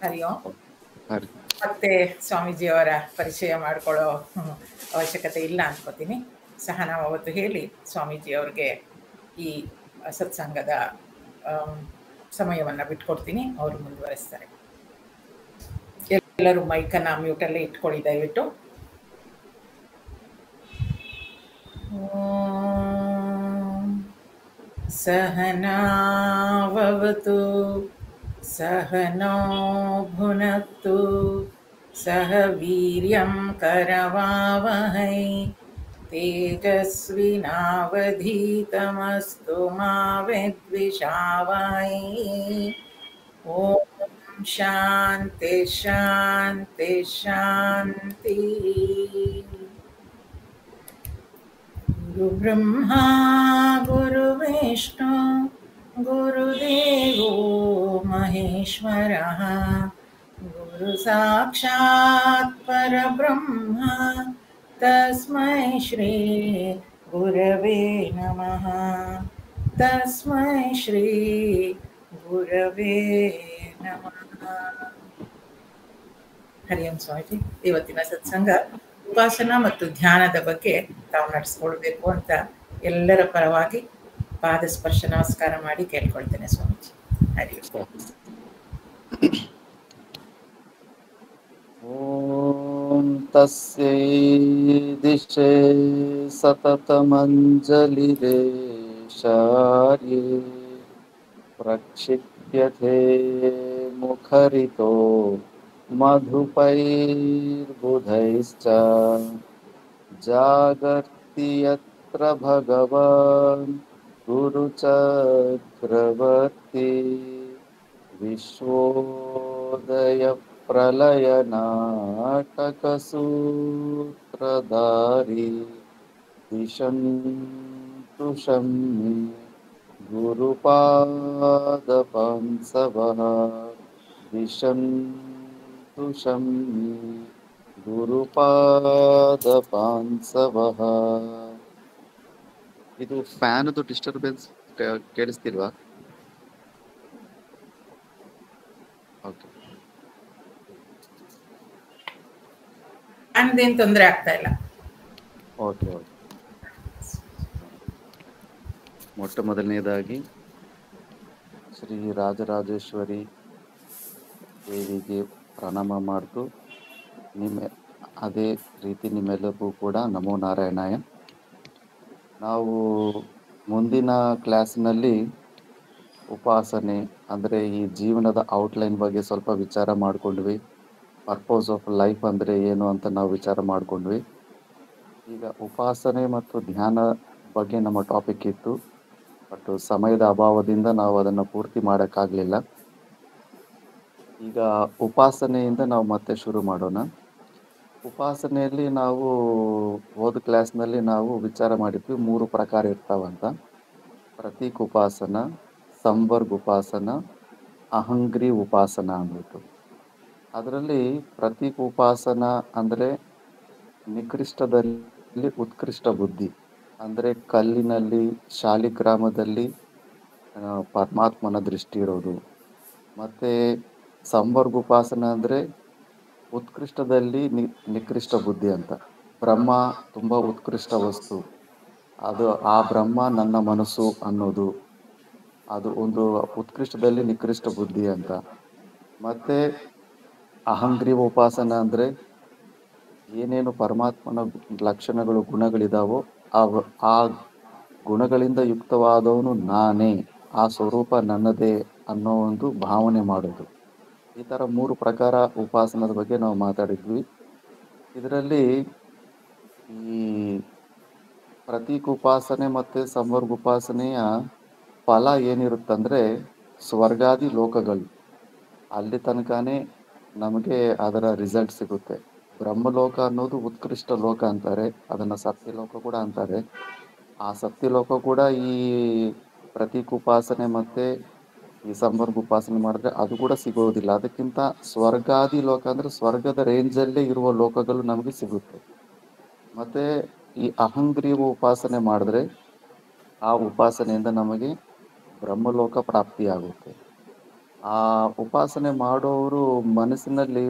ಹರಿ ಓಂ. ಹರಿ. ಮತ್ತೆ ಸ್ವಾಮೀಜಿಯವರ ಪರಿಚಯ ಮಾಡಿಕೊಳ್ಳೋ ಅವಶ್ಯಕತೆ ಇಲ್ಲ ಅನ್ಕೋತೀನಿ. ಸಹ ನಾವು ಅವತ್ತು ಹೇಳಿ ಸ್ವಾಮೀಜಿಯವ್ರಿಗೆ ಈ ಸತ್ಸಂಗದ ಸಮಯವನ್ನು ಬಿಟ್ಕೊಡ್ತೀನಿ, ಅವರು ಮುಂದುವರಿಸ್ತಾರೆ. ಎಲ್ಲರೂ ಮೈಕನ್ನು ಮ್ಯೂಟಲ್ಲೇ ಇಟ್ಕೊಳ್ಳಿ ದಯವಿಟ್ಟು. ಸಹನಾವವತು ಸಹನೋ ಭುನಕ್ತು ಸಹ ವೀರ್ಯಂ ಕರವಾವಹೈ ತೇಜಸ್ವಿನಾವಧೀತಮಸ್ತು ಮಾ ವಿದ್ವಿಷಾವಹೈ. ಓಂ ಶಾಂತಿ ಶಾಂತಿ ಶಾಂತಿ. ಗುರು ಬ್ರಹ್ಮ ಗುರು ವಿಷ್ಣು ಗುರುದೇವೋ ಮಹೇಶ್ವರಃ ಗುರು ಸಾಕ್ಷಾತ್ ಪರಬ್ರಹ್ಮ ತಸ್ಮೈ ಶ್ರೀ ಗುರವೇ ನಮಃ. ತಸ್ಮೈ ಶ್ರೀ ಗುರವೇ ನಮಃ. ಹರಿ ಓಂ ಸ್ವಾಮೀಜಿ. ಇವತ್ತಿನ ಸತ್ಸಂಗ ಉಪಾಸನಾ ಮತ್ತು ಧ್ಯಾನದ ಬಗ್ಗೆ ತಾವು ನಡೆಸ್ಕೊಳ್ಬೇಕು ಅಂತ ಎಲ್ಲರ ಪರವಾಗಿ ಪಾದ ಸ್ಪರ್ಶ ನಮಸ್ಕಾರ ಮಾಡಿ ಕೇಳ್ಕೊಳ್ತೇನೆ ಸ್ವಾಮೀಜಿ. ಹರಿ ಓಂ ತಸ್ಯೈ ದಿಶೇ ಸತತಮಂಜಲಿರೇ ಶಾರ್ಯೇ ಪ್ರಕ್ಷಿಪ್ಯತೆ ಮುಖರಿತೋ ಮಧುಪೈರ್ಬುಧೈಶ್ಚ ಜಾಗರ್ತಿ ಯತ್ರ ಭಗವಾನ್ ಗುರುಚಕ್ರವರ್ತಿ ವಿಶ್ವೋದಯ ಪ್ರಲಯ ನಾಟಕ ಸೂತ್ರಧಾರಿ ದಿಶಂತು ಶಮ್ಮಿ ಗುರುಪಾದಪಂಸವಃ ದಿಶಂತು ಶಮ್ಮಿ ಗುರುಪಾದಪಾಂಸವಃ. ಇದು ಫ್ಯಾನ್ದು ಡಿಸ್ಟರ್ಬೆನ್ಸ್ ಕೇಳಿಸ್ತಿಲ್ವಾ? ಓಕೆ, ಅಂದೇನು ತೊಂದರೆ ಆಗ್ತಾ ಇಲ್ಲ. Okay okay. ಮೊಟ್ಟ ಮೊದಲನೇದಾಗಿ ಶ್ರೀ ರಾಜರಾಜೇಶ್ವರಿ ದೇವಿಗೆ ಪ್ರಣಾಮ ಮಾಡ್ತು. ಅದೇ ರೀತಿ ನಿಮ್ಮೆಲ್ಲರಿಗೂ ಕೂಡ ನಮೋ ನಾರಾಯಣಾಯ. ನಾವು ಮುಂದಿನ ಕ್ಲಾಸ್ನಲ್ಲಿ ಉಪಾಸನೆ ಅಂದರೆ ಈ ಜೀವನದ ಔಟ್ಲೈನ್ ಬಗ್ಗೆ ಸ್ವಲ್ಪ ವಿಚಾರ ಮಾಡ್ಕೊಂಡ್ವಿ. ಪರ್ಪೋಸ್ ಆಫ್ ಲೈಫ್ ಅಂದರೆ ಏನು ಅಂತ ನಾವು ವಿಚಾರ ಮಾಡ್ಕೊಂಡ್ವಿ. ಈಗ ಉಪಾಸನೆ ಮತ್ತು ಧ್ಯಾನ ಬಗ್ಗೆ ನಮ್ಮ ಟಾಪಿಕ್ ಇತ್ತು, ಬಟ್ ಸಮಯದ ಅಭಾವದಿಂದ ನಾವು ಅದನ್ನು ಪೂರ್ತಿ ಮಾಡೋಕ್ಕಾಗಲಿಲ್ಲ. ಈಗ ಉಪಾಸನೆಯಿಂದ ನಾವು ಮತ್ತೆ ಶುರು ಮಾಡೋಣ. ಉಪಾಸನೆಯಲ್ಲಿ ನಾವು ಹೋದ ಕ್ಲಾಸ್ನಲ್ಲಿ ನಾವು ವಿಚಾರ ಮಾಡಿದ್ವಿ 3 ಪ್ರಕಾರ ಇರ್ತಾವಂತ: ಪ್ರತೀಕ್ ಉಪಾಸನ, ಸಂವರ್ಗ ಉಪಾಸನ, ಅಹಂಗ್ರಿ ಉಪಾಸನ ಅಂದ್ಬಿಟ್ಟು. ಅದರಲ್ಲಿ ಪ್ರತೀಕ್ ಉಪಾಸನ ಅಂದರೆ ನಿಕೃಷ್ಟದಲ್ಲಿ ಉತ್ಕೃಷ್ಟ ಬುದ್ಧಿ, ಅಂದರೆ ಕಲ್ಲಿನಲ್ಲಿ ಶಾಲಿಗ್ರಾಮದಲ್ಲಿ ಪರಮಾತ್ಮನ ದೃಷ್ಟಿ ಇರೋದು. ಮತ್ತು ಸಂವರ್ಗ ಉಪಾಸನ ಅಂದರೆ ಉತ್ಕೃಷ್ಟದಲ್ಲಿ ನಿಕೃಷ್ಟ ಬುದ್ಧಿ ಅಂತ. ಬ್ರಹ್ಮ ತುಂಬ ಉತ್ಕೃಷ್ಟ ವಸ್ತು, ಅದು ಆ ಬ್ರಹ್ಮ ನನ್ನ ಮನಸ್ಸು ಅನ್ನೋದು, ಅದು ಒಂದು ಉತ್ಕೃಷ್ಟದಲ್ಲಿ ನಿಕೃಷ್ಟ ಬುದ್ಧಿ ಅಂತ. ಮತ್ತು ಅಹಂಗ್ರೀವ ಉಪಾಸನ ಅಂದರೆ ಏನೇನು ಪರಮಾತ್ಮನ ಲಕ್ಷಣಗಳು ಗುಣಗಳಿದಾವೋ ಆ ಗುಣಗಳಿಂದ ಯುಕ್ತವಾದವನು ನಾನೇ, ಆ ಸ್ವರೂಪ ನನ್ನದೇ ಅನ್ನೋ ಒಂದು ಭಾವನೆ ಮಾಡೋದು. ಈ ಥರ 3 ಪ್ರಕಾರ ಉಪಾಸನದ ಬಗ್ಗೆ ನಾವು ಮಾತಾಡಿದ್ವಿ. ಇದರಲ್ಲಿ ಈ ಪ್ರತೀಕ್ ಉಪಾಸನೆ ಮತ್ತು ಸಂವರ್ಗ ಉಪಾಸನೆಯ ಫಲ ಏನಿರುತ್ತಂದರೆ ಸ್ವರ್ಗಾದಿ ಲೋಕಗಳು, ಅಲ್ಲಿ ತನಕನೇ ನಮಗೆ ಅದರ ರಿಸಲ್ಟ್ ಸಿಗುತ್ತೆ. ಬ್ರಹ್ಮಲೋಕ ಅನ್ನೋದು ಉತ್ಕೃಷ್ಟ ಲೋಕ ಅಂತಾರೆ, ಅದನ್ನು ಸತ್ಯಲೋಕ ಕೂಡ ಅಂತಾರೆ. ಆ ಸತ್ಯಲೋಕ ಕೂಡ ಈ ಪ್ರತೀಕ್ ಉಪಾಸನೆ ಮತ್ತು ಈ ಸಂವರ್ಗ ಉಪಾಸನೆ ಮಾಡಿದ್ರೆ ಅದು ಕೂಡ ಸಿಗೋದಿಲ್ಲ. ಅದಕ್ಕಿಂತ ಸ್ವರ್ಗಾದಿ ಲೋಕ ಅಂದರೆ ಸ್ವರ್ಗದ ರೇಂಜಲ್ಲೇ ಇರುವ ಲೋಕಗಳು ನಮಗೆ ಸಿಗುತ್ತೆ. ಮತ್ತು ಈ ಅಹಂಗ್ರೀವ ಉಪಾಸನೆ ಮಾಡಿದ್ರೆ ಆ ಉಪಾಸನೆಯಿಂದ ನಮಗೆ ಬ್ರಹ್ಮಲೋಕ ಪ್ರಾಪ್ತಿಯಾಗುತ್ತೆ. ಆ ಉಪಾಸನೆ ಮಾಡೋರು ಮನಸ್ಸಿನಲ್ಲಿ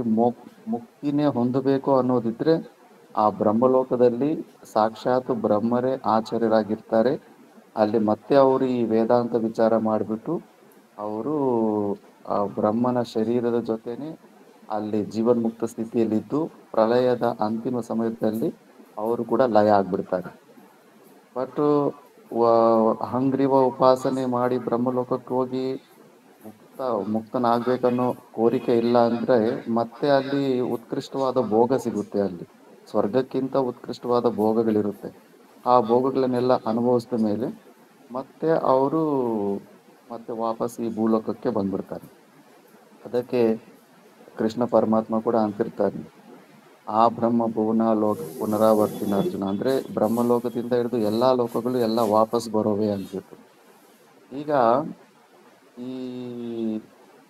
ಮುಕ್ತಿನೇ ಹೊಂದಬೇಕು ಅನ್ನೋದಿದ್ರೆ ಆ ಬ್ರಹ್ಮಲೋಕದಲ್ಲಿ ಸಾಕ್ಷಾತ್ ಬ್ರಹ್ಮರೇ ಆಚಾರ್ಯರಾಗಿರ್ತಾರೆ. ಅಲ್ಲಿ ಮತ್ತೆ ಅವರು ಈ ವೇದಾಂತ ವಿಚಾರ ಮಾಡಿಬಿಟ್ಟು ಅವರು ಆ ಬ್ರಹ್ಮನ ಶರೀರದ ಜೊತೆನೆ ಅಲ್ಲಿ ಜೀವನ್ಮುಕ್ತ ಸ್ಥಿತಿಯಲ್ಲಿದ್ದು ಪ್ರಳಯದ ಅಂತಿಮ ಸಮಯದಲ್ಲಿ ಅವರು ಕೂಡ ಲಯ ಆಗ್ಬಿಡ್ತಾರೆ. ಬಟ್ ಹಂಗ್ರೀವ ಉಪಾಸನೆ ಮಾಡಿ ಬ್ರಹ್ಮಲೋಕಕ್ಕೆ ಹೋಗಿ ಮುಕ್ತನಾಗ್ಬೇಕನ್ನೋ ಕೋರಿಕೆ ಇಲ್ಲ ಅಂದ್ರೆ ಮತ್ತೆ ಅಲ್ಲಿ ಉತ್ಕೃಷ್ಟವಾದ ಭೋಗ ಸಿಗುತ್ತೆ. ಅಲ್ಲಿ ಸ್ವರ್ಗಕ್ಕಿಂತ ಉತ್ಕೃಷ್ಟವಾದ ಭೋಗಗಳಿರುತ್ತೆ. ಆ ಭೋಗಗಳನ್ನೆಲ್ಲ ಅನುಭವಿಸಿದ ಮೇಲೆ ಮತ್ತೆ ಅವರು ಮತ್ತೆ ವಾಪಸ್ ಈ ಭೂಲೋಕಕ್ಕೆ ಬಂದ್ಬಿಡ್ತಾರೆ. ಅದಕ್ಕೆ ಕೃಷ್ಣ ಪರಮಾತ್ಮ ಕೂಡ ಅಂತಿರ್ತಾನೆ, ಆ ಬ್ರಹ್ಮ ಭುವನ ಲೋಕ ಪುನರಾವರ್ತಿನ ಅರ್ಜುನ, ಅಂದ್ರೆ ಬ್ರಹ್ಮಲೋಕದಿಂದ ಹಿಡಿದು ಎಲ್ಲಾ ಲೋಕಗಳು ಎಲ್ಲ ವಾಪಸ್ ಬರೋವೆ ಅಂದ್ಬಿಟ್ಟು. ಈಗ ಈ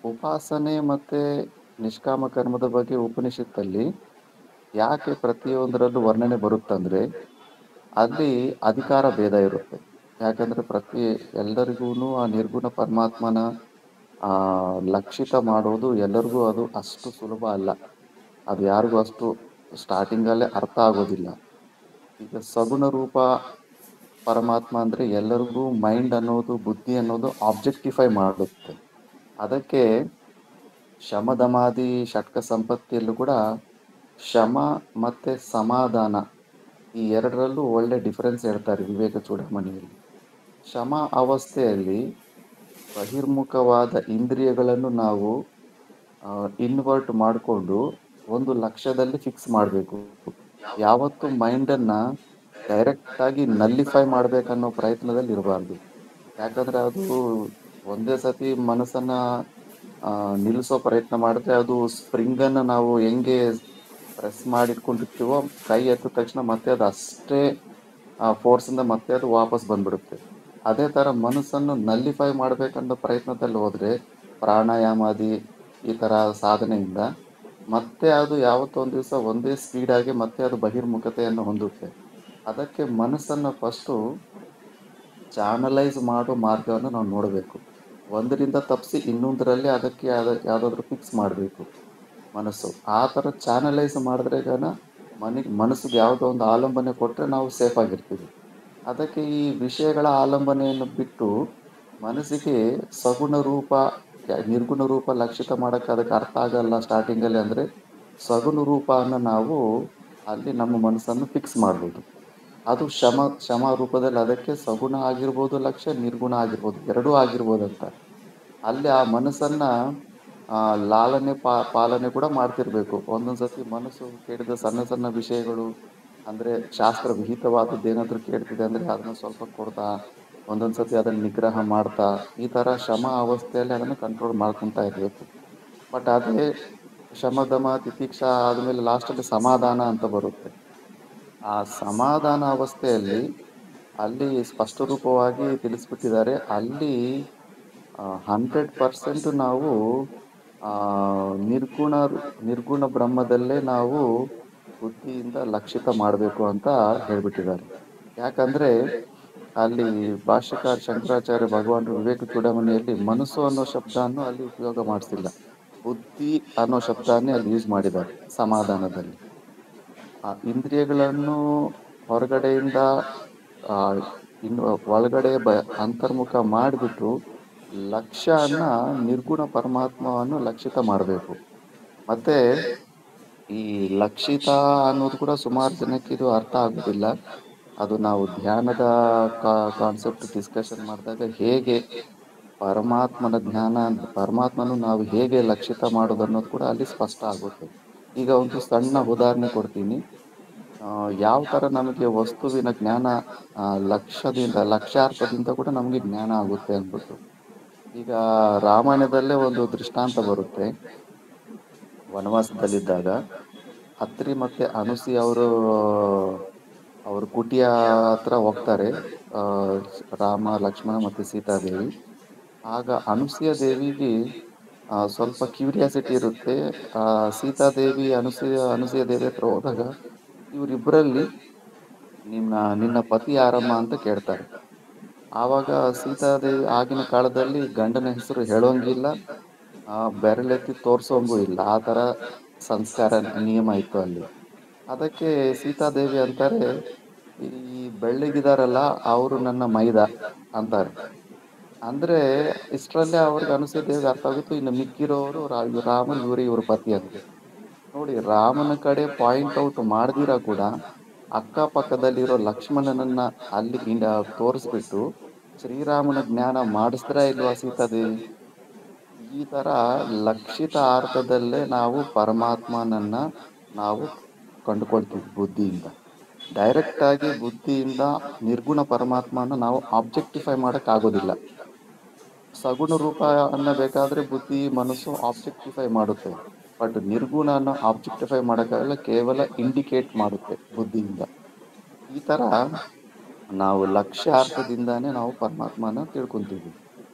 ಉಪಾಸನೆ ಮತ್ತೆ ನಿಷ್ಕಾಮ ಕರ್ಮದ ಬಗ್ಗೆ ಉಪನಿಷತ್ತಲ್ಲಿ ಯಾಕೆ ಪ್ರತಿಯೊಂದರಲ್ಲೂ ವರ್ಣನೆ ಬರುತ್ತಂದ್ರೆ ಅಲ್ಲಿ ಅಧಿಕಾರ ಭೇದ ಇರುತ್ತೆ. ಯಾಕಂದ್ರೆ ಎಲ್ಲರಿಗೂ ಆ ನಿರ್ಗುಣ ಪರಮಾತ್ಮನ ಆ ಲಕ್ಷಿತ ಮಾಡೋದು ಎಲ್ಲರಿಗೂ ಅದು ಅಷ್ಟು ಸುಲಭ ಅಲ್ಲ. ಅದು ಯಾರಿಗೂ ಅಷ್ಟು ಸ್ಟಾರ್ಟಿಂಗ್ ಅಲ್ಲೇ ಅರ್ಥ ಆಗೋದಿಲ್ಲ. ಈಗ ಸಗುಣ ರೂಪ ಪರಮಾತ್ಮ ಅಂದ್ರೆ ಎಲ್ಲರಿಗೂ ಮೈಂಡ್ ಅನ್ನೋದು, ಬುದ್ಧಿ ಅನ್ನೋದು ಆಬ್ಜೆಕ್ಟಿಫೈ ಮಾಡುತ್ತೆ. ಅದಕ್ಕೆ ಶಮದಮಾದಿ ಷಟ್ಕ ಸಂಪತ್ತಿಯಲ್ಲೂ ಕೂಡ ಶಮ ಮತ್ತೆ ಸಮಾಧಾನ ಈ ಎರಡರಲ್ಲೂ ಒಳ್ಳೆ ಡಿಫರೆನ್ಸ್ ಹೇಳ್ತಾರೆ ವಿವೇಕ ಚೂಡಾಮಣಿಯಲ್ಲಿ. ಶಮ ಅವಸ್ಥೆಯಲ್ಲಿ ಬಹಿರ್ಮುಖವಾದ ಇಂದ್ರಿಯಗಳನ್ನು ನಾವು ಇನ್ವರ್ಟ್ ಮಾಡಿಕೊಂಡು ಒಂದು ಲಕ್ಷ್ಯದಲ್ಲಿ ಫಿಕ್ಸ್ ಮಾಡಬೇಕು. ಯಾವತ್ತು ಮೈಂಡನ್ನ ಡೈರೆಕ್ಟ್ ಆಗಿ ನಲ್ಲಿಫೈ ಮಾಡ್ಬೇಕನ್ನೋ ಪ್ರಯತ್ನದಲ್ಲಿ ಇರಬಾರ್ದು. ಯಾಕಂದ್ರೆ ಅದು ಒಂದೇ ಸತಿ ಮನಸ್ಸನ್ನ ನಿಲ್ಲಿಸೋ ಪ್ರಯತ್ನ ಮಾಡಿದ್ರೆ ಅದು ಸ್ಪ್ರಿಂಗನ್ನ ನಾವು ಹೆಂಗೆ ಪ್ರೆಸ್ ಮಾಡಿಟ್ಕೊಂಡಿರ್ತೀವೋ ಕೈ ಎತ್ತಿದ ತಕ್ಷಣ ಮತ್ತೆ ಅದು ಅಷ್ಟೇ ಫೋರ್ಸಿಂದ ಮತ್ತೆ ಅದು ವಾಪಸ್ ಬಂದ್ಬಿಡುತ್ತೆ. ಅದೇ ತರ ಮನಸ್ಸನ್ನು ನಲ್ಲಿಫೈ ಮಾಡ್ಬೇಕನ್ನೋ ಪ್ರಯತ್ನದಲ್ಲಿ ಹೋದ್ರೆ ಪ್ರಾಣಾಯಾಮಾದಿ ಈ ತರ ಸಾಧನೆಯಿಂದ ಮತ್ತೆ ಅದು ಯಾವತ್ತೊಂದು ದಿವಸ ಒಂದೇ ಸ್ಪೀಡ್ ಆಗಿ ಮತ್ತೆ ಅದು ಬಹಿರ್ಮುಖತೆಯನ್ನು ಹೊಂದುತ್ತೆ. ಅದಕ್ಕೆ ಮನಸ್ಸನ್ನ ಫಸ್ಟು ಚಾನಲೈಸ್ ಮಾಡೋ ಮಾರ್ಗವನ್ನು ನಾವು ನೋಡಬೇಕು. ಒಂದರಿಂದ ತಪ್ಪಿಸಿ ಇನ್ನೊಂದರಲ್ಲಿ ಅದಕ್ಕೆ ಯಾವ್ದಾದ್ರು ಫಿಕ್ಸ್ ಮಾಡಬೇಕು ಮನಸ್ಸು. ಆ ಥರ ಚಾನಲೈಸ್ ಮಾಡಿದ್ರೆ ಮನಸ್ಸಿಗೆ ಯಾವುದೋ ಒಂದು ಆಲಂಬನೆ ಕೊಟ್ಟರೆ ನಾವು ಸೇಫ್ ಆಗಿರ್ತೀವಿ. ಅದಕ್ಕೆ ಈ ವಿಷಯಗಳ ಆಲಂಬನೆಯನ್ನು ಬಿಟ್ಟು ಮನಸ್ಸಿಗೆ ಸಗುಣ ರೂಪ ನಿರ್ಗುಣ ರೂಪ ಲಕ್ಷಿತ ಮಾಡಕ್ಕೆ ಅದಕ್ಕೆ ಅರ್ಥ ಆಗಲ್ಲ ಸ್ಟಾರ್ಟಿಂಗಲ್ಲಿ. ಅಂದರೆ ಸಗುಣ ರೂಪವನ್ನು ನಾವು ಅಲ್ಲಿ ನಮ್ಮ ಮನಸ್ಸನ್ನು ಫಿಕ್ಸ್ ಮಾಡ್ಬೋದು. ಅದು ಶಮ ರೂಪದಲ್ಲಿ ಅದಕ್ಕೆ ಸಗುಣ ಆಗಿರ್ಬೋದು ಲಕ್ಷ್ಯ, ನಿರ್ಗುಣ ಆಗಿರ್ಬೋದು, ಎರಡೂ ಆಗಿರ್ಬೋದಂತ. ಅಲ್ಲಿ ಆ ಮನಸ್ಸನ್ನ ಲಾಲನೆ ಪಾಲನೆ ಕೂಡ ಮಾಡ್ತಿರ್ಬೇಕು. ಒಂದೊಂದ್ಸತಿ ಮನಸ್ಸು ಕೇಳಿದ ಸಣ್ಣ ಸಣ್ಣ ವಿಷಯಗಳು ಅಂದ್ರೆ ಶಾಸ್ತ್ರ ವಿಹಿತವಾದದ್ದು ಏನಾದ್ರು ಕೇಳ್ತಿದೆ ಅಂದ್ರೆ ಅದನ್ನ ಸ್ವಲ್ಪ ಕೊಡ್ತಾ, ಒಂದೊಂದ್ಸತಿ ಅದನ್ನ ನಿಗ್ರಹ ಮಾಡ್ತಾ, ಈ ತರ ಶಮ ಅವಸ್ಥೆಯಲ್ಲಿ ಅದನ್ನು ಕಂಟ್ರೋಲ್ ಮಾಡ್ಕೊಂತ ಇರ್ಬೇಕು. ಬಟ್ ಅದೇ ಶಮದಮ ತಿತಿಕ್ಷಾ ಆದ್ಮೇಲೆ ಲಾಸ್ಟಲ್ಲಿ ಸಮಾಧಾನ ಅಂತ ಬರುತ್ತೆ. ಆ ಸಮಾಧಾನ ಅವಸ್ಥೆಯಲ್ಲಿ ಅಲ್ಲಿ ಸ್ಪಷ್ಟ ರೂಪವಾಗಿ ತಿಳಿಸ್ಬಿಟ್ಟಿದ್ದಾರೆ. ಅಲ್ಲಿ 100% ನಾವು ನಿರ್ಗುಣ ಬ್ರಹ್ಮದಲ್ಲೇ ನಾವು ಬುದ್ಧಿಯಿಂದ ಲಕ್ಷಿತ ಮಾಡಬೇಕು ಅಂತ ಹೇಳ್ಬಿಟ್ಟಿದ್ದಾರೆ. ಯಾಕಂದ್ರೆ ಅಲ್ಲಿ ಭಾಷ್ಯಕಾರ ಶಂಕರಾಚಾರ್ಯ ಭಗವಾನರು ವಿವೇಕ ಚೂಡಾಮಣಿಯಲ್ಲಿ ಮನಸ್ಸು ಅನ್ನೋ ಶಬ್ದವನ್ನು ಅಲ್ಲಿ ಉಪಯೋಗ ಮಾಡಿಸಿಲ್ಲ, ಬುದ್ಧಿ ಅನ್ನೋ ಶಬ್ದನೇ ಅಲ್ಲಿ ಯೂಸ್ ಮಾಡಿದ್ದಾರೆ ಸಮಾಧಾನದಲ್ಲಿ. ಆ ಇಂದ್ರಿಯಗಳನ್ನು ಹೊರಗಡೆಯಿಂದ ಇನ್ನು ಒಳಗಡೆ ಅಂತರ್ಮುಖ ಮಾಡಿಬಿಟ್ಟು ಲಕ್ಷ್ಯನ ನಿರ್ಗುಣ ಪರಮಾತ್ಮವನ್ನು ಲಕ್ಷಿತ ಮಾಡಬೇಕು. ಮತ್ತೆ ಈ ಲಕ್ಷಿತ ಅನ್ನೋದು ಕೂಡ ಸುಮಾರು ಜನಕ್ಕೆ ಇದು ಅರ್ಥ ಆಗುದಿಲ್ಲ. ಅದು ನಾವು ಧ್ಯಾನದ ಕಾನ್ಸೆಪ್ಟ್ ಡಿಸ್ಕಷನ್ ಮಾಡಿದಾಗ ಹೇಗೆ ಪರಮಾತ್ಮನು ನಾವು ಹೇಗೆ ಲಕ್ಷಿತ ಮಾಡೋದು ಅನ್ನೋದು ಕೂಡ ಅಲ್ಲಿ ಸ್ಪಷ್ಟ ಆಗುತ್ತೆ. ಈಗ ಒಂದು ಸಣ್ಣ ಉದಾಹರಣೆ ಕೊಡ್ತೀನಿ. ಯಾವ ತರ ನಮಗೆ ವಸ್ತುವಿನ ಜ್ಞಾನ ಲಕ್ಷ್ಯಾರ್ಥದಿಂದ ಕೂಡ ನಮಗೆ ಜ್ಞಾನ ಆಗುತ್ತೆ ಅಂದ್ಬಿಟ್ಟು. ಈಗ ರಾಮಾಯಣದಲ್ಲೇ ಒಂದು ದೃಷ್ಟಾಂತ ಬರುತ್ತೆ. ವನವಾಸದಲ್ಲಿದ್ದಾಗ ಅತ್ರಿ ಮತ್ತೆ ಅನುಸಿ ಅವರು ಕುಟಿಯ ಹತ್ರ ಹೋಗ್ತಾರೆ, ರಾಮ ಲಕ್ಷ್ಮಣ ಮತ್ತೆ ಸೀತಾದೇವಿ. ಆಗ ಅನುಸೂಯ ದೇವಿಗೆ ಸ್ವಲ್ಪ ಕ್ಯೂರಿಯಾಸಿಟಿ ಇರುತ್ತೆ. ಸೀತಾದೇವಿ ಅನುಸೂಯ ದೇವಿ ಹತ್ರ ಹೋದಾಗ ಇವರಿಬ್ಬರಲ್ಲಿ ನಿನ್ನ ಪತಿ ಯಾರಮ್ಮ ಅಂತ ಕೇಳ್ತಾರೆ. ಆವಾಗ ಸೀತಾದೇವಿ ಆಗಿನ ಕಾಲದಲ್ಲಿ ಗಂಡನ ಹೆಸರು ಹೇಳೋಂಗಿಲ್ಲ, ಬೆರಳೆತ್ತಿ ತೋರ್ಸೋಂಗೂ ಇಲ್ಲ. ಆ ತರ ಸಂಸ್ಕಾರ ನಿಯಮ ಇತ್ತು ಅಲ್ಲಿ. ಅದಕ್ಕೆ ಸೀತಾದೇವಿ ಅಂತಾರೆ, ಈ ಬೆಳ್ಳಗಿದಾರಲ್ಲ ಅವರು ನನ್ನ ಮೈದ ಅಂತಾರೆ. ಅಂದ್ರೆ ಇಷ್ಟರಲ್ಲೇ ಅವ್ರಿಗೆ ಅನುಸೂಯ ಅರ್ಥ ಆಗುತ್ತೆ, ಇನ್ನು ಮಿಕ್ಕಿರೋರು ರಾಮರು ಇವ್ರ ಪತಿ ಅಂತ. ನೋಡಿ, ರಾಮನ ಕಡೆ ಪಾಯಿಂಟ್ ಔಟ್ ಮಾಡ್ದಿರಾ ಕೂಡ ಅಕ್ಕಪಕ್ಕದಲ್ಲಿರೋ ಲಕ್ಷ್ಮಣನನ್ನ ಅಲ್ಲಿ ತೋರಿಸ್ಬಿಟ್ಟು ಶ್ರೀರಾಮನ ಜ್ಞಾನ ಮಾಡಿಸಿದ್ರ ಇಲ್ವಾ ಸೀತಾದೇವಿ? ಈ ತರ ಲಕ್ಷಿತ ಅರ್ಥದಲ್ಲೇ ನಾವು ಪರಮಾತ್ಮನನ್ನ ನಾವು ಕಂಡುಕೊಳ್ತೀವಿ ಬುದ್ಧಿಯಿಂದ. ಡೈರೆಕ್ಟ್ ಆಗಿ ಬುದ್ಧಿಯಿಂದ ನಿರ್ಗುಣ ಪರಮಾತ್ಮನ ನಾವು ಆಬ್ಜೆಕ್ಟಿಫೈ ಮಾಡಕ್ ಆಗೋದಿಲ್ಲ. ಸಗುಣ ರೂಪ ಅನ್ನ ಬೇಕಾದ್ರೆ ಬುದ್ಧಿ ಮನಸ್ಸು ಆಬ್ಜೆಕ್ಟಿಫೈ ಮಾಡುತ್ತೆ. ಬಟ್ ನಿರ್ಗುಣನ ಆಬ್ಜೆಕ್ಟಿಫೈ ಮಾಡಕ್ಕಾಗಲ್ಲ, ಕೇವಲ ಇಂಡಿಕೇಟ್ ಮಾಡುತ್ತೆ ಬುದ್ಧಿಯಿಂದ. ಈ ತರ ನಾವು ಲಕ್ಷ್ಯಾರ್ಥದಿಂದಾನೇ ನಾವು ಪರಮಾತ್ಮನ ತಿಳ್ಕೊಂತೀವಿ.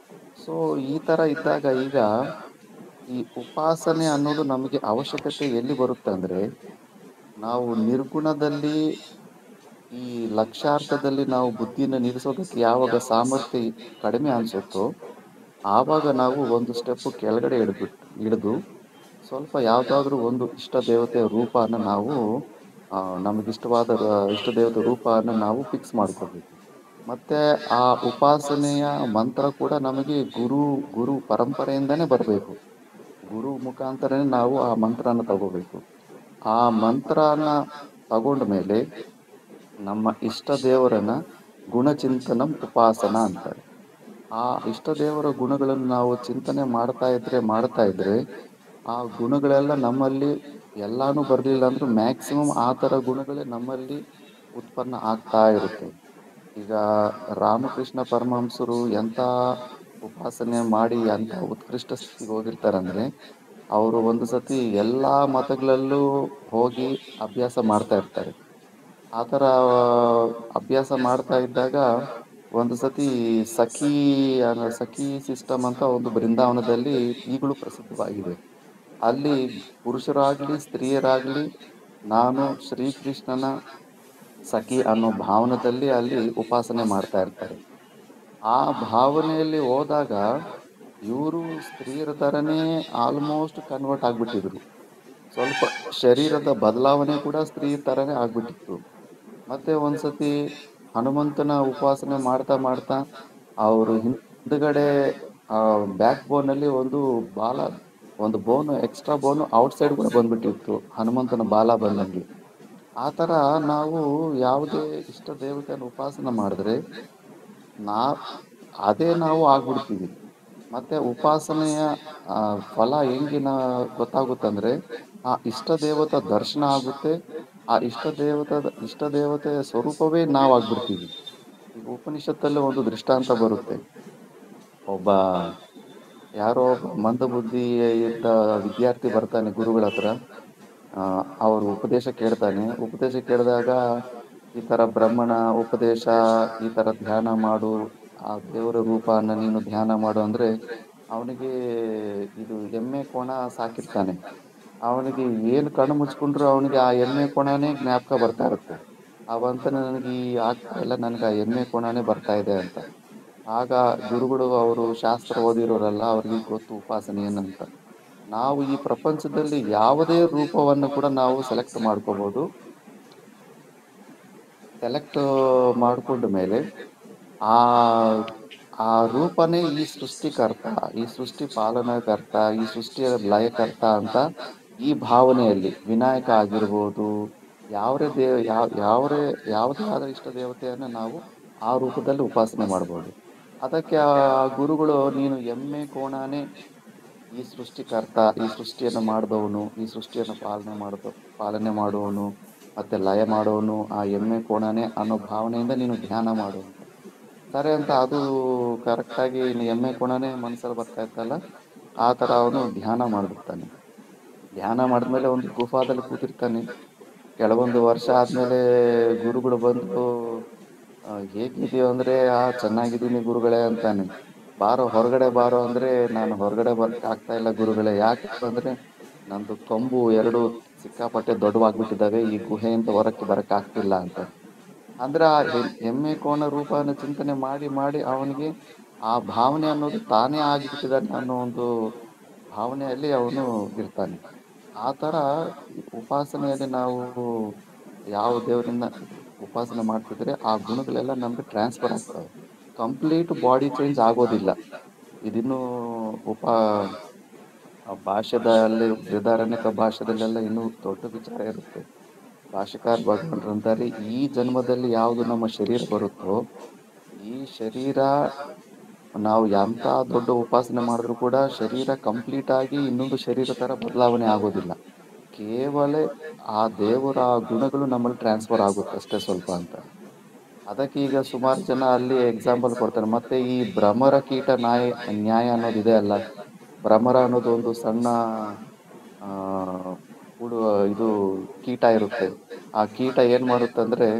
ಸೊ ಈ ತರ ಇದ್ದಾಗ ಈಗ ಈ ಉಪಾಸನೆ ಅನ್ನೋದು ನಮಗೆ ಅವಶ್ಯಕತೆ ಎಲ್ಲಿ ಬರುತ್ತೆ ಅಂದ್ರೆ, ನಾವು ನಿರ್ಗುಣದಲ್ಲಿ ಈ ಲಕ್ಷ್ಯಾರ್ಥದಲ್ಲಿ ನಾವು ಬುದ್ಧಿನ ನಿಲ್ಲಿಸೋದಕ್ಕೆ ಯಾವಾಗ ಸಾಮರ್ಥ್ಯ ಕಡಿಮೆ ಅನ್ಸುತ್ತೋ ಆವಾಗ ನಾವು ಒಂದು ಸ್ಟೆಪ್ ಕೆಳಗಡೆ ಹಿಡಿದು ಸ್ವಲ್ಪ ಯಾವ್ದಾದ್ರು ಒಂದು ಇಷ್ಟ ದೇವತೆಯ ರೂಪನ ನಾವು ನಮಗಿಷ್ಟವಾದ ಇಷ್ಟ ದೇವತೆ ರೂಪನ ನಾವು ಫಿಕ್ಸ್ ಮಾಡ್ಕೋಬೇಕು. ಮತ್ತೆ ಆ ಉಪಾಸನೆಯ ಮಂತ್ರ ಕೂಡ ನಮಗೆ ಗುರು ಪರಂಪರೆಯಿಂದಾನೇ ಬರಬೇಕು. ಗುರು ಮುಖಾಂತರನೇ ನಾವು ಆ ಮಂತ್ರನ ತಗೋಬೇಕು. ಆ ಮಂತ್ರನ ತಗೊಂಡ ಮೇಲೆ ನಮ್ಮ ಇಷ್ಟ ದೇವರನ್ನ ಗುಣಚಿಂತನಂ ಉಪಾಸನ ಅಂತಾರೆ. ಆ ಇಷ್ಟ ದೇವರ ಗುಣಗಳನ್ನು ನಾವು ಚಿಂತನೆ ಮಾಡ್ತಾ ಇದ್ರೆ ಆ ಗುಣಗಳೆಲ್ಲ ನಮ್ಮಲ್ಲಿ ಎಲ್ಲಾನು ಬರ್ಲಿಲ್ಲ ಅಂದ್ರೂ ಮ್ಯಾಕ್ಸಿಮಮ್ ಆ ತರ ಗುಣಗಳೇ ನಮ್ಮಲ್ಲಿ ಉತ್ಪನ್ನ ಆಗ್ತಾ ಇರುತ್ತೆ. ಈಗ ರಾಮಕೃಷ್ಣ ಪರಮಹಂಸರು ಎಂತ ಉಪಾಸನೆ ಮಾಡಿ ಎಂತ ಉತ್ಕೃಷ್ಟ ಸ್ಥಿತಿಗೆ ಹೋಗಿರ್ತಾರಂದ್ರೆ, ಅವರು ಒಂದು ಸತಿ ಎಲ್ಲಾ ಮತಗಳಲ್ಲೂ ಹೋಗಿ ಅಭ್ಯಾಸ ಮಾಡ್ತಾ ಇರ್ತಾರೆ. ಆತರ ಅಭ್ಯಾಸ ಮಾಡ್ತಾ ಇದ್ದಾಗ ಒಂದು ಸತಿ ಸಖಿ ಸಿಸ್ಟಮ್ ಅಂತ ಒಂದು ಬೃಂದಾವನದಲ್ಲಿ ಈಗಲೂ ಪ್ರಸಿದ್ಧವಾಗಿದೆ. ಅಲ್ಲಿ ಪುರುಷರಾಗ್ಲಿ ಸ್ತ್ರೀಯರಾಗ್ಲಿ ನಾನು ಶ್ರೀಕೃಷ್ಣನ ಸಖಿ ಅನ್ನೋ ಭಾವನದಲ್ಲಿ ಅಲ್ಲಿ ಉಪಾಸನೆ ಮಾಡ್ತಾ ಇರ್ತಾರೆ. ಆ ಭಾವನೆಯಲ್ಲಿ ಹೋದಾಗ ಇವರು ಸ್ತ್ರೀಯರ ತರನೇ ಆಲ್ಮೋಸ್ಟ್ ಕನ್ವರ್ಟ್ ಆಗ್ಬಿಟ್ಟಿದ್ರು. ಸ್ವಲ್ಪ ಶರೀರದ ಬದಲಾವಣೆ ಕೂಡ ಸ್ತ್ರೀ ತರನೇ ಆಗ್ಬಿಟ್ಟಿತ್ತು. ಮತ್ತೆ ಒಂದ್ಸತಿ ಹನುಮಂತನ ಉಪಾಸನೆ ಮಾಡ್ತಾ ಮಾಡ್ತಾ ಅವರು ಹಿಂದ್ಗಡೆ ಬ್ಯಾಕ್ ಬೋನ್ ಅಲ್ಲಿ ಒಂದು ಬೋನ್ ಎಕ್ಸ್ಟ್ರಾ ಬೋನ್ ಔಟ್ ಸೈಡ್ ಕೂಡ ಬಂದ್ಬಿಟ್ಟಿತ್ತು, ಹನುಮಂತನ ಬಾಲ ಬಂದಂಗೆ. ಆ ತರ ನಾವು ಯಾವುದೇ ಇಷ್ಟ ದೇವತೆಯನ್ನು ಉಪಾಸನೆ ಮಾಡಿದ್ರೆ ಅದೇ ನಾವು ಆಗ್ಬಿಡ್ತೀವಿ. ಮತ್ತೆ ಉಪಾಸನೆಯ ಫಲ ಹೆಂಗಿನ ಗೊತ್ತಾಗುತ್ತಂದ್ರೆ, ಆ ಇಷ್ಟ ದೇವತಾ ದರ್ಶನ ಆಗುತ್ತೆ. ಆ ಇಷ್ಟ ದೇವತೆಯ ಸ್ವರೂಪವೇ ನಾವಾಗ್ಬಿಡ್ತೀವಿ. ಈಗ ಉಪನಿಷತ್ತಲ್ಲಿ ಒಂದು ದೃಷ್ಟಾಂತ ಬರುತ್ತೆ. ಯಾರೋ ಒಬ್ಬ ಮಂದಬುದ್ಧಿ ಇದ್ದ ವಿದ್ಯಾರ್ಥಿ ಬರ್ತಾನೆ ಗುರುಗಳ ಹತ್ರ. ಅವರು ಉಪದೇಶ ಕೇಳಿದಾಗ ಈ ತರ ಬ್ರಹ್ಮಣ ಉಪದೇಶ, ಈ ತರ ಧ್ಯಾನ ಮಾಡು, ಆ ದೇವರ ರೂಪನ ನೀನು ಧ್ಯಾನ ಮಾಡು ಅಂದ್ರೆ ಅವನಿಗೆ ಇದು ಎಮ್ಮೆ ಕೋಣ ಸಾಕಿರ್ತಾನೆ. ಅವನಿಗೆ ಏನು ಕಣ್ಣು ಮುಚ್ಕೊಂಡ್ರು ಅವನಿಗೆ ಆ ಎಮ್ಮೆ ಕೋಣನೇ ಜ್ಞಾಪಕ ಬರ್ತಾ ಇರುತ್ತೆ. ಅವಂತ ನನಗೆ ಆಗ್ತಾ ಇಲ್ಲ, ನನಗೆ ಆ ಎಮ್ಮೆ ಕೋಣನೇ ಬರ್ತಾ ಇದೆ ಅಂತ. ಆಗ ಗುರುಗಳು ಅವರು ಶಾಸ್ತ್ರ ಓದಿರೋರಲ್ಲ, ಅವ್ರಿಗೆ ಗೊತ್ತು ಉಪಾಸನೆ ಏನಂತ. ನಾವು ಈ ಪ್ರಪಂಚದಲ್ಲಿ ಯಾವುದೇ ರೂಪವನ್ನು ಕೂಡ ನಾವು ಸೆಲೆಕ್ಟ್ ಮಾಡ್ಕೋಬಹುದು. ಸೆಲೆಕ್ಟ್ ಮಾಡ್ಕೊಂಡ ಮೇಲೆ ಆ ರೂಪನೇ ಈ ಸೃಷ್ಟಿಕರ್ತ, ಈ ಸೃಷ್ಟಿ ಪಾಲನಕರ್ತ, ಈ ಸೃಷ್ಟಿಯ ಲಯಕರ್ತ ಅಂತ ಈ ಭಾವನೆಯಲ್ಲಿ ವಿನಾಯಕ ಆಗಿರ್ಬೋದು, ಯಾವುದೇ ಆದ ಇಷ್ಟ ದೇವತೆಯನ್ನ ನಾವು ಆ ರೂಪದಲ್ಲಿ ಉಪಾಸನೆ ಮಾಡ್ಬೋದು. ಅದಕ್ಕೆ ಆ ಗುರುಗಳು, ನೀನು ಎಮ್ಮೆ ಕೋಣನೇ ಈ ಸೃಷ್ಟಿಕರ್ತ, ಈ ಸೃಷ್ಟಿಯನ್ನು ಮಾಡಿದವನು, ಈ ಸೃಷ್ಟಿಯನ್ನು ಪಾಲನೆ ಮಾಡುವವನು, ಮತ್ತೆ ಲಯ ಮಾಡುವವನು ಆ ಎಮ್ಮೆ ಕೋಣನೇ ಅನ್ನೋ ಭಾವನೆಯಿಂದ ನೀನು ಧ್ಯಾನ ಮಾಡು ಅಂತ. ಸರಿ ಅಂತ ಅದು ಕರೆಕ್ಟಾಗಿ ಎಮ್ಮೆ ಕೋಣನೇ ಮನಸ್ಸಲ್ಲಿ ಬರ್ತಾ ಇತ್ತಲ್ಲ, ಆ ಥರ ಅವನು ಧ್ಯಾನ ಮಾಡಿಬಿಡ್ತಾನೆ. ಧ್ಯಾನ ಮಾಡಿದ್ಮೇಲೆ ಒಂದು ಗುಫಾದಲ್ಲಿ ಕೂತಿರ್ತಾನೆ. ಕೆಲವೊಂದು ವರ್ಷ ಆದ್ಮೇಲೆ ಗುರುಗಳು ಬಂದು, ಹೇಗಿದೆಯೋ ಅಂದ್ರೆ ಚೆನ್ನಾಗಿದ್ದೀನಿ ಗುರುಗಳೇ ಅಂತಾನೆ. ಹೊರಗಡೆ ಬಾರೋ ಅಂದ್ರೆ, ನಾನು ಹೊರಗಡೆ ಬರಕ್ ಆಗ್ತಾ ಇಲ್ಲ ಗುರುಗಳೇ. ಯಾಕೆ ಅಂದ್ರೆ ನಂದು ಕೊಂಬು ಎರಡು ಸಿಕ್ಕಾಪಟ್ಟೆ ದೊಡ್ಡವಾಗ್ಬಿಟ್ಟಿದ್ದಾವೆ, ಈ ಗುಹೆಯಿಂದ ಹೊರಕ್ಕೆ ಬರಕ್ ಆಗ್ತಿಲ್ಲ ಅಂತ. ಅಂದ್ರೆ ಆ ಎಮ್ಮೆ ಕೋಣ ರೂಪನ ಚಿಂತನೆ ಮಾಡಿ ಮಾಡಿ ಅವನಿಗೆ ಆ ಭಾವನೆ ಅನ್ನೋದು ತಾನೇ ಆಗಿಬಿಟ್ಟಿದ್ದಾನೆ ಅನ್ನೋ ಒಂದು ಭಾವನೆಯಲ್ಲಿ ಅವನು ಇರ್ತಾನೆ. ಆ ಥರ ಉಪಾಸನೆಯಲ್ಲಿ ನಾವು ಯಾವ ದೇವರನ್ನ ಉಪಾಸನೆ ಮಾಡ್ತಿದ್ರೆ ಆ ಗುಣಗಳೆಲ್ಲ ನಮ್ಗೆ ಟ್ರಾನ್ಸ್ಫರ್ ಆಗ್ತವೆ. ಕಂಪ್ಲೀಟ್ ಬಾಡಿ ಚೇಂಜ್ ಆಗೋದಿಲ್ಲ. ಇದಿನ್ನೂ ಉಪಾ ಭಾಷ್ಯದಲ್ಲಿ ಬೃಹದಾರಣ್ಯಕ ಭಾಷ್ಯದಲ್ಲೆಲ್ಲ ಇನ್ನೂ ದೊಡ್ಡ ವಿಚಾರ ಇರುತ್ತೆ. ಭಾಷ್ಯಕಾರ ಭಗವಂತರಂತಾರೆ, ಈ ಜನ್ಮದಲ್ಲಿ ಯಾವುದು ನಮ್ಮ ಶರೀರ ಬರುತ್ತೋ, ಈ ಶರೀರ ನಾವು ಎಂಥ ದೊಡ್ಡ ಉಪಾಸನೆ ಮಾಡಿದ್ರು ಕೂಡ ಶರೀರ ಕಂಪ್ಲೀಟ್ ಆಗಿ ಇನ್ನೊಂದು ಶರೀರ ತರ ಬದಲಾವಣೆ ಆಗೋದಿಲ್ಲ. ಕೇವಲ ಆ ದೇವರ ಆ ಗುಣಗಳು ನಮ್ಮಲ್ಲಿ ಟ್ರಾನ್ಸ್ಫರ್ ಆಗುತ್ತೆ ಅಷ್ಟೇ ಸ್ವಲ್ಪ ಅಂತ. ಅದಕ್ಕೆ ಈಗ ಸುಮಾರು ಜನ ಅಲ್ಲಿ ಎಕ್ಸಾಂಪಲ್ ಕೊಡ್ತಾರೆ. ಮತ್ತೆ ಈ ಭ್ರಮರ ಕೀಟ ನ್ಯಾಯ ಅನ್ನೋದಿದೆ ಅಲ್ಲ, ಭ್ರಮರ ಅನ್ನೋದು ಒಂದು ಸಣ್ಣ ಆ ಹುಳು, ಇದು ಕೀಟ ಇರುತ್ತೆ. ಆ ಕೀಟ ಏನ್ ಮಾಡುತ್ತೆ ಅಂದ್ರೆ,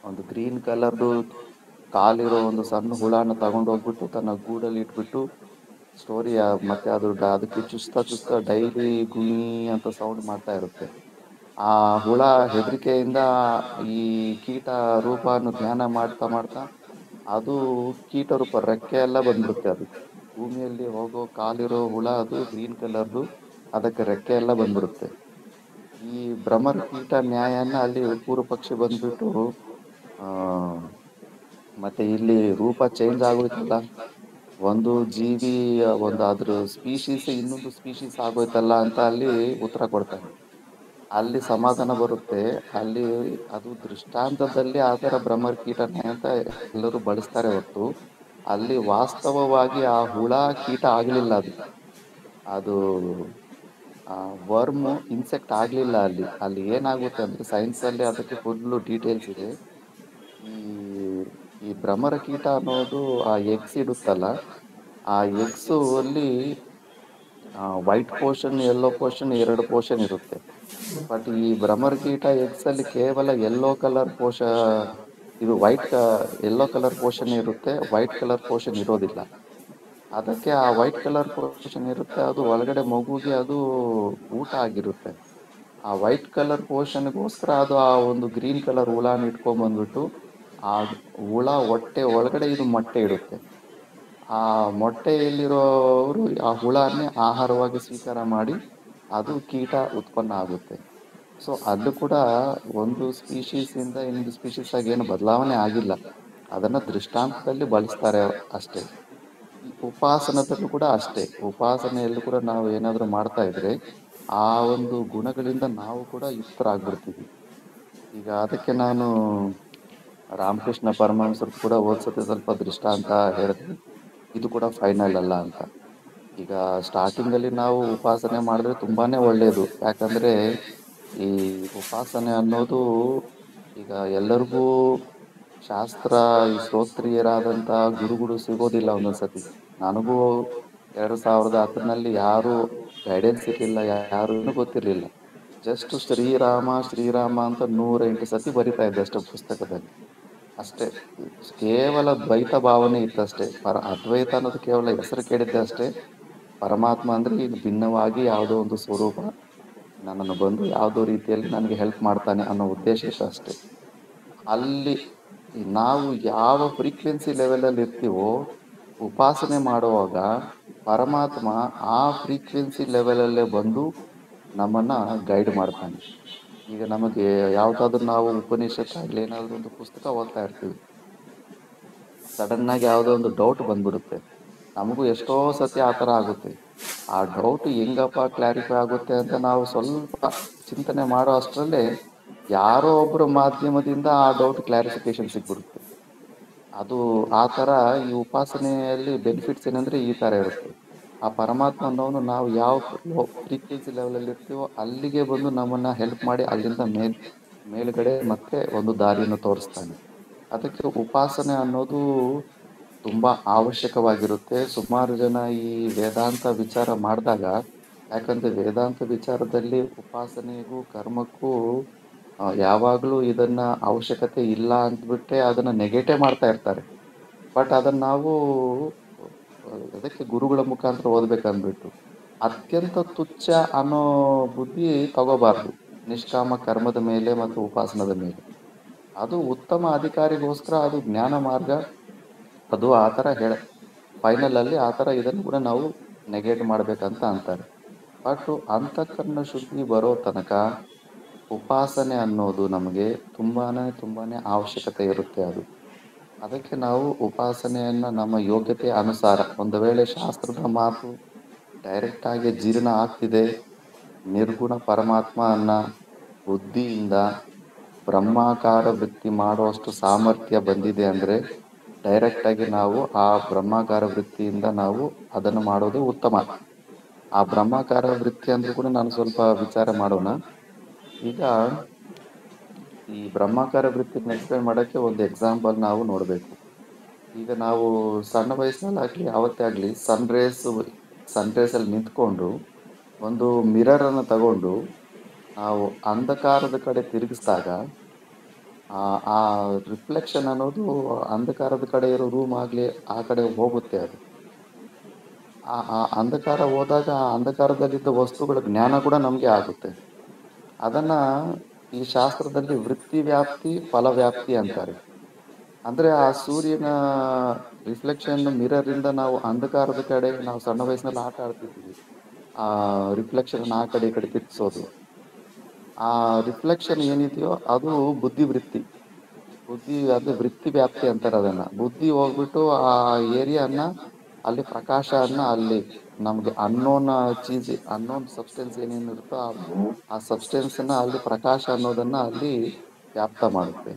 ಒಂದು ಗ್ರೀನ್ ಕಲರ್ದು ಕಾಲಿರೋ ಒಂದು ಸಣ್ಣ ಹುಳನ ತಗೊಂಡು ಹೋಗ್ಬಿಟ್ಟು ತನ್ನ ಗೂಡಲ್ಲಿ ಇಟ್ಬಿಟ್ಟು ಮತ್ತೆ ಅದಕ್ಕೆ ಚುಸ್ತಾ ಚುಸ್ತಾ ಡೈಲಿ ಗುಯಿ ಅಂತ ಸೌಂಡ್ ಮಾಡ್ತಾ ಇರುತ್ತೆ. ಆ ಹುಳ ಹೆದರಿಕೆಯಿಂದ ಈ ಕೀಟ ರೂಪವನ್ನು ಧ್ಯಾನ ಮಾಡ್ತಾ ಮಾಡ್ತಾ ಅದು ಕೀಟ ರೂಪ, ರೆಕ್ಕೆ ಎಲ್ಲ ಬಂದ್ಬಿಡುತ್ತೆ. ಅದು ಭೂಮಿಯಲ್ಲಿ ಹೋಗೋ ಕಾಲಿರೋ ಹುಳ, ಅದು ಗ್ರೀನ್ ಕಲರ್ದು, ಅದಕ್ಕೆ ರೆಕ್ಕೆ ಎಲ್ಲ ಬಂದ್ಬಿಡುತ್ತೆ. ಈ ಭ್ರಮರ ಕೀಟ ನ್ಯಾಯನ ಅಲ್ಲಿ ಪೂರ್ವ ಪಕ್ಷಿ ಬಂದ್ಬಿಟ್ಟು ಆ ಮತ್ತೆ ಇಲ್ಲಿ ರೂಪ ಚೇಂಜ್ ಆಗೋಯ್ತಲ್ಲ, ಒಂದು ಜೀವಿ ಒಂದು ಅದ್ರ ಸ್ಪೀಶೀಸ್ ಇನ್ನೊಂದು ಸ್ಪೀಶೀಸ್ ಆಗೋಯ್ತಲ್ಲ ಅಂತ ಅಲ್ಲಿ ಉತ್ತರ ಕೊಡ್ತಾನೆ. ಅಲ್ಲಿ ಸಮಾಧಾನ ಬರುತ್ತೆ. ಅಲ್ಲಿ ಅದು ದೃಷ್ಟಾಂತದಲ್ಲಿ ಆ ಥರ ಭ್ರಮರ ಕೀಟ ನ್ಯಾಯ ಅಂತ ಎಲ್ಲರೂ ಬಳಸ್ತಾರೆ ಹೊರತು ಅಲ್ಲಿ ವಾಸ್ತವವಾಗಿ ಆ ಹುಳ ಕೀಟ ಆಗ್ಲಿಲ್ಲ. ಅದು ವರ್ಮ್ ಇನ್ಸೆಕ್ಟ್ ಆಗ್ಲಿಲ್ಲ. ಅಲ್ಲಿ ಏನಾಗುತ್ತೆ ಅಂದ್ರೆ, ಸೈನ್ಸ್ ಅಲ್ಲಿ ಅದಕ್ಕೆ ಫುಲ್ ಡೀಟೇಲ್ಸ್ ಇದೆ. ಈ ಈ ಭ್ರಮರ ಕೀಟ ಅನ್ನೋದು ಆ ಎಗ್ಸ್ ಇಡುತ್ತಲ್ಲ, ಆ ಎಗ್ಸ್ ಅಲ್ಲಿ ವೈಟ್ ಪೋರ್ಷನ್, ಯೆಲ್ಲೋ ಪೋರ್ಷನ್, ಎರಡು ಪೋರ್ಷನ್ ಇರುತ್ತೆ. ಬಟ್ ಈ ಭ್ರಮರ ಕೀಟ ಎಗ್ಸ್ ಅಲ್ಲಿ ಕೇವಲ ಯೆಲ್ಲೋ ಕಲರ್ ಇದು ಯೆಲ್ಲೋ ಕಲರ್ ಪೋರ್ಷನ್ ಇರುತ್ತೆ, ವೈಟ್ ಕಲರ್ ಪೋರ್ಷನ್ ಇರೋದಿಲ್ಲ. ಅದಕ್ಕೆ ಆ ವೈಟ್ ಕಲರ್ ಪೋರ್ಷನ್ ಇರುತ್ತೆ, ಅದು ಒಳಗಡೆ ಮಗುಗೆ ಅದು ಊಟ ಆಗಿರುತ್ತೆ. ಆ ವೈಟ್ ಕಲರ್ ಪೋರ್ಷನ್ಗೋಸ್ಕರ ಅದು ಆ ಒಂದು ಗ್ರೀನ್ ಕಲರ್ ಹುಳನ ಇಟ್ಕೊಂಡ್ ಬಂದ್ಬಿಟ್ಟು ಆ ಹುಳ ಹೊಟ್ಟೆ ಒಳಗಡೆ ಇದು ಮೊಟ್ಟೆ ಇಡುತ್ತೆ. ಆ ಮೊಟ್ಟೆಯಲ್ಲಿರೋರು ಆ ಹುಳನೇ ಆಹಾರವಾಗಿ ಸ್ವೀಕಾರ ಮಾಡಿ ಅದು ಕೀಟ ಉತ್ಪನ್ನ ಆಗುತ್ತೆ. ಸೊ ಅಲ್ಲೂ ಕೂಡ ಒಂದು ಸ್ಪೀಶೀಸ್ ಇಂದ ಇನ್ನೊಂದು ಸ್ಪೀಶೀಸ್ ಆಗಿ ಏನು ಬದಲಾವಣೆ ಆಗಿಲ್ಲ. ಅದನ್ನ ದೃಷ್ಟಾಂತದಲ್ಲಿ ಬಳಸ್ತಾರೆ ಅಷ್ಟೇ. ಈ ಉಪಾಸನದಲ್ಲೂ ಕೂಡ ಅಷ್ಟೇ. ಉಪಾಸನೆಯಲ್ಲೂ ಕೂಡ ನಾವು ಏನಾದ್ರೂ ಮಾಡ್ತಾ ಇದ್ರೆ ಆ ಒಂದು ಗುಣಗಳಿಂದ ನಾವು ಕೂಡ ಯುಕ್ತರಾಗ್ಬಿಡ್ತೀವಿ. ಈಗ ಅದಕ್ಕೆ ನಾನು ರಾಮಕೃಷ್ಣ ಪರಮಹಂಸರು ಕೂಡ ಓದ್ಸತಿ ಸ್ವಲ್ಪ ದೃಷ್ಟಾಂತ ಹೇಳಿದ್ವಿ, ಇದು ಕೂಡ ಫೈನಲ್ ಅಲ್ಲ ಅಂತ. ಈಗ ಸ್ಟಾರ್ಟಿಂಗ್ ಅಲ್ಲಿ ನಾವು ಉಪಾಸನೆ ಮಾಡಿದ್ರೆ ತುಂಬಾನೇ ಒಳ್ಳೇದು. ಯಾಕಂದ್ರೆ ಈ ಉಪಾಸನೆ ಅನ್ನೋದು ಈಗ ಎಲ್ಲರಿಗೂ ಶಾಸ್ತ್ರ ಈ ಶ್ರೋತ್ರಿಯರಾದಂತ ಗುರುಗಳು ಸಿಗೋದಿಲ್ಲ ಒಂದೊಂದ್ಸತಿ. ನನಗೂ 2010ರಲ್ಲಿ ಯಾರು ಗೈಡೆನ್ಸ್ ಇರ್ಲಿಲ್ಲ, ಯಾರು ಗೊತ್ತಿರ್ಲಿಲ್ಲ. ಜಸ್ಟ್ ಶ್ರೀರಾಮ ಶ್ರೀರಾಮ ಅಂತ 108 ಸತಿ ಬರಿತಾ ಇದ್ದೆ ಅಷ್ಟೇ ಪುಸ್ತಕದಲ್ಲಿ. ಅಷ್ಟೇ, ಕೇವಲ ದ್ವೈತ ಭಾವನೆ ಇತ್ತಷ್ಟೇ. ಅದ್ವೈತ ಅನ್ನೋದು ಕೇವಲ ಹೆಸರು ಕೇಳಿದ್ದೆ ಅಷ್ಟೇ. ಪರಮಾತ್ಮ ಅಂದ್ರೆ ಈಗ ಭಿನ್ನವಾಗಿ ಯಾವುದೋ ಒಂದು ಸ್ವರೂಪ ನನ್ನನ್ನು ಬಂದು ಯಾವುದೋ ರೀತಿಯಲ್ಲಿ ನನಗೆ ಹೆಲ್ಪ್ ಮಾಡ್ತಾನೆ ಅನ್ನೋ ಉದ್ದೇಶ ಇತ್ತು ಅಷ್ಟೇ. ಅಲ್ಲಿ ನಾವು ಯಾವ ಫ್ರೀಕ್ವೆನ್ಸಿ ಲೆವೆಲ್ ಅಲ್ಲಿ ಇರ್ತೀವೋ ಉಪಾಸನೆ ಮಾಡುವಾಗ ಪರಮಾತ್ಮ ಆ ಫ್ರೀಕ್ವೆನ್ಸಿ ಲೆವೆಲ್ ಅಲ್ಲೇ ಬಂದು ನಮ್ಮನ್ನ ಗೈಡ್ ಮಾಡ್ತಾನೆ. ಈಗ ನಮಗೆ ಯಾವ್ದಾದ್ರು ನಾವು ಉಪನಿಷತ್ ಆಗ್ಲಿ ಏನಾದ್ರು ಒಂದು ಪುಸ್ತಕ ಓದ್ತಾ ಇರ್ತೀವಿ, ಸಡನ್ ಆಗಿ ಯಾವುದೋ ಒಂದು ಡೌಟ್ ಬಂದ್ಬಿಡುತ್ತೆ. ನಮಗೂ ಎಷ್ಟೋ ಸತಿ ಆ ಥರ ಆಗುತ್ತೆ. ಆ ಡೌಟ್ ಹೆಂಗಪ್ಪ ಕ್ಲಾರಿಫೈ ಆಗುತ್ತೆ ಅಂತ ನಾವು ಸ್ವಲ್ಪ ಚಿಂತನೆ ಮಾಡೋ ಅಷ್ಟರಲ್ಲೇ ಯಾರೋ ಒಬ್ಬರ ಮಾಧ್ಯಮದಿಂದ ಆ ಡೌಟ್ ಕ್ಲಾರಿಫಿಕೇಶನ್ ಸಿಗ್ಬಿಡುತ್ತೆ. ಅದು ಆ ಥರ ಈ ಉಪಾಸನೆಯಲ್ಲಿ ಬೆನಿಫಿಟ್ಸ್ ಏನಂದ್ರೆ ಈ ಥರ ಇರುತ್ತೆ. ಆ ಪರಮಾತ್ಮ ಅನ್ನೋನು ನಾವು ಯಾವ ಫ್ರೀಕ್ವೆನ್ಸಿ ಲೆವೆಲಲ್ಲಿ ಇರ್ತೀವೋ ಅಲ್ಲಿಗೆ ಬಂದು ನಮ್ಮನ್ನ ಹೆಲ್ಪ್ ಮಾಡಿ ಅಲ್ಲಿಂದ ಮೇಲ್ಗಡೆ ಮತ್ತೆ ಒಂದು ದಾರಿಯನ್ನು ತೋರಿಸ್ತಾನೆ. ಅದಕ್ಕೆ ಉಪಾಸನೆ ಅನ್ನೋದು ತುಂಬಾ ಅವಶ್ಯಕವಾಗಿರುತ್ತೆ. ಸುಮಾರು ಜನ ಈ ವೇದಾಂತ ವಿಚಾರ ಮಾಡಿದಾಗ, ಯಾಕಂದ್ರೆ ವೇದಾಂತ ವಿಚಾರದಲ್ಲಿ ಉಪಾಸನೆಗೂ ಕರ್ಮಕ್ಕೂ ಯಾವಾಗಲೂ ಇದನ್ನ ಅವಶ್ಯಕತೆ ಇಲ್ಲ ಅಂದ್ಬಿಟ್ಟೆ ಅದನ್ನ ನೆಗೆಟೇ ಮಾಡ್ತಾ ಇರ್ತಾರೆ. ಬಟ್ ಅದನ್ನ ನಾವು ಅದಕ್ಕೆ ಗುರುಗಳ ಮುಖಾಂತರ ಓದ್ಬೇಕಂದ್ಬಿಟ್ಟು ಅತ್ಯಂತ ತುಚ್ಛ ಅನ್ನೋ ಬುದ್ಧಿ ತಗೋಬಾರ್ದು ನಿಷ್ಕಾಮ ಕರ್ಮದ ಮೇಲೆ ಮತ್ತು ಉಪಾಸನದ ಮೇಲೆ. ಅದು ಉತ್ತಮ ಅಧಿಕಾರಿಗೋಸ್ಕರ ಅದು ಜ್ಞಾನ ಮಾರ್ಗ. ಅದು ಆ ಥರ ಫೈನಲ್ ಅಲ್ಲಿ ಆ ಥರ ಇದನ್ನು ಕೂಡ ನಾವು ನೆಗೆಟ್ ಮಾಡ್ಬೇಕಂತ ಅಂತಾರೆ. ಬಟ್ ಅಂತಃಕರಣ ಶುದ್ಧಿ ಬರೋ ತನಕ ಉಪಾಸನೆ ಅನ್ನೋದು ನಮಗೆ ತುಂಬಾನೇ ಅವಶ್ಯಕತೆ ಇರುತ್ತೆ ಅದು. ಅದಕ್ಕೆ ನಾವು ಉಪಾಸನೆಯನ್ನ ನಮ್ಮ ಯೋಗ್ಯತೆ ಅನುಸಾರ, ಒಂದು ವೇಳೆ ಶಾಸ್ತ್ರದ ಮಾತು ಡೈರೆಕ್ಟ್ ಆಗಿ ಜೀರ್ಣ ಆಗ್ತಿದೆ, ನಿರ್ಗುಣ ಪರಮಾತ್ಮ ಅನ್ನ ಬುದ್ಧಿಯಿಂದ ಬ್ರಹ್ಮಾಕಾರ ವೃತ್ತಿ ಮಾಡುವಷ್ಟು ಸಾಮರ್ಥ್ಯ ಬಂದಿದೆ ಅಂದ್ರೆ ಡೈರೆಕ್ಟ್ ಆಗಿ ನಾವು ಆ ಬ್ರಹ್ಮಾಕಾರ ವೃತ್ತಿಯಿಂದ ನಾವು ಅದನ್ನು ಮಾಡೋದು ಉತ್ತಮ. ಆ ಬ್ರಹ್ಮಾಕಾರ ವೃತ್ತಿ ಅಂದ್ರೂ ಕೂಡ ನಾನು ಸ್ವಲ್ಪ ವಿಚಾರ ಮಾಡೋಣ. ಈಗ ಈ ಬ್ರಹ್ಮಾಕಾರ ವೃತ್ತಿನ ಎಕ್ಸ್ಪ್ಲೇನ್ ಮಾಡಕ್ಕೆ ಒಂದು ಎಕ್ಸಾಂಪಲ್ ನಾವು ನೋಡಬೇಕು. ಈಗ ನಾವು ಸಣ್ಣ ವಯಸ್ಸಿನಲ್ಲಾಗ್ಲಿ ಯಾವತ್ತೇ ಆಗ್ಲಿ ಸನ್ ರೇಸ್ ಅಲ್ಲಿ ನಿಂತ್ಕೊಂಡು ಒಂದು ಮಿರರ್ ಅನ್ನು ತಗೊಂಡು ನಾವು ಅಂಧಕಾರದ ಕಡೆ ತಿರುಗಿಸಿದಾಗ ಆ ಆ ರಿಫ್ಲೆಕ್ಷನ್ ಅನ್ನೋದು ಅಂಧಕಾರದ ಕಡೆ ಇರೋ ರೂಮ್ ಆಗ್ಲಿ ಆ ಕಡೆ ಹೋಗುತ್ತೆ. ಅದು ಆ ಅಂಧಕಾರ ಹೋದಾಗ ಆ ಅಂಧಕಾರದಲ್ಲಿದ್ದ ವಸ್ತುಗಳ ಜ್ಞಾನ ಕೂಡ ನಮ್ಗೆ ಆಗುತ್ತೆ. ಅದನ್ನ ಈ ಶಾಸ್ತ್ರದಲ್ಲಿ ವೃತ್ತಿ ವ್ಯಾಪ್ತಿ ಫಲವ್ಯಾಪ್ತಿ ಅಂತಾರೆ. ಅಂದ್ರೆ ಆ ಸೂರ್ಯನ ರಿಫ್ಲೆಕ್ಷನ್ ಮಿರರ್ ಇಂದ ನಾವು ಅಂಧಕಾರದ ಕಡೆ ನಾವು ಸಣ್ಣ ವಯಸ್ಸಿನಲ್ಲಿ ಆಟ ಆಡ್ತಿದ್ವಿ. ಆ ರಿಫ್ಲೆಕ್ಷನ್ ಆ ಕಡೆ ಈ ಕಡೆ ತಿರ್ಗಿಸೋದು, ಆ ರಿಫ್ಲೆಕ್ಷನ್ ಏನಿದೆಯೋ ಅದು ಬುದ್ಧಿ ಅದು ವೃತ್ತಿ ವ್ಯಾಪ್ತಿ ಅಂತಾರೆ. ಅದನ್ನ ಬುದ್ಧಿ ಹೋಗ್ಬಿಟ್ಟು ಆ ಏರಿಯಾನ ಅಲ್ಲಿ ಪ್ರಕಾಶನ ಅಲ್ಲಿ ನಮ್ಗೆ ಅನ್ನೋನ್ ಸಬ್ಸ್ಟೆನ್ಸ್ ಏನೇನಿರುತ್ತೋ ಆ ಸಬ್ಸ್ಟೆನ್ಸ್ ನ ಅಲ್ಲಿ ಪ್ರಕಾಶ ಅನ್ನೋದನ್ನ ಅಲ್ಲಿ ವ್ಯಾಪ್ತ ಮಾಡುತ್ತೆ.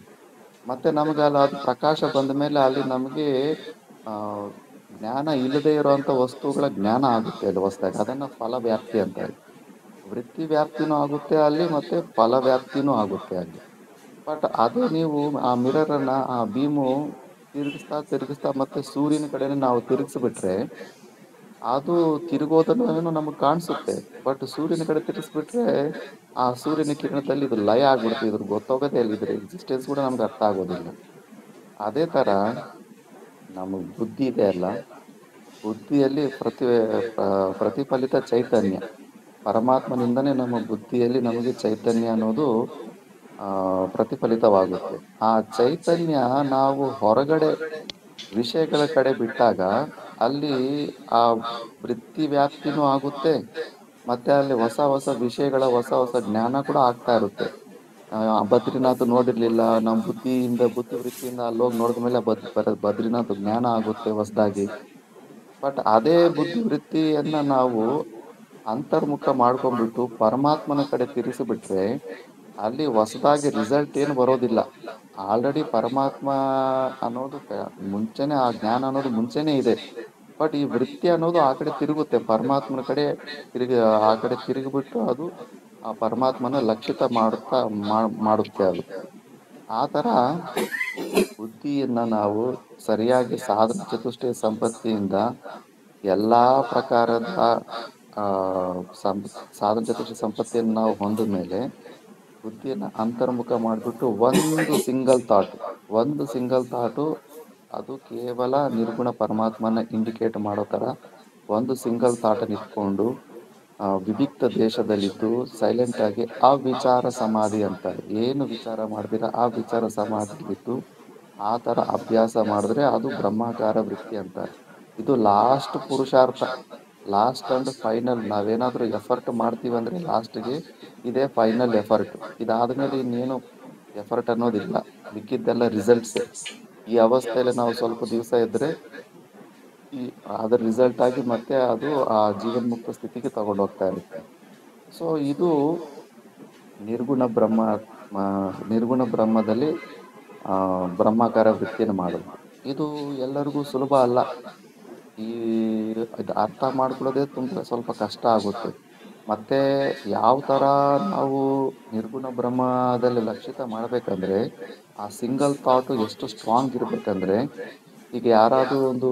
ಮತ್ತೆ ನಮ್ಗೆ ಅಲ್ಲಿ ಅದು ಪ್ರಕಾಶ ಬಂದ ಮೇಲೆ ಅಲ್ಲಿ ನಮಗೆ ಆ ಜ್ಞಾನ ಇಲ್ಲದೆ ಇರುವಂತ ವಸ್ತುಗಳ ಜ್ಞಾನ ಆಗುತ್ತೆ ಅಲ್ಲಿ ಹೊಸದಾಗಿ. ಅದನ್ನ ಫಲ ವ್ಯಾಪ್ತಿ ಅಂತಾರೆ. ವೃತ್ತಿ ವ್ಯಾಪ್ತಿನೂ ಆಗುತ್ತೆ ಅಲ್ಲಿ, ಮತ್ತೆ ಫಲ ವ್ಯಾಪ್ತಿನೂ ಆಗುತ್ತೆ ಅಲ್ಲಿ. ಬಟ್ ಅದೇ ನೀವು ಆ ಮಿರರ್ ಅನ್ನ ಆ ಬೀಮು ತಿರುಗಿಸ್ತಾ ಮತ್ತೆ ಸೂರ್ಯನ ಕಡೆನೆ ನಾವು ತಿರುಗಿಸ್ಬಿಟ್ರೆ ಅದು ತಿರುಗೋದನ್ನು ನಮಗೆ ಕಾಣಿಸುತ್ತೆ. ಬಟ್ ಸೂರ್ಯನ ಕಡೆ ತಿರುಗಿಸ್ಬಿಟ್ರೆ ಆ ಸೂರ್ಯನ ಕಿರಣದಲ್ಲಿ ಇದು ಲಯ ಆಗ್ಬಿಡುತ್ತೆ, ಇದ್ರ ಗೊತ್ತಾಗೋದೇ ಇಲ್ಲ, ಇದ್ರ ಎಕ್ಸಿಸ್ಟೆನ್ಸ್ ಕೂಡ ನಮ್ಗೆ ಅರ್ಥ ಆಗೋದಿಲ್ಲ. ಅದೇ ತರ ನಮಗ್ ಬುದ್ಧಿ ಇದೆ ಅಲ್ಲ, ಬುದ್ಧಿಯಲ್ಲಿ ಪ್ರತಿಫಲಿತ ಚೈತನ್ಯ ಪರಮಾತ್ಮನಿಂದನೇ ನಮ್ಮ ಬುದ್ಧಿಯಲ್ಲಿ ನಮಗೆ ಚೈತನ್ಯ ಅನ್ನೋದು ಪ್ರತಿಫಲಿತವಾಗುತ್ತೆ. ಆ ಚೈತನ್ಯ ನಾವು ಹೊರಗಡೆ ವಿಷಯಗಳ ಕಡೆ ಬಿಟ್ಟಾಗ ಅಲ್ಲಿ ಆ ವೃತ್ತಿ ವ್ಯಾಪ್ತಿನೂ ಆಗುತ್ತೆ, ಮತ್ತೆ ಅಲ್ಲಿ ಹೊಸ ವಿಷಯಗಳ ಹೊಸ ಜ್ಞಾನ ಕೂಡ ಆಗ್ತಾ ಇರುತ್ತೆ. ಬದ್ರಿನಾಥ್ ನೋಡಿರ್ಲಿಲ್ಲ, ನಮ್ಮ ಬುದ್ಧಿ ವೃತ್ತಿಯಿಂದ ಅಲ್ಲೋಗಿ ನೋಡಿದ್ಮೇಲೆ ಬದ್ರಿನಾಥ್ ಜ್ಞಾನ ಆಗುತ್ತೆ ಹೊಸದಾಗಿ. ಬಟ್ ಅದೇ ಬುದ್ಧಿ ವೃತ್ತಿಯನ್ನ ನಾವು ಅಂತರ್ಮುಖ ಮಾಡ್ಕೊಂಡ್ಬಿಟ್ಟು ಪರಮಾತ್ಮನ ಕಡೆ ತಿರುಗಿಸಿಬಿಟ್ರೆ ಅಲ್ಲಿ ಹೊಸದಾಗಿ ರಿಸಲ್ಟ್ ಏನು ಬರೋದಿಲ್ಲ. ಆಲ್ರೆಡಿ ಪರಮಾತ್ಮ ಅನ್ನೋದು ಮುಂಚೆನೆ, ಆ ಜ್ಞಾನ ಅನ್ನೋದು ಮುಂಚೆನೆ ಇದೆ. ಬಟ್ ಈ ವೃತ್ತಿ ಅನ್ನೋದು ಆ ಕಡೆ ತಿರುಗುತ್ತೆ, ಪರಮಾತ್ಮನ ಕಡೆ ಆ ಕಡೆ ತಿರುಗಿಬಿಟ್ಟು ಅದು ಆ ಪರಮಾತ್ಮನ ಲಕ್ಷಿತ ಮಾಡುತ್ತೆ ಅದು. ಆ ತರ ಬುದ್ಧಿಯನ್ನ ನಾವು ಸರಿಯಾಗಿ ಸಾಧನ ಚತುಷ್ಟಯ ಸಂಪತ್ತಿಯಿಂದ ಎಲ್ಲಾ ಪ್ರಕಾರದ ಆ ಸಾಧನ ಚತುಷ್ಟಯ ಸಂಪತ್ತಿಯನ್ನು ನಾವು ಹೊಂದ ಮೇಲೆ ಬುದ್ಧಿಯನ್ನ ಅಂತರ್ಮುಖ ಮಾಡಿಬಿಟ್ಟು ಒಂದು ಸಿಂಗಲ್ ಥಾಟು ಅದು ಕೇವಲ ನಿರ್ಗುಣ ಪರಮಾತ್ಮನ ಇಂಡಿಕೇಟ್ ಮಾಡೋ ತರ ಒಂದು ಸಿಂಗಲ್ ಥಾಟನ್ನು ಇಟ್ಕೊಂಡು ವಿವಿಕ್ತ ದೇಶದಲ್ಲಿದ್ದು ಸೈಲೆಂಟ್ ಆಗಿ ಆ ವಿಚಾರ ಸಮಾಧಿ ಅಂತಾರೆ. ಏನು ವಿಚಾರ ಮಾಡ್ತೀರಾ ಆ ವಿಚಾರ ಸಮಾಧಿಲಿದ್ದು ಆ ತರ ಅಭ್ಯಾಸ ಮಾಡಿದ್ರೆ ಅದು ಬ್ರಹ್ಮಾಕಾರ ವೃತ್ತಿ ಅಂತಾರೆ. ಇದು ಲಾಸ್ಟ್ ಪುರುಷಾರ್ಥ, ಲಾಸ್ಟ್ ಅಂಡ್ ಫೈನಲ್. ನಾವೇನಾದ್ರೂ ಎಫರ್ಟ್ ಮಾಡ್ತೀವಿ ಅಂದ್ರೆ ಲಾಸ್ಟ್ಗೆ ಇದೇ ಫೈನಲ್ ಎಫರ್ಟ್. ಇದಾದ್ಮೇಲೆ ಇನ್ನೇನು ಎಫರ್ಟ್ ಅನ್ನೋದಿಲ್ಲ, ಮಿಕ್ಕಿದ್ದೆಲ್ಲ ರಿಸಲ್ಟ್ಸ್. ಈ ಅವಸ್ಥೆಯಲ್ಲಿ ನಾವು ಸ್ವಲ್ಪ ದಿವಸ ಇದ್ರೆ ಅದರ ರಿಸಲ್ಟ್ ಆಗಿ ಮತ್ತೆ ಅದು ಆ ಜೀವನ್ಮುಕ್ತ ಸ್ಥಿತಿಗೆ ತಗೊಂಡು ಹೋಗ್ತಾ ಇರುತ್ತೆ. ಸೊ ಇದು ನಿರ್ಗುಣ ಬ್ರಹ್ಮದಲ್ಲಿ ಬ್ರಹ್ಮಾಕಾರ ವೃತ್ತಿಯನ್ನು ಮಾಡೋದು. ಇದು ಎಲ್ಲರಿಗೂ ಸುಲಭ ಅಲ್ಲ. ಇದು ಅರ್ಥ ಮಾಡ್ಕೊಳ್ಳೋದೇ ಸ್ವಲ್ಪ ಕಷ್ಟ ಆಗುತ್ತೆ. ಮತ್ತೆ ಯಾವ ತರ ನಾವು ನಿರ್ಗುಣ ಬ್ರಹ್ಮದಲ್ಲಿ ಲಕ್ಷಿತ ಮಾಡ್ಬೇಕಂದ್ರೆ ಆ ಸಿಂಗಲ್ ಥಾಟ್ ಎಷ್ಟು ಸ್ಟ್ರಾಂಗ್ ಇರ್ಬೇಕಂದ್ರೆ, ಈಗ ಯಾರಾದ್ರೂ ಒಂದು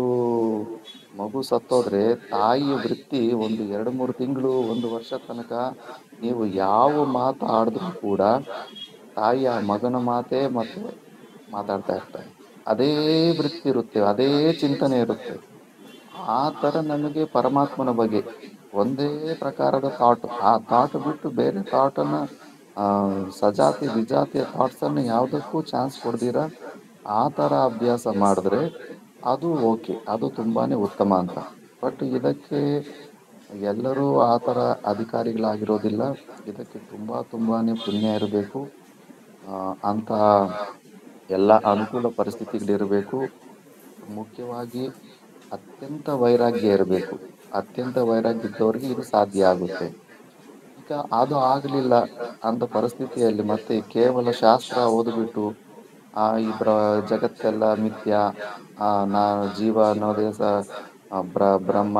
ಮಗು ಸತ್ತೋದ್ರೆ ತಾಯಿಯ ವೃತ್ತಿ ಒಂದು 2-3 ತಿಂಗಳು 1 ವರ್ಷ ತನಕ ನೀವು ಯಾವ ಮಾತು ಆಡಿದ್ರು ಕೂಡ ತಾಯಿ ಆ ಮಗನ ಮಾತೇ ಮತ್ತೆ ಮಾತಾಡ್ತಾ ಇರ್ತಾರೆ. ಅದೇ ವೃತ್ತಿ ಇರುತ್ತೆ, ಅದೇ ಚಿಂತನೆ ಇರುತ್ತೆ. ಆ ತರ ನಮಗೆ ಪರಮಾತ್ಮನ ಬಗ್ಗೆ ಒಂದೇ ಪ್ರಕಾರದ ಥಾಟ್, ಆ ಥಾಟ್ ಬಿಟ್ಟು ಬೇರೆ ಥಾಟನ್ನ ಸಜಾತಿ ವಿಜಾತಿಯ ಥಾಟ್ಸ್ ಅನ್ನು ಯಾವುದಕ್ಕೂ ಚಾನ್ಸ್ ಕೊಡ್ದಿರ ಆ ತರ ಅಭ್ಯಾಸ ಮಾಡಿದ್ರೆ ಅದು ಓಕೆ, ಅದು ತುಂಬಾನೇ ಉತ್ತಮ ಅಂತ. ಬಟ್ ಇದಕ್ಕೆ ಎಲ್ಲರೂ ಆ ಥರ ಅಧಿಕಾರಿಗಳಾಗಿರೋದಿಲ್ಲ. ಇದಕ್ಕೆ ತುಂಬಾನೇ ಪುಣ್ಯ ಇರಬೇಕು. ಅಂತ ಎಲ್ಲ ಅನುಕೂಲ ಪರಿಸ್ಥಿತಿಗಳಿರಬೇಕು. ಮುಖ್ಯವಾಗಿ ಅತ್ಯಂತ ವೈರಾಗ್ಯ ಇರಬೇಕು. ಅತ್ಯಂತ ವೈರಾಗ್ಯ ಇದ್ದವರಿಗೆ ಇದು ಸಾಧ್ಯ ಆಗುತ್ತೆ. ಈಗ ಅದು ಆಗಲಿಲ್ಲ ಅಂತ ಪರಿಸ್ಥಿತಿಯಲ್ಲಿ ಮತ್ತೆ ಕೇವಲ ಶಾಸ್ತ್ರ ಓದ್ಬಿಟ್ಟು ಈ ಜಗತ್ತೆಲ್ಲ ಮಿಥ್ಯ, ನಾ ಜೀವ ಅನ್ನೋದೇ ಬ್ರಹ್ಮ,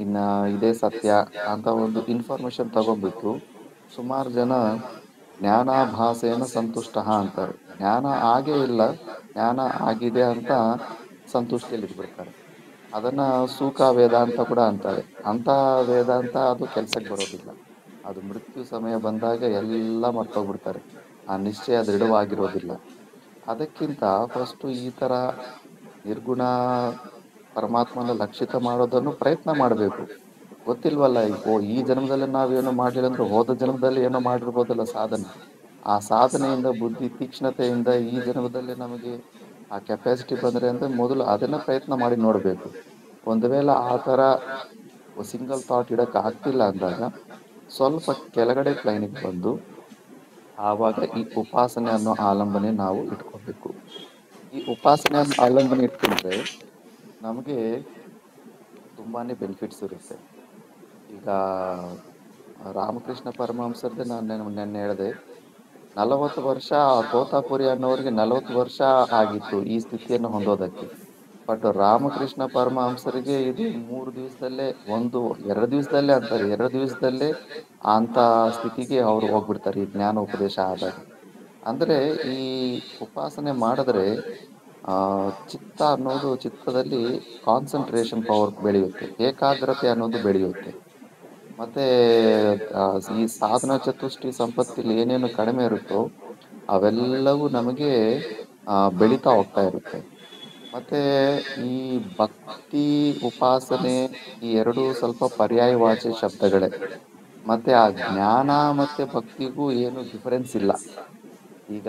ಇನ್ನ ಇದೇ ಸತ್ಯ ಅಂತ ಒಂದು ಇನ್ಫಾರ್ಮೇಶನ್ ತಗೊಂಡ್ಬಿಟ್ಟು ಸುಮಾರು ಜನ ಜ್ಞಾನಾಭಾಸೇನ ಸಂತುಷ್ಟ ಅಂತಾರೆ. ಜ್ಞಾನ ಆಗೇ ಇಲ್ಲ, ಜ್ಞಾನ ಆಗಿದೆ ಅಂತ ಸಂತುಷ್ಟಿಯಲ್ಲಿ ಇದ್ಬಿಡ್ತಾರೆ. ಅದನ್ನ ಸೂಕ ವೇದಾಂತ ಕೂಡ ಅಂತಾರೆ. ಅಂತ ವೇದಾಂತ ಅದು ಕೆಲ್ಸಕ್ಕೆ ಬರೋದಿಲ್ಲ. ಅದು ಮೃತ್ಯು ಸಮಯ ಬಂದಾಗ ಎಲ್ಲ ಮರ್ತೋಗ್ಬಿಡ್ತಾರೆ. ಆ ನಿಶ್ಚಯ ದೃಢವಾಗಿರೋದಿಲ್ಲ. ಅದಕ್ಕಿಂತ ಫಸ್ಟ್ ಈ ತರ ನಿರ್ಗುಣ ಪರಮಾತ್ಮನ ಲಕ್ಷಿತ ಮಾಡೋದನ್ನು ಪ್ರಯತ್ನ ಮಾಡಬೇಕು. ಗೊತ್ತಿಲ್ವಲ್ಲ, ಈ ಜನ್ಮದಲ್ಲಿ ನಾವೇನೋ ಮಾಡ್ಲಿಲ್ಲ ಅಂದ್ರೆ ಹೋದ ಜನ್ಮದಲ್ಲಿ ಏನೋ ಮಾಡಿರ್ಬೋದಲ್ಲ ಸಾಧನೆ. ಆ ಸಾಧನೆಯಿಂದ ಬುದ್ಧಿ ತೀಕ್ಷ್ಣತೆಯಿಂದ ಈ ಜನ್ಮದಲ್ಲಿ ನಮಗೆ ಆ ಕೆಪಾಸಿಟಿ ಬಂದ್ರೆ ಅಂದ್ರೆ ಮೊದಲು ಅದನ್ನ ಪ್ರಯತ್ನ ಮಾಡಿ ನೋಡ್ಬೇಕು. ಒಂದು ವೇಳೆ ಆ ತರ ಸಿಂಗಲ್ ಥಾಟ್ ಇಡಕ್ ಆಗ್ತಿಲ್ಲ ಅಂದಾಗ ಸ್ವಲ್ಪ ಕೆಳಗಡೆ ಪ್ಲೈನಿಗೆ ಬಂದು ಆವಾಗ ಈ ಉಪಾಸನೆ ಅನ್ನೋ ಆಲಂಬನೆ ನಾವು ಇಟ್ಕೋಬೇಕು. ಈ ಉಪಾಸನೆ ಅನ್ನೋ ಆಲಂಬನೆ ಇಟ್ಕೊಂಡ್ರೆ ನಮಗೆ ತುಂಬಾನೇ ಬೆನಿಫಿಟ್ಸ್ ಇರುತ್ತೆ. ಈಗ ರಾಮಕೃಷ್ಣ ಪರಮಹಂಸರದ್ದೇ ನಾನು ನೆನ್ನೆ ಹೇಳಿದೆ, 40 ವರ್ಷ ತೋತಾಪುರಿ ಅನ್ನೋರಿಗೆ 40 ವರ್ಷ ಆಗಿತ್ತು ಈ ಸ್ಥಿತಿಯನ್ನು ಹೊಂದೋದಕ್ಕೆ. ಬಟ್ ರಾಮಕೃಷ್ಣ ಪರಮಹಂಸರಿಗೆ ಇದು 3 ದಿವಸದಲ್ಲೇ, 2 ದಿವಸದಲ್ಲೇ ಅಂತಾರೆ, 2 ದಿವಸದಲ್ಲೇ ಅಂತ ಸ್ಥಿತಿಗೆ ಅವ್ರು ಹೋಗ್ಬಿಡ್ತಾರೆ ಈ ಜ್ಞಾನ ಉಪದೇಶ ಆದಾಗ. ಅಂದ್ರೆ ಈ ಉಪಾಸನೆ ಮಾಡಿದ್ರೆ ಚಿತ್ತ ಅನ್ನೋದು, ಚಿತ್ತದಲ್ಲಿ ಕಾನ್ಸಂಟ್ರೇಷನ್ ಪವರ್ ಬೆಳೆಯುತ್ತೆ, ಏಕಾಗ್ರತೆ ಅನ್ನೋದು ಬೆಳೆಯುತ್ತೆ. ಮತ್ತೆ ಈ ಸಾಧನ ಚತುಷ್ಟಿ ಸಂಪತ್ತಿಲಿ ಏನೇನು ಕಡಿಮೆ ಇರುತ್ತೋ ಅವೆಲ್ಲವೂ ನಮಗೆ ಬೆಳೀತಾ ಹೋಗ್ತಾ ಇರುತ್ತೆ. ಮತ್ತೆ ಈ ಭಕ್ತಿ ಉಪಾಸನೆ ಈ ಎರಡು ಸ್ವಲ್ಪ ಪರ್ಯಾಯವಾಚಿ ಶಬ್ದಗಳೇ. ಮತ್ತೆ ಆ ಜ್ಞಾನ ಮತ್ತೆ ಭಕ್ತಿಗೂ ಏನು ಡಿಫರೆನ್ಸ್ ಇಲ್ಲ. ಈಗ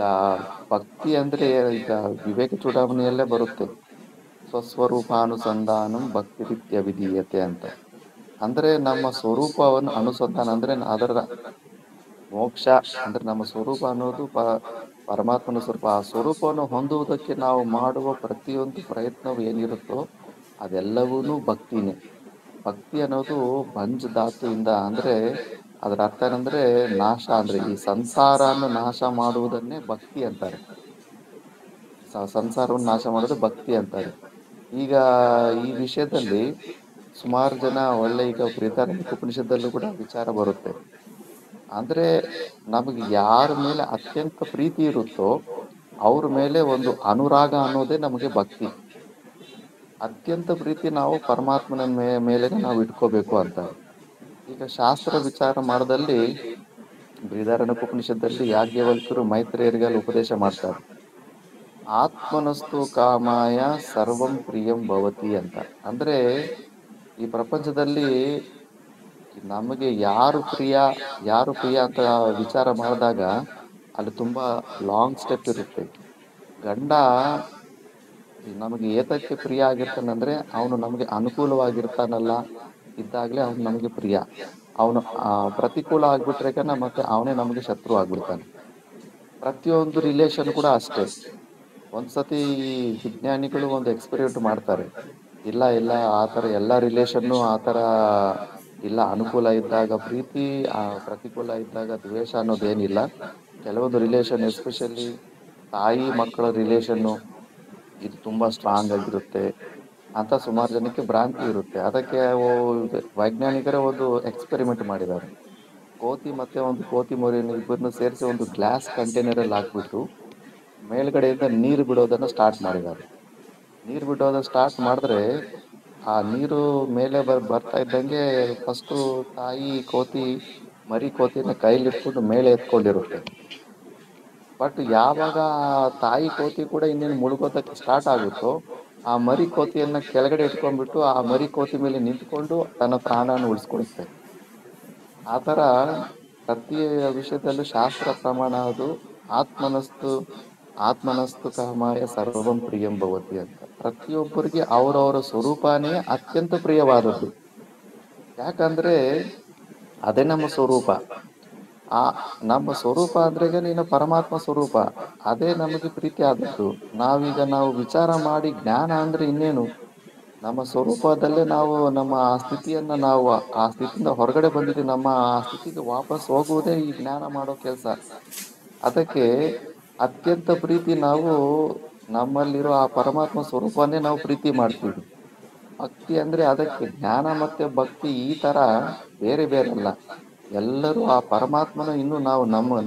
ಭಕ್ತಿ ಅಂದ್ರೆ ಈಗ ವಿವೇಕ ಚೂಡಾಮಣಿಯಲ್ಲೇ ಬರುತ್ತೆ, ಸ್ವಸ್ವರೂಪಾನುಸಂಧಾನಂ ಭಕ್ತಿ ರೀತ್ಯ ವಿಧೀಯತೆ ಅಂತ. ಅಂದ್ರೆ ನಮ್ಮ ಸ್ವರೂಪವನ್ನು ಅನುಸಂಧಾನ ಅಂದ್ರೆ ಅದರ ಮೋಕ್ಷ ಅಂದ್ರೆ ನಮ್ಮ ಸ್ವರೂಪ ಅನ್ನೋದು ಪರಮಾತ್ಮನ ಸ್ವರೂಪ. ಆ ಸ್ವರೂಪವನ್ನು ಹೊಂದುವುದಕ್ಕೆ ನಾವು ಮಾಡುವ ಪ್ರತಿಯೊಂದು ಪ್ರಯತ್ನವು ಏನಿರುತ್ತೋ ಅದೆಲ್ಲವೂ ಭಕ್ತಿನೇ. ಭಕ್ತಿ ಅನ್ನೋದು ಭಂಜ್ ಧಾತುವಿಂದ, ಅಂದ್ರೆ ಅದರ ಅರ್ಥ ಏನಂದ್ರೆ ನಾಶ, ಅಂದ್ರೆ ಈ ಸಂಸಾರವನ್ನು ನಾಶ ಮಾಡುವುದನ್ನೇ ಭಕ್ತಿ ಅಂತಾರೆ. ಸಂಸಾರವನ್ನು ನಾಶ ಮಾಡೋದು ಭಕ್ತಿ ಅಂತಾರೆ. ಈಗ ಈ ವಿಷಯದಲ್ಲಿ ಸುಮಾರು ಜನ ಒಳ್ಳೆ, ಈಗ ಬೃಹದಾರಣ್ಯಕ ಉಪನಿಷತ್ತಲ್ಲೂ ಕೂಡ ವಿಚಾರ ಬರುತ್ತೆ. ಅಂದ್ರೆ ನಮಗೆ ಯಾರ ಮೇಲೆ ಅತ್ಯಂತ ಪ್ರೀತಿ ಇರುತ್ತೋ ಅವ್ರ ಮೇಲೆ ಒಂದು ಅನುರಾಗ ಅನ್ನೋದೇ ನಮಗೆ ಭಕ್ತಿ. ಅತ್ಯಂತ ಪ್ರೀತಿ ನಾವು ಪರಮಾತ್ಮನ ಮೇಲೆ ನಾವು ಇಟ್ಕೋಬೇಕು ಅಂತಾರೆ. ಈಗ ಶಾಸ್ತ್ರ ವಿಚಾರ ಮಾಡದಲ್ಲಿ ಬೃಹದಾರಣ್ಯಕ ಉಪನಿಷತ್ತಲ್ಲಿ ಯಾಜ್ಞವಲ್ಕ್ಯರು ಮೈತ್ರೇಯರಿಗೆಲ್ಲ ಉಪದೇಶ ಮಾಡ್ತಾರೆ, ಆತ್ಮನಸ್ತು ಕಾಮಾಯ ಸರ್ವಂ ಪ್ರಿಯಂ ಭವತಿ ಅಂತ. ಅಂದ್ರೆ ಈ ಪ್ರಪಂಚದಲ್ಲಿ ನಮಗೆ ಯಾರು ಪ್ರಿಯ ಅಂತ ವಿಚಾರ ಮಾಡಿದಾಗ ಅಲ್ಲಿ ತುಂಬಾ ಲಾಂಗ್ ಸ್ಟೆಪ್ ಇರುತ್ತೆ. ಗಂಡ ನಮಗೆ ಏತಕ್ಕೆ ಪ್ರಿಯ ಆಗಿರ್ತಾನಂದ್ರೆ ಅವನು ನಮಗೆ ಅನುಕೂಲವಾಗಿರ್ತಾನಲ್ಲ ಇದ್ದಾಗ್ಲೇ ಅವನು ನಮಗೆ ಪ್ರಿಯ. ಅವನು ಪ್ರತಿಕೂಲ ಆಗ್ಬಿಟ್ರೆ ಮತ್ತೆ ಅವನೇ ನಮಗೆ ಶತ್ರು ಆಗ್ಬಿಡ್ತಾನೆ. ಪ್ರತಿಯೊಂದು ರಿಲೇಷನ್ ಕೂಡ ಅಷ್ಟೇ. ಒಂದ್ಸತಿ ಈ ವಿಜ್ಞಾನಿಗಳು ಒಂದು ಎಕ್ಸ್ಪೆರಿಮೆಂಟ್ ಮಾಡ್ತಾರೆ, ಇಲ್ಲ ಆತರ ಎಲ್ಲ ರಿಲೇಷನ್ನು ಆತರ ಇಲ್ಲ, ಅನುಕೂಲ ಇದ್ದಾಗ ಪ್ರೀತಿ, ಪ್ರತಿಕೂಲ ಇದ್ದಾಗ ದ್ವೇಷ ಅನ್ನೋದೇನಿಲ್ಲ. ಕೆಲವೊಂದು ರಿಲೇಷನ್, ಎಸ್ಪೆಷಲಿ ತಾಯಿ ಮಕ್ಕಳ ರಿಲೇಷನ್ನು, ಇದು ತುಂಬಾ ಸ್ಟ್ರಾಂಗ್ ಆಗಿರುತ್ತೆ ಅಂತ ಸುಮಾರು ಜನಕ್ಕೆ ಭ್ರಾಂತಿ ಇರುತ್ತೆ. ಅದಕ್ಕೆ ವೈಜ್ಞಾನಿಕರೇ ಒಂದು ಎಕ್ಸ್ಪೆರಿಮೆಂಟ್ ಮಾಡಿದ್ದಾರೆ. ಕೋತಿ ಮತ್ತೆ ಒಂದು ಕೋತಿ ಮರಿಯನ್ನು ಇಬ್ಬರನ್ನು ಸೇರಿಸಿ ಒಂದು ಗ್ಲಾಸ್ ಕಂಟೈನರ್ ಅಲ್ಲಿ ಹಾಕ್ಬಿಟ್ಟು ಮೇಲ್ಗಡೆಯಿಂದ ನೀರು ಬಿಡೋದನ್ನ ಸ್ಟಾರ್ಟ್ ಮಾಡಿದ್ದಾರೆ. ನೀರು ಬಿಡೋದನ್ನ ಸ್ಟಾರ್ಟ್ ಮಾಡಿದ್ರೆ ಆ ನೀರು ಮೇಲೆ ಬರ್ತಾ ಇದ್ದಂಗೆ ಫಸ್ಟು ತಾಯಿ ಕೋತಿ ಮರಿ ಕೋತಿನ ಕೈಲಿ ಇಟ್ಕೊಂಡು ಮೇಲೆ ಎತ್ಕೊಂಡಿರುತ್ತೆ. ಬಟ್ ಯಾವಾಗ ತಾಯಿ ಕೋತಿ ಕೂಡ ಇನ್ನೇನು ಮುಳುಗೋದಕ್ಕೆ ಸ್ಟಾರ್ಟ್ ಆಗುತ್ತೋ ಆ ಮರಿ ಕೋತಿಯನ್ನ ಕೆಳಗಡೆ ಇಟ್ಕೊಂಡ್ಬಿಟ್ಟು ಆ ಮರಿ ಕೋತಿ ಮೇಲೆ ನಿಂತ್ಕೊಂಡು ತನ್ನ ಪ್ರಾಣನ ಉಳಿಸ್ಕೊಳುತ್ತೆ. ಆ ತರ ಪ್ರತಿ ವಿಷಯದಲ್ಲೂ ಶಾಸ್ತ್ರ ಪ್ರಮಾಣ ಅದು ಆತ್ಮನಸ್ತು ಕಾಮಾಯ ಸರ್ವಂ ಪ್ರಿಯಂ ಭವತಿ ಅಂತ. ಪ್ರತಿಯೊಬ್ಬರಿಗೆ ಅವರವರ ಸ್ವರೂಪನೇ ಅತ್ಯಂತ ಪ್ರಿಯವಾದದ್ದು. ಯಾಕಂದ್ರೆ ಅದೇ ನಮ್ಮ ಸ್ವರೂಪ. ಆ ನಮ್ಮ ಸ್ವರೂಪ ಅಂದ್ರೆ ಈಗ ನೀನು ಪರಮಾತ್ಮ ಸ್ವರೂಪ. ಅದೇ ನಮಗೆ ಪ್ರೀತಿ ಆದದ್ದು. ನಾವು ವಿಚಾರ ಮಾಡಿ ಜ್ಞಾನ ಅಂದ್ರೆ ಇನ್ನೇನು? ನಮ್ಮ ಸ್ವರೂಪದಲ್ಲೇ ನಾವು ನಮ್ಮ ಆ ಸ್ಥಿತಿಯನ್ನ ನಾವು ಆ ಸ್ಥಿತಿಯಿಂದ ಹೊರಗಡೆ ಬಂದಿದ್ದೀವಿ. ನಮ್ಮ ಆ ಸ್ಥಿತಿಗೆ ವಾಪಸ್ ಹೋಗುವುದೇ ಈ ಜ್ಞಾನ ಮಾಡೋ ಕೆಲಸ. ಅದಕ್ಕೆ ಅತ್ಯಂತ ಪ್ರೀತಿ ನಾವು ನಮ್ಮಲ್ಲಿರೋ ಆ ಪರಮಾತ್ಮ ಸ್ವರೂಪವನ್ನೇ ನಾವು ಪ್ರೀತಿ ಮಾಡ್ತೀವಿ. ಭಕ್ತಿ ಅಂದ್ರೆ ಅದಕ್ಕೆ ಜ್ಞಾನ ಮತ್ತೆ ಭಕ್ತಿ ಈ ತರ ಬೇರೆ ಬೇರೆ ಅಲ್ಲ. ಎಲ್ಲರೂ ಆ ಪರಮಾತ್ಮನ ಇನ್ನು ನಾವು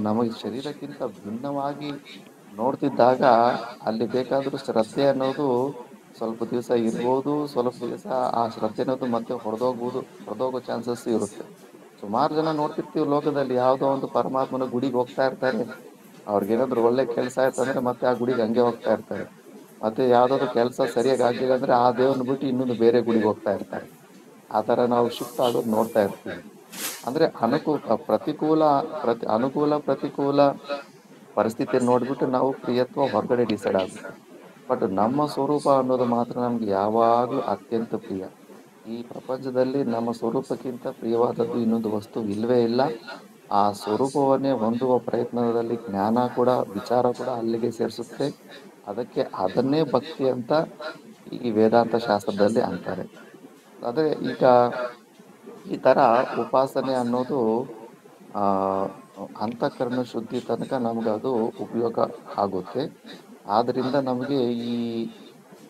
ನಮಗೆ ಶರೀರಕ್ಕಿಂತ ಭಿನ್ನವಾಗಿ ನೋಡ್ತಿದ್ದಾಗ ಅಲ್ಲಿ ಬೇಕಾದ್ರೂ ಶ್ರದ್ಧೆ ಅನ್ನೋದು ಸ್ವಲ್ಪ ದಿವಸ ಇರ್ಬೋದು, ಸ್ವಲ್ಪ ದಿವಸ ಆ ಶ್ರದ್ಧೆ ಅನ್ನೋದು ಮತ್ತೆ ಹೊಡೆದೋಗೋ ಚಾನ್ಸಸ್ ಇರುತ್ತೆ. ಸುಮಾರು ಜನ ನೋಡ್ತಿರ್ತೀವಿ ಲೋಕದಲ್ಲಿ, ಯಾವುದೋ ಒಂದು ಪರಮಾತ್ಮನ ಗುಡಿಗೆ ಹೋಗ್ತಾ ಇರ್ತಾರೆ. ಅವ್ರಿಗೇನಾದ್ರು ಒಳ್ಳೆ ಕೆಲಸ ಆಯ್ತಂದ್ರೆ ಮತ್ತೆ ಆ ಗುಡಿಗೆ ಹಂಗೆ ಹೋಗ್ತಾ ಇರ್ತಾರೆ. ಮತ್ತೆ ಯಾವ್ದಾದ್ರು ಕೆಲಸ ಸರಿಯಾಗಿ ಆಗ್ಲಿಲ್ಲ ಅಂದ್ರೆ ಆ ದೇವ್ರನ್ನ ಬಿಟ್ಟು ಇನ್ನೊಂದು ಬೇರೆ ಗುಡಿಗೆ ಹೋಗ್ತಾ ಇರ್ತಾರೆ. ಆ ತರ ನಾವು ಶಿಫ್ಟ್ ಆಗೋದು ನೋಡ್ತಾ ಇರ್ತೀವಿ. ಅಂದ್ರೆ ಅನುಕೂಲ ಪ್ರತಿಕೂಲ ಪರಿಸ್ಥಿತಿಯನ್ನು ನೋಡ್ಬಿಟ್ಟು ನಾವು ಪ್ರಿಯತ್ವ ಹೊರಗಡೆ ಡಿಸೈಡ್ ಆಗುತ್ತೆ. ಬಟ್ ನಮ್ಮ ಸ್ವರೂಪ ಅನ್ನೋದು ಮಾತ್ರ ನಮ್ಗೆ ಯಾವಾಗ್ಲೂ ಅತ್ಯಂತ ಪ್ರಿಯ. ಈ ಪ್ರಪಂಚದಲ್ಲಿ ನಮ್ಮ ಸ್ವರೂಪಕ್ಕಿಂತ ಪ್ರಿಯವಾದದ್ದು ಇನ್ನೊಂದು ವಸ್ತು ಇಲ್ವೇ ಇಲ್ಲ. ಆ ಸ್ವರೂಪವನ್ನೇ ಹೊಂದುವ ಪ್ರಯತ್ನದಲ್ಲಿ ಜ್ಞಾನ ಕೂಡ, ವಿಚಾರ ಕೂಡ ಅಲ್ಲಿಗೆ ಸೇರಿಸುತ್ತೆ. ಅದನ್ನೇ ಭಕ್ತಿ ಅಂತ ಈ ವೇದಾಂತ ಶಾಸ್ತ್ರದಲ್ಲಿ ಅಂತಾರೆ. ಅದೇ ಈಗ ಈ ತರ ಉಪಾಸನೆ ಅನ್ನೋದು ಆ ಅಂತಃಕರಣ ಶುದ್ಧಿ ತನಕ ನಮ್ಗೆ ಅದು ಉಪಯೋಗ ಆಗುತ್ತೆ. ಆದ್ರಿಂದ ನಮಗೆ ಈ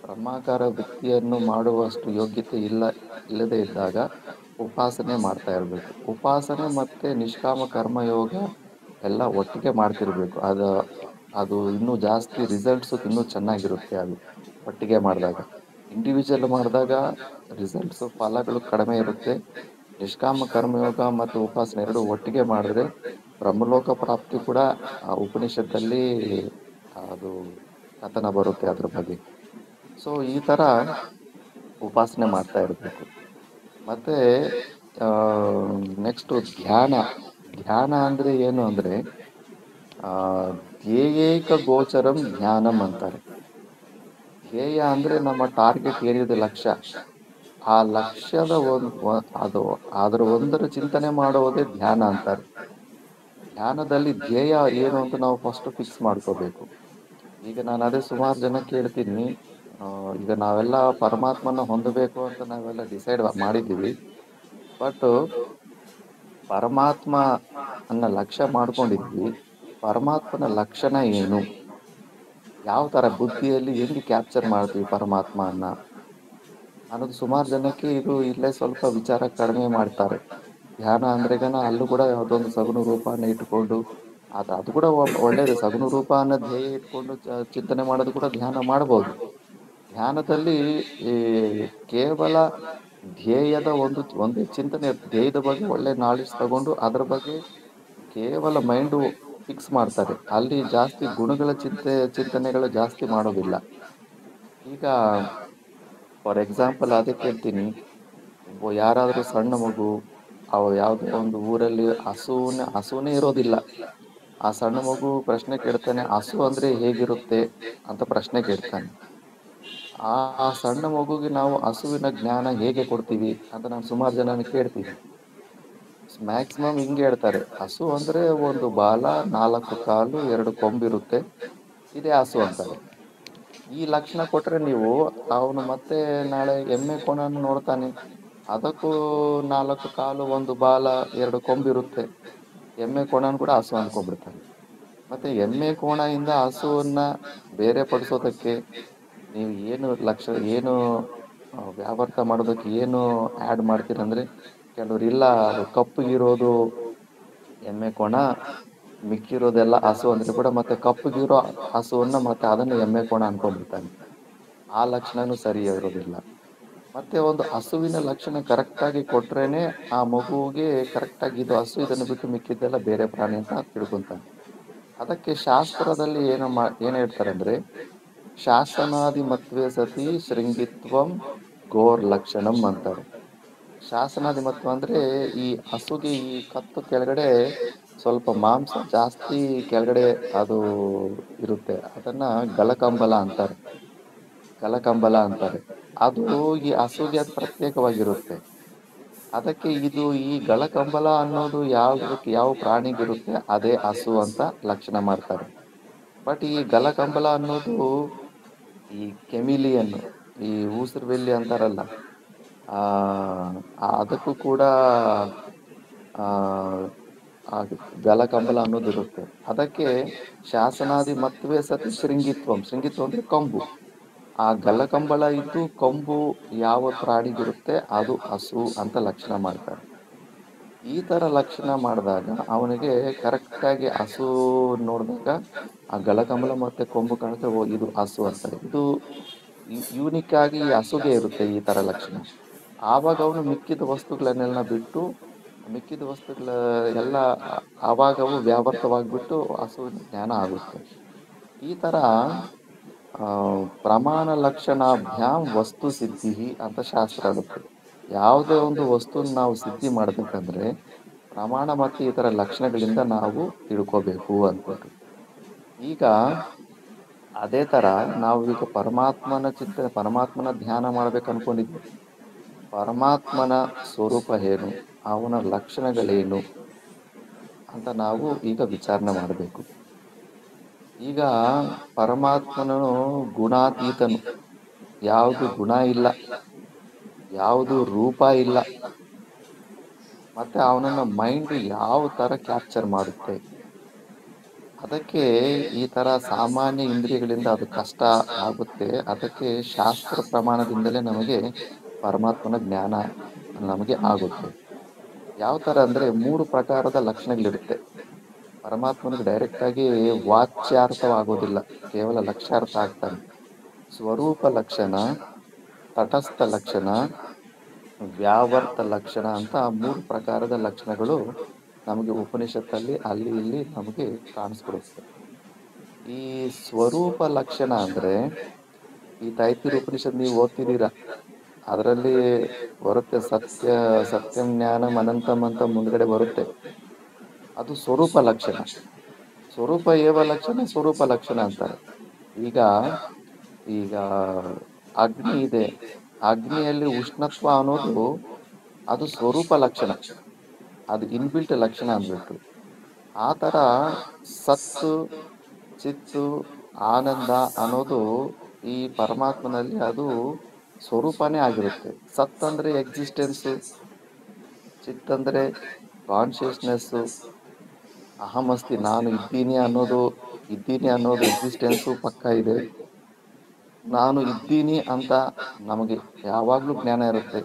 ಬ್ರಹ್ಮಾಕಾರ ವೃತ್ತಿಯನ್ನು ಮಾಡುವಷ್ಟು ಯೋಗ್ಯತೆ ಇಲ್ಲದೆ ಇದ್ದಾಗ ಉಪಾಸನೆ ಮಾಡ್ತಾ ಇರಬೇಕು. ಉಪಾಸನೆ ಮತ್ತೆ ನಿಷ್ಕಾಮ ಕರ್ಮಯೋಗ ಎಲ್ಲ ಒಟ್ಟಿಗೆ ಮಾಡ್ತಿರ್ಬೇಕು. ಅದು ಇನ್ನೂ ಜಾಸ್ತಿ ರಿಸಲ್ಟ್ಸ್ ಇನ್ನೂ ಚೆನ್ನಾಗಿರುತ್ತೆ. ಅದು ಒಟ್ಟಿಗೆ ಮಾಡಿದಾಗ, ಇಂಡಿವಿಜುವಲ್ ಮಾಡಿದಾಗ ರಿಸಲ್ಟ್ಸ್ ಫಲಗಳು ಕಡಿಮೆ ಇರುತ್ತೆ. ನಿಷ್ಕಾಮ ಕರ್ಮಯೋಗ ಮತ್ತು ಉಪಾಸನೆ ಎರಡು ಒಟ್ಟಿಗೆ ಮಾಡಿದ್ರೆ ಬ್ರಹ್ಮಲೋಕ ಪ್ರಾಪ್ತಿ ಕೂಡ ಉಪನಿಷತ್ತಲ್ಲಿ ಅದು ಕಥನ ಬರುತ್ತೆ ಅದ್ರ ಬಗ್ಗೆ. ಸೊ ಈ ತರ ಉಪಾಸನೆ ಮಾಡ್ತಾ ಇರಬೇಕು. ಮತ್ತೆ ನೆಕ್ಸ್ಟ್ ಧ್ಯಾನ. ಧ್ಯಾನ ಅಂದ್ರೆ ಏನು ಅಂದ್ರೆ ಧ್ಯೇಯೇಕ ಗೋಚರಂ ಧ್ಯಾನಂ ಅಂತಾರೆ. ಧ್ಯೇಯ ಅಂದ್ರೆ ನಮ್ಮ ಟಾರ್ಗೆಟ್ ಏನಿದೆ, ಲಕ್ಷ್ಯ. ಆ ಲಕ್ಷ್ಯದ ಅದರ ಒಂದರ ಚಿಂತನೆ ಮಾಡುವುದೇ ಧ್ಯಾನ ಅಂತಾರೆ. ಧ್ಯಾನದಲ್ಲಿ ಧ್ಯೇಯ ಏನು ಅಂತ ನಾವು ಫಸ್ಟ್ ಫಿಕ್ಸ್ ಮಾಡ್ಕೋಬೇಕು. ಈಗ ನಾನು ಅದೇ ಸುಮಾರು ಜನ ಕೇಳ್ತೀನಿ, ಈಗ ನಾವೆಲ್ಲ ಪರಮಾತ್ಮನ ಹೊಂದಬೇಕು ಅಂತ ನಾವೆಲ್ಲ ಡಿಸೈಡ್ ಮಾಡಿದ್ದೀವಿ. ಬಟ್ ಪರಮಾತ್ಮ ಅನ್ನ ಲಕ್ಷ್ಯ ಮಾಡ್ಕೊಂಡಿದ್ವಿ. ಪರಮಾತ್ಮನ ಲಕ್ಷಣ ಏನು, ಯಾವ ತರ ಬುದ್ಧಿಯಲ್ಲಿ ಹೆಂಗೆ ಕ್ಯಾಪ್ಚರ್ ಮಾಡ್ತೀವಿ ಪರಮಾತ್ಮ ಅನ್ನೋದು ಸುಮಾರು ಜನಕ್ಕೆ ಇದು ಇಲ್ಲೇ ಸ್ವಲ್ಪ ವಿಚಾರ ಕಡಿಮೆ ಮಾಡ್ತಾರೆ. ಧ್ಯಾನ ಅಂದ್ರೆಗನ ಅಲ್ಲೂ ಕೂಡ ಯಾವುದೊಂದು ಸಗುಣ ರೂಪನ ಇಟ್ಕೊಂಡು ಅದು ಕೂಡ ಒಳ್ಳೇದು. ಸಗುಣ ರೂಪ ಅನ್ನೋ ಧ್ಯೇಯ ಇಟ್ಕೊಂಡು ಚಿಂತನೆ ಮಾಡೋದು ಕೂಡ ಧ್ಯಾನ ಮಾಡ್ಬೋದು. ಧ್ಯಾನದಲ್ಲಿ ಈ ಕೇವಲ ಧ್ಯೇಯದ ಒಂದೇ ಚಿಂತನೆ, ಧ್ಯೇಯದ ಬಗ್ಗೆ ಒಳ್ಳೆ ನಾಲೆಡ್ಜ್ ತಗೊಂಡು ಅದ್ರ ಬಗ್ಗೆ ಕೇವಲ ಮೈಂಡು ಫಿಕ್ಸ್ ಮಾಡ್ತಾರೆ. ಅಲ್ಲಿ ಜಾಸ್ತಿ ಗುಣಗಳ ಚಿಂತನೆಗಳು ಜಾಸ್ತಿ ಮಾಡೋದಿಲ್ಲ. ಈಗ ಫಾರ್ ಎಕ್ಸಾಂಪಲ್ ಅದೇ ಕೇಳ್ತೀನಿ, ಯಾರಾದ್ರೂ ಸಣ್ಣ ಮಗು ಯಾವುದೋ ಒಂದು ಊರಲ್ಲಿ ಹಸುವೇ ಇರೋದಿಲ್ಲ. ಆ ಸಣ್ಣ ಮಗು ಪ್ರಶ್ನೆ ಕೇಳ್ತಾನೆ, ಹಸು ಅಂದ್ರೆ ಹೇಗಿರುತ್ತೆ ಅಂತ ಪ್ರಶ್ನೆ ಕೇಳ್ತಾನೆ. ಆ ಸಣ್ಣ ಮಗುಗೆ ನಾವು ಹಸುವಿನ ಜ್ಞಾನ ಹೇಗೆ ಕೊಡ್ತೀವಿ ಅಂತ ನಾನು ಸುಮಾರು ಜನ ಕೇಳ್ತೀನಿ. ಮ್ಯಾಕ್ಸಿಮಮ್ ಹಿಂಗೆ ಹೇಳ್ತಾರೆ, ಹಸು ಅಂದ್ರೆ ಒಂದು ಬಾಲ, 4 ಕಾಲು, 2 ಕೊಂಬಿರುತ್ತೆ, ಇದೇ ಹಸು ಅಂತಾರೆ. ಈ ಲಕ್ಷಣ ಕೊಟ್ರೆ ನೀವು ಅವನು ಮತ್ತೆ ನಾಳೆ ಎಮ್ಮೆ ಕೋಣನ್ನು ನೋಡ್ತಾನೆ, ಅದಕ್ಕೂ 4 ಕಾಲು, 1 ಬಾಲ, 2 ಕೊಂಬಿರುತ್ತೆ. ಎಮ್ಮೆ ಕೋಣನ್ ಕೂಡ ಹಸು ಅನ್ಕೊಂಡ್ಬಿಡ್ತಾನೆ. ಮತ್ತೆ ಎಮ್ಮೆ ಕೋಣದಿಂದ ಹಸುವನ್ನ ಬೇರೆ ಪಡಿಸೋದಕ್ಕೆ ನೀವು ಏನು ವ್ಯಾಪಾರ ಮಾಡೋದಕ್ಕೆ ಏನು ಆ್ಯಡ್ ಮಾಡ್ತೀರಂದ್ರೆ, ಕೆಲವ್ರು ಇಲ್ಲ ಅದು ಕಪ್ಪಗಿರೋದು ಎಮ್ಮೆ ಕೋಣ, ಮಿಕ್ಕಿರೋದೆಲ್ಲ ಹಸು ಅಂದ್ರೆ ಕೂಡ ಮತ್ತೆ ಕಪ್ಪಗಿರೋ ಹಸುವನ್ನ ಮತ್ತೆ ಅದನ್ನ ಎಮ್ಮೆ ಕೋಣ ಅನ್ಕೊಂಡ್ಬಿಡ್ತಾನೆ. ಆ ಲಕ್ಷಣನೂ ಸರಿ ಇರೋದಿಲ್ಲ. ಮತ್ತೆ ಒಂದು ಹಸುವಿನ ಲಕ್ಷಣ ಕರೆಕ್ಟ್ ಆಗಿ ಕೊಟ್ರೇನೆ ಆ ಮಗುವಿಗೆ ಕರೆಕ್ಟ್ ಆಗಿ ಇದು ಹಸು, ಇದನ್ನು ಬಿಟ್ಟು ಮಿಕ್ಕಿದ್ದೆಲ್ಲ ಬೇರೆ ಪ್ರಾಣಿ ಅಂತ ತಿಳ್ಕೊಂತಾನೆ. ಅದಕ್ಕೆ ಶಾಸ್ತ್ರದಲ್ಲಿ ಏನ್ ಹೇಳ್ತಾರೆ ಅಂದ್ರೆ, ಶಾಸನಾದಿ ಮತ್ವೇ ಸತಿ ಶೃಂಗಿತ್ವಂ ಗೋರ್ ಲಕ್ಷಣಂ ಅಂತಾರೆ. ಶಾಸನಾದಿ ಮತ್ವ ಅಂದ್ರೆ ಈ ಹಸುಗೆ ಈ ಕತ್ತು ಕೆಳಗಡೆ ಸ್ವಲ್ಪ ಮಾಂಸ ಜಾಸ್ತಿ ಕೆಳಗಡೆ ಅದು ಇರುತ್ತೆ, ಅದನ್ನ ಗಲಕಂಬಲ ಅಂತಾರೆ. ಅದು ಈ ಹಸುಗೆ ಅದು ಪ್ರತ್ಯೇಕವಾಗಿರುತ್ತೆ. ಅದಕ್ಕೆ ಇದು ಈ ಗಳಕಂಬಳ ಅನ್ನೋದು ಯಾವ ಪ್ರಾಣಿಗಿರುತ್ತೆ ಅದೇ ಹಸು ಅಂತ ಲಕ್ಷಣ ಮಾಡ್ತಾರೆ. ಬಟ್ ಈ ಗಲಕಂಬಳ ಅನ್ನೋದು ಈ ಕೆಮಿಲಿಯನ್, ಈ ಊಸರವೆಲ್ಲಿ ಅಂತಾರಲ್ಲ, ಆ ಅದಕ್ಕೂ ಕೂಡ ಆ ಆ ಗಲಕಂಬಳ ಅನ್ನೋದು ಇರುತ್ತೆ. ಅದಕ್ಕೆ ಶಾಸನಾದಿ ಮತ್ವೇ ಸತಿ ಶೃಂಗಿತ್ವ ಅಂದ್ರೆ ಕೊಂಬು. ಆ ಗಲಕಂಬಳ ಇದ್ದು ಕೊಂಬು ಯಾವ ಪ್ರಾಣಿಗಿರುತ್ತೆ ಅದು ಹಸು ಅಂತ ಲಕ್ಷಣ ಮಾಡ್ತಾರೆ. ಈ ತರ ಲಕ್ಷಣ ಮಾಡಿದಾಗ ಅವನಿಗೆ ಕರೆಕ್ಟಾಗಿ ಹಸು ನೋಡಿದಾಗ ಆ ಗಲಕಂಬಳ ಮತ್ತೆ ಕೊಂಬು ಕಾಣಿದ್ರೆ ಓ ಇದು ಹಸು ಅಂತಾರೆ. ಇದು ಯೂನಿಕ್ ಆಗಿ ಈ ಹಸುಗೆ ಇರುತ್ತೆ ಈ ತರ ಲಕ್ಷಣ. ಆವಾಗ ಅವನು ಮಿಕ್ಕಿದ ವಸ್ತುಗಳನ್ನೆಲ್ಲ ಬಿಟ್ಟು ಮಿಕ್ಕಿದ ವಸ್ತುಗಳ ಎಲ್ಲ ಆವಾಗ ಅವು ವ್ಯಾವರ್ತವಾಗ್ಬಿಟ್ಟು ಹಸುವಿನ ಜ್ಞಾನ ಆಗುತ್ತೆ. ಈ ತರ ಆ ಪ್ರಮಾಣ ಲಕ್ಷಣಾಭ್ಯಾಂ ವಸ್ತು ಸಿದ್ಧಿ ಅಂತ ಶಾಸ್ತ್ರ ಆಗುತ್ತೆ. ಯಾವುದೇ ಒಂದು ವಸ್ತುನ ನಾವು ಸಿದ್ಧಿ ಮಾಡ್ಬೇಕಂದ್ರೆ ಪ್ರಮಾಣ ಮತ್ತು ಈ ತರ ಲಕ್ಷಣಗಳಿಂದ ನಾವು ತಿಳ್ಕೋಬೇಕು ಅಂದ್ಬಿಟ್ಟು. ಈಗ ಅದೇ ತರ ನಾವು ಈಗ ಪರಮಾತ್ಮನ ಧ್ಯಾನ ಮಾಡ್ಬೇಕು ಅನ್ಕೊಂಡಿದ್ವಿ. ಪರಮಾತ್ಮನ ಸ್ವರೂಪ ಏನು, ಅವನ ಲಕ್ಷಣಗಳೇನು ಅಂತ ನಾವು ಈಗ ವಿಚಾರಣೆ ಮಾಡಬೇಕು. ಈಗ ಪರಮಾತ್ಮನು ಗುಣಾತೀತನು, ಯಾವುದು ಗುಣ ಇಲ್ಲ, ಯಾವುದು ರೂಪ ಇಲ್ಲ, ಮತ್ತೆ ಅವನನ್ನ ಮೈಂಡ್ ಯಾವ ತರ ಕ್ಯಾಪ್ಚರ್ ಮಾಡುತ್ತೆ. ಅದಕ್ಕೆ ಈ ತರ ಸಾಮಾನ್ಯ ಇಂದ್ರಿಯಗಳಿಂದ ಅದು ಕಷ್ಟ ಆಗುತ್ತೆ. ಅದಕ್ಕೆ ಶಾಸ್ತ್ರ ಪ್ರಮಾಣದಿಂದಲೇ ನಮಗೆ ಪರಮಾತ್ಮನ ಜ್ಞಾನ ನಮಗೆ ಆಗುತ್ತೆ. ಯಾವ ತರ ಅಂದ್ರೆ 3 ಪ್ರಕಾರದ ಲಕ್ಷಣಗಳಿರುತ್ತೆ. ಪರಮಾತ್ಮನಿಗೆ ಡೈರೆಕ್ಟ್ ಆಗಿ ವಾಚ್ಯಾರ್ಥವಾಗೋದಿಲ್ಲ, ಕೇವಲ ಲಕ್ಷ್ಯಾರ್ಥ ಆಗ್ತಾನೆ. ಸ್ವರೂಪ ಲಕ್ಷಣ, ತಟಸ್ಥ ಲಕ್ಷಣ, ವ್ಯಾವರ್ತ ಲಕ್ಷಣ ಅಂತ 3 ಪ್ರಕಾರದ ಲಕ್ಷಣಗಳು ನಮಗೆ ಉಪನಿಷತ್ತಲ್ಲಿ ಅಲ್ಲಿ ಇಲ್ಲಿ ನಮಗೆ ಕಾಣಿಸ್ಕೊಡುತ್ತೆ. ಈ ಸ್ವರೂಪ ಲಕ್ಷಣ ಅಂದ್ರೆ ಈ ತೈತಿರ ಉಪನಿಷತ್ ನೀವು ಓದ್ತಿದ್ದೀರಾ, ಅದರಲ್ಲಿ ಬರುತ್ತೆ ಸತ್ಯಂ ಜ್ಞಾನಂ ಅನಂತಂ ಅಂತ ಮುಂದ್ಗಡೆ ಬರುತ್ತೆ. ಅದು ಸ್ವರೂಪ ಲಕ್ಷಣ. ಸ್ವರೂಪ ಏವ ಲಕ್ಷಣ, ಸ್ವರೂಪ ಲಕ್ಷಣ ಅಂತಾರೆ. ಈಗ ಈಗ ಅಗ್ನಿ ಇದೆ, ಅಗ್ನಿಯಲ್ಲಿ ಉಷ್ಣತ್ವ ಅನ್ನೋದು ಅದು ಸ್ವರೂಪ ಲಕ್ಷಣ, ಅದು ಇನ್ಬಿಲ್ಟ್ ಲಕ್ಷಣ ಅಂದ್ಬಿಟ್ಟು. ಆ ತರ ಸತ್ತು ಚಿತ್ತು ಆನಂದ ಅನ್ನೋದು ಈ ಪರಮಾತ್ಮನಲ್ಲಿ ಅದು ಸ್ವರೂಪನೇ ಆಗಿರುತ್ತೆ. ಸತ್ ಅಂದ್ರೆ ಎಕ್ಸಿಸ್ಟೆನ್ಸು, ಚಿತ್ ಅಂದ್ರೆ ಕಾನ್ಶಿಯಸ್ನೆಸ್ಸು, ಅಹಮಸ್ತಿ ನಾನು ಇದ್ದೀನಿ ಅನ್ನೋದು ಎಕ್ಸಿಸ್ಟೆನ್ಸು ಪಕ್ಕ ಇದೆ. ನಾನು ಇದ್ದೀನಿ ಅಂತ ನಮಗೆ ಯಾವಾಗ್ಲೂ ಜ್ಞಾನ ಇರುತ್ತೆ.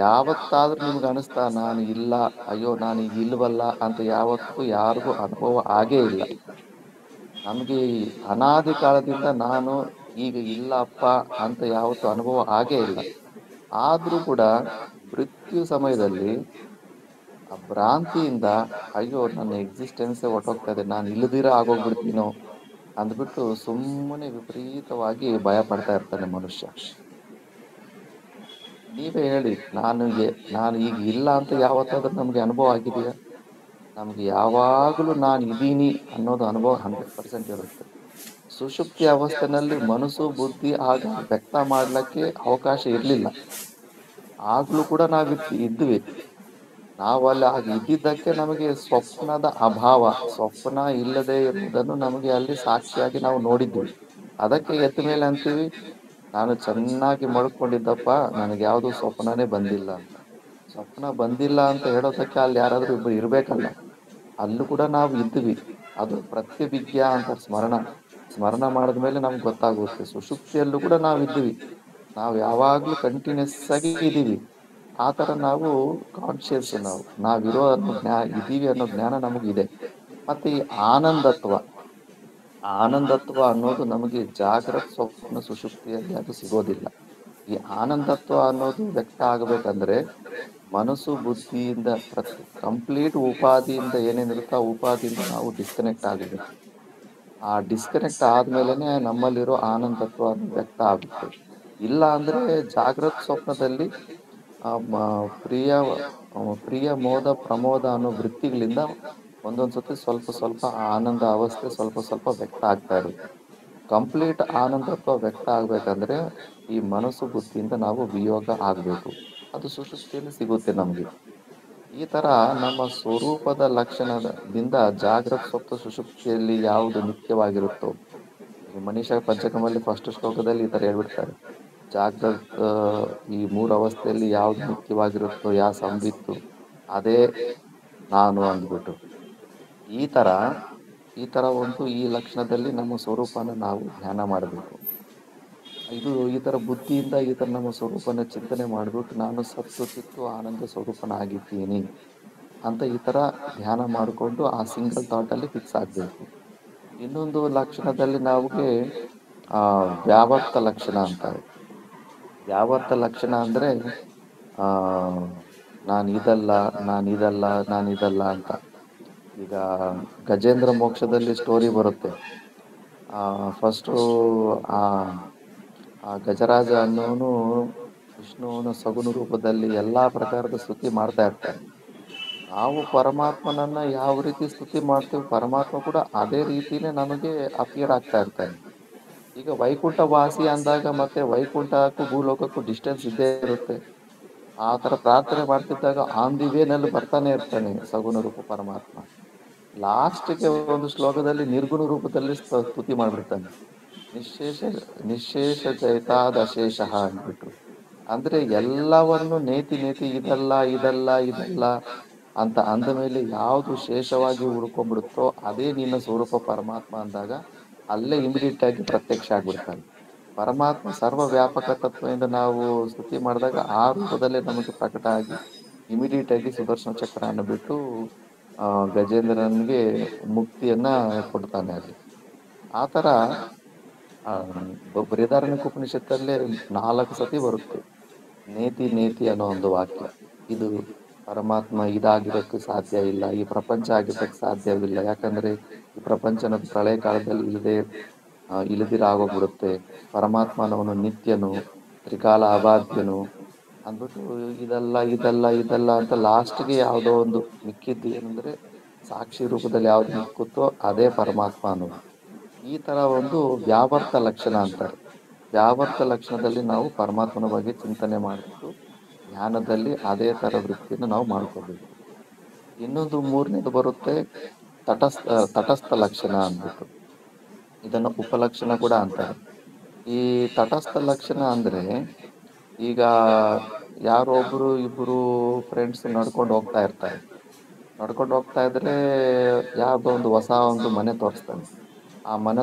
ಯಾವತ್ತಾದ್ರೂ ನಿಮ್ಗೆ ಅನಿಸ್ತಾ ನಾನು ಇಲ್ಲ, ಅಯ್ಯೋ ನಾನು ಈಗ ಇಲ್ವಲ್ಲ ಅಂತ ಯಾವತ್ತೂ ಯಾರಿಗೂ ಅನುಭವ ಆಗೇ ಇಲ್ಲ. ನಮಗೆ ಅನಾದಿ ಕಾಲದಿಂದ ನಾನು ಈಗ ಇಲ್ಲಪ್ಪ ಅಂತ ಯಾವತ್ತೂ ಅನುಭವ ಆಗೇ ಇಲ್ಲ. ಆದ್ರೂ ಕೂಡ ಮೃತ್ಯು ಸಮಯದಲ್ಲಿ ಆ ಭ್ರಾಂತಿಯಿಂದ ಅಯ್ಯೋ ನನ್ನ ಎಕ್ಸಿಸ್ಟೆನ್ಸೇ ಹೊಟ್ಟೋಗ್ತಾ ಇದೆ, ನಾನು ಇಲ್ಲದಿರ ಆಗೋಗ್ಬಿಡ್ತೀನೋ ಅಂದ್ಬಿಟ್ಟು ಸುಮ್ಮನೆ ವಿಪರೀತವಾಗಿ ಭಯ ಪಡ್ತಾ ಇರ್ತಾನೆ ಮನುಷ್ಯ. ನೀವೇ ಹೇಳಿ, ನಾನು ಈಗ ಇಲ್ಲ ಅಂತ ಯಾವತ್ತಾದ್ರೂ ನಮ್ಗೆ ಅನುಭವ ಆಗಿದೆಯಾ? ನಮ್ಗೆ ಯಾವಾಗಲೂ ನಾನು ಇದ್ದೀನಿ ಅನ್ನೋದು ಅನುಭವ 100% ಇರುತ್ತೆ. ಸುಷುಪ್ತಿ ಅವಸ್ಥೆನಲ್ಲಿ ಮನಸ್ಸು ಬುದ್ಧಿ ಆಗ ವ್ಯಕ್ತ ಮಾಡ್ಲಿಕ್ಕೆ ಅವಕಾಶ ಇರಲಿಲ್ಲ. ಆಗ್ಲೂ ಕೂಡ ಇದ್ವಿ. ನಾವು ಅಲ್ಲಿ ಆಗ ಇದ್ದಿದ್ದಕ್ಕೆ ನಮಗೆ ಸ್ವಪ್ನದ ಅಭಾವ, ಸ್ವಪ್ನ ಇಲ್ಲದೆ ಇರುವುದನ್ನು ನಮಗೆ ಅಲ್ಲಿ ಸಾಕ್ಷಿಯಾಗಿ ನಾವು ನೋಡಿದ್ವಿ. ಅದಕ್ಕೆ ಎದ್ದ ಮೇಲೆ ಅಂತೀವಿ ನಾನು ಚೆನ್ನಾಗಿ ಮಡ್ಕೊಂಡಿದ್ದಪ್ಪ, ನನಗೆ ಯಾವುದು ಸ್ವಪ್ನನೇ ಬಂದಿಲ್ಲ ಅಂತ. ಸ್ವಪ್ನ ಬಂದಿಲ್ಲ ಅಂತ ಹೇಳೋದಕ್ಕೆ ಅಲ್ಲಿ ಯಾರಾದ್ರೂ ಇಬ್ಬರು ಇರ್ಬೇಕಲ್ಲ. ಅಲ್ಲೂ ಕೂಡ ನಾವು ಇದ್ವಿ. ಅದು ಪ್ರತ್ಯಭಿಜ್ಞಾ ಅಂತ ಸ್ಮರಣ ಮಾಡಿದ್ಮೇಲೆ ನಮ್ಗೆ ಗೊತ್ತಾಗುತ್ತೆ. ಸುಷುಪ್ತಿಯಲ್ಲೂ ಕೂಡ ನಾವು ಇದ್ವಿ. ನಾವು ಯಾವಾಗ್ಲೂ ಕಂಟಿನ್ಯೂಸ್ ಆಗಿ ಇದೀವಿ. ಆ ತರ ನಾವು ಕಾನ್ಶಿಯಸ್, ನಾವಿರೋ ಇದೀವಿ ಅನ್ನೋ ಜ್ಞಾನ ನಮಗಿದೆ. ಮತ್ತೆ ಈ ಆನಂದತ್ವ ಅನ್ನೋದು ನಮಗೆ ಜಾಗ್ರತ್ ಸ್ವಪ್ನ ಸುಷುಪ್ತಿಯಲ್ಲಿ ಅದು ಸಿಗೋದಿಲ್ಲ. ಈ ಆನಂದತ್ವ ಅನ್ನೋದು ವ್ಯಕ್ತ ಆಗಬೇಕಂದ್ರೆ ಮನಸ್ಸು ಬುದ್ಧಿಯಿಂದ ಕಂಪ್ಲೀಟ್ ಉಪಾಧಿಯಿಂದ ಏನೇನಿರುತ್ತೋ ಆ ಉಪಾಧಿಯಿಂದ ನಾವು ಡಿಸ್ಕನೆಕ್ಟ್ ಆಗಬೇಕು. ಆ ಡಿಸ್ಕನೆಕ್ಟ್ ಆದ್ಮೇಲೆನೆ ನಮ್ಮಲ್ಲಿರೋ ಆನಂದತ್ವ ವ್ಯಕ್ತ ಆಗುತ್ತೆ. ಇಲ್ಲ ಅಂದ್ರೆ ಜಾಗ್ರತ್ ಸ್ವಪ್ನದಲ್ಲಿ ಪ್ರಿಯ ಮೋದ ಪ್ರಮೋದ ಅನ್ನೋ ವೃತ್ತಿಗಳಿಂದ ಒಂದೊಂದ್ಸತಿ ಸ್ವಲ್ಪ ಆನಂದ ಅವಸ್ಥೆ ಸ್ವಲ್ಪ ವ್ಯಕ್ತ ಆಗ್ತಾ ಇರುತ್ತೆ. ಕಂಪ್ಲೀಟ್ ಆನಂದತ್ವ ವ್ಯಕ್ತ ಆಗ್ಬೇಕಂದ್ರೆ ಈ ಮನಸ್ಸು ಬುದ್ಧಿಯಿಂದ ನಾವು ವಿಯೋಗ ಆಗ್ಬೇಕು. ಅದು ಸುಷುಪ್ತಿಯಲ್ಲಿ ಸಿಗುತ್ತೆ ನಮಗೆ. ಈ ತರ ನಮ್ಮ ಸ್ವರೂಪದ ಲಕ್ಷಣದಿಂದ ಜಾಗ್ರತ್ ಸ್ವಪ್ನ ಸುಷುಪ್ತಿಯಲ್ಲಿ ಯಾವುದು ನಿತ್ಯವಾಗಿರುತ್ತೋ, ಈಗ ಮನೀಷಾ ಪಂಚಕಮಲ್ಲಿ ಫಸ್ಟ್ ಶ್ಲೋಕದಲ್ಲಿ ಈ ತರ ಹೇಳ್ಬಿಡ್ತಾರೆ. ಜಾಗ್ರತ್ ಈ ಮೂರು ಅವಸ್ಥೆಯಲ್ಲಿ ಯಾವ್ದು ನಿತ್ಯವಾಗಿರುತ್ತೋ, ಯಾ ಸಂಬಿತ್ತು ಅದೇ ನಾನು ಅಂದ್ಬಿಟ್ಟು. ಈ ತರ ಈ ತರ ಒಂದು ಈ ಲಕ್ಷಣದಲ್ಲಿ ನಮ್ಮ ಸ್ವರೂಪನ ನಾವು ಧ್ಯಾನ ಮಾಡಬೇಕು. ಈ ತರ ಬುದ್ಧಿಯಿಂದ ಈ ತರ ನಮ್ಮ ಸ್ವರೂಪನ ಚಿಂತನೆ ಮಾಡ್ಬಿಟ್ಟು ನಾನು ಸತ್ತು ಚಿತ್ತು ಆನಂದ ಸ್ವರೂಪನಾಗಿದ್ದೀನಿ ಅಂತ ಈ ತರ ಧ್ಯಾನ ಮಾಡಿಕೊಂಡು ಆ ಸಿಂಗಲ್ ಥಾಟ್ ಅಲ್ಲಿ ಫಿಕ್ಸ್ ಆಗ್ಬೇಕು. ಇನ್ನೊಂದು ಲಕ್ಷಣದಲ್ಲಿ ನಾವುಗೆ ವ್ಯಾವರ್ತ ಲಕ್ಷಣ ಅಂತಾರೆ. ವ್ಯಾವರ್ತ ಲಕ್ಷಣ ಅಂದ್ರೆ ಆ ನಾನಿದಲ್ಲ ನಾನಿದಲ್ಲ ನಾನಿದಲ್ಲ ಅಂತ. ಈಗ ಗಜೇಂದ್ರ ಮೋಕ್ಷದಲ್ಲಿ ಸ್ಟೋರಿ ಬರುತ್ತೆ. ಫಸ್ಟು ಆ ಆ ಗಜರಾಜ ಅನ್ನೋನು ವಿಷ್ಣುವನ ಸಗುಣ ರೂಪದಲ್ಲಿ ಎಲ್ಲಾ ಪ್ರಕಾರದ ಸ್ತುತಿ ಮಾಡ್ತಾ ಇರ್ತಾನೆ. ನಾವು ಪರಮಾತ್ಮನನ್ನ ಯಾವ ರೀತಿ ಸ್ತುತಿ ಮಾಡ್ತೀವಿ, ಪರಮಾತ್ಮ ಕೂಡ ಅದೇ ರೀತಿನೇ ನಮಗೆ ಅಪಿಯರ್ ಆಗ್ತಾ ಇರ್ತಾನೆ. ಈಗ ವೈಕುಂಠ ವಾಸಿ ಅಂದಾಗ ಮತ್ತೆ ವೈಕುಂಠಕ್ಕೂ ಭೂಲೋಕಕ್ಕೂ ಡಿಸ್ಟೆನ್ಸ್ ಇದ್ದೇ ಇರುತ್ತೆ. ಆ ತರ ಪ್ರಾರ್ಥನೆ ಮಾಡ್ತಿದ್ದಾಗ ಆನ್ ದಿ ವೇನಲ್ಲಿ ಬರ್ತಾನೆ ಇರ್ತಾನೆ ಸಗುಣ ರೂಪ ಪರಮಾತ್ಮ. ಲಾಸ್ಟ್ಗೆ ಒಂದು ಶ್ಲೋಕದಲ್ಲಿ ನಿರ್ಗುಣ ರೂಪದಲ್ಲಿ ಸ್ತುತಿ ಮಾಡ್ಬಿಡ್ತಾನೆ. ನಿಶೇಷ ನಿಶೇಷ ಜೈತಾದಶೇಷ ಅಂದ್ಬಿಟ್ಟು. ಅಂದ್ರೆ ಎಲ್ಲವನ್ನು ನೇತಿ ನೇತಿ ಇದಲ್ಲ ಇದಲ್ಲ ಇದಲ್ಲ ಅಂತ ಅಂದ ಮೇಲೆ ಯಾವುದು ಶೇಷವಾಗಿ ಉಳ್ಕೊಂಡ್ಬಿಡುತ್ತೋ ಅದೇ ನಿನ್ನ ಸ್ವರೂಪ ಪರಮಾತ್ಮ ಅಂದಾಗ ಅಲ್ಲೇ ಇಮಿಡಿಯೇಟ್ ಆಗಿ ಪ್ರತ್ಯಕ್ಷ ಆಗ್ಬಿಡ್ತಾನೆ ಪರಮಾತ್ಮ. ಸರ್ವ ವ್ಯಾಪಕ ತತ್ವದಿಂದ ನಾವು ಸ್ತುತಿ ಮಾಡಿದಾಗ ಆ ರೂಪದಲ್ಲೇ ನಮಗೆ ಪ್ರಕಟ ಆಗಿ ಇಮಿಡಿಯೇಟ್ ಆಗಿ ಸುದರ್ಶನ ಚಕ್ರನ ಬಿಟ್ಟು ಗಜೇಂದ್ರನಿಗೆ ಮುಕ್ತಿಯನ್ನ ಕೊಡ್ತಾನೆ ಅಲ್ಲಿ. ಆ ತರ ಬೃಹದಾರಣ್ಯಕೋಪನಿಷತ್ತಲ್ಲೇ 4 ಸತಿ ಬರುತ್ತೆ ನೇತಿ ನೇತಿ ಅನ್ನೋ ಒಂದು ವಾಕ್ಯ. ಇದು ಪರಮಾತ್ಮ ಇದಾಗಿರಕ್ಕೆ ಸಾಧ್ಯ ಇಲ್ಲ, ಈ ಪ್ರಪಂಚ ಆಗಿರಕ್ಕೆ ಸಾಧ್ಯವಿಲ್ಲ, ಯಾಕಂದ್ರೆ ಈ ಪ್ರಪಂಚನ ಪ್ರಳಯ ಕಾಲದಲ್ಲಿ ಇಳಿದಿರಾಗೋಗ್ಬಿಡುತ್ತೆ. ಪರಮಾತ್ಮನವನು ನಿತ್ಯನು, ತ್ರಿಕಾಲ ಅಬಾಧ್ಯನು ಅಂದ್ಬಿಟ್ಟು ಇದೆಲ್ಲ ಇದೆಲ್ಲ ಇದೆಲ್ಲ ಅಂತ ಲಾಸ್ಟ್ಗೆ ಯಾವುದೋ ಒಂದು ಮಿಕ್ಕಿದ್ದು ಏನಂದ್ರೆ ಸಾಕ್ಷಿ ರೂಪದಲ್ಲಿ ಯಾವ್ದು ಮಿಕ್ಕುತ್ತೋ ಅದೇ ಪರಮಾತ್ಮ ಅನ್ನೋದು. ಈ ತರ ಒಂದು ವ್ಯಾವರ್ತ ಲಕ್ಷಣ ಅಂತಾರೆ. ವ್ಯಾವರ್ತ ಲಕ್ಷಣದಲ್ಲಿ ನಾವು ಪರಮಾತ್ಮನ ಬಗ್ಗೆ ಚಿಂತನೆ ಮಾಡಿಬಿಟ್ಟು ಧ್ಯಾನದಲ್ಲಿ ಅದೇ ತರ ವೃತ್ತಿಯನ್ನು ನಾವು ಮಾಡ್ಕೋಬೇಕು. ಇನ್ನೊಂದು ಮೂರನೇದು ಬರುತ್ತೆ ತಟಸ್ಥ ಲಕ್ಷಣ ಅಂದ್ಬಿಟ್ಟು. ಇದನ್ನು ಉಪಲಕ್ಷಣ ಕೂಡ ಅಂತಾರೆ. ಈ ತಟಸ್ಥ ಲಕ್ಷಣ ಅಂದ್ರೆ ಈಗ ಯಾರೋ ಇಬ್ರು ಫ್ರೆಂಡ್ಸ್ ನಡ್ಕೊಂಡು ಹೋಗ್ತಾ ಇರ್ತಾರೆ. ನಡ್ಕೊಂಡು ಹೋಗ್ತಾ ಇದ್ರೆ ಯಾವ್ದೋ ಒಂದು ಹೊಸ ಒಂದು ಮನೆ ತೋರಿಸ್ತಾನೆ. ಆ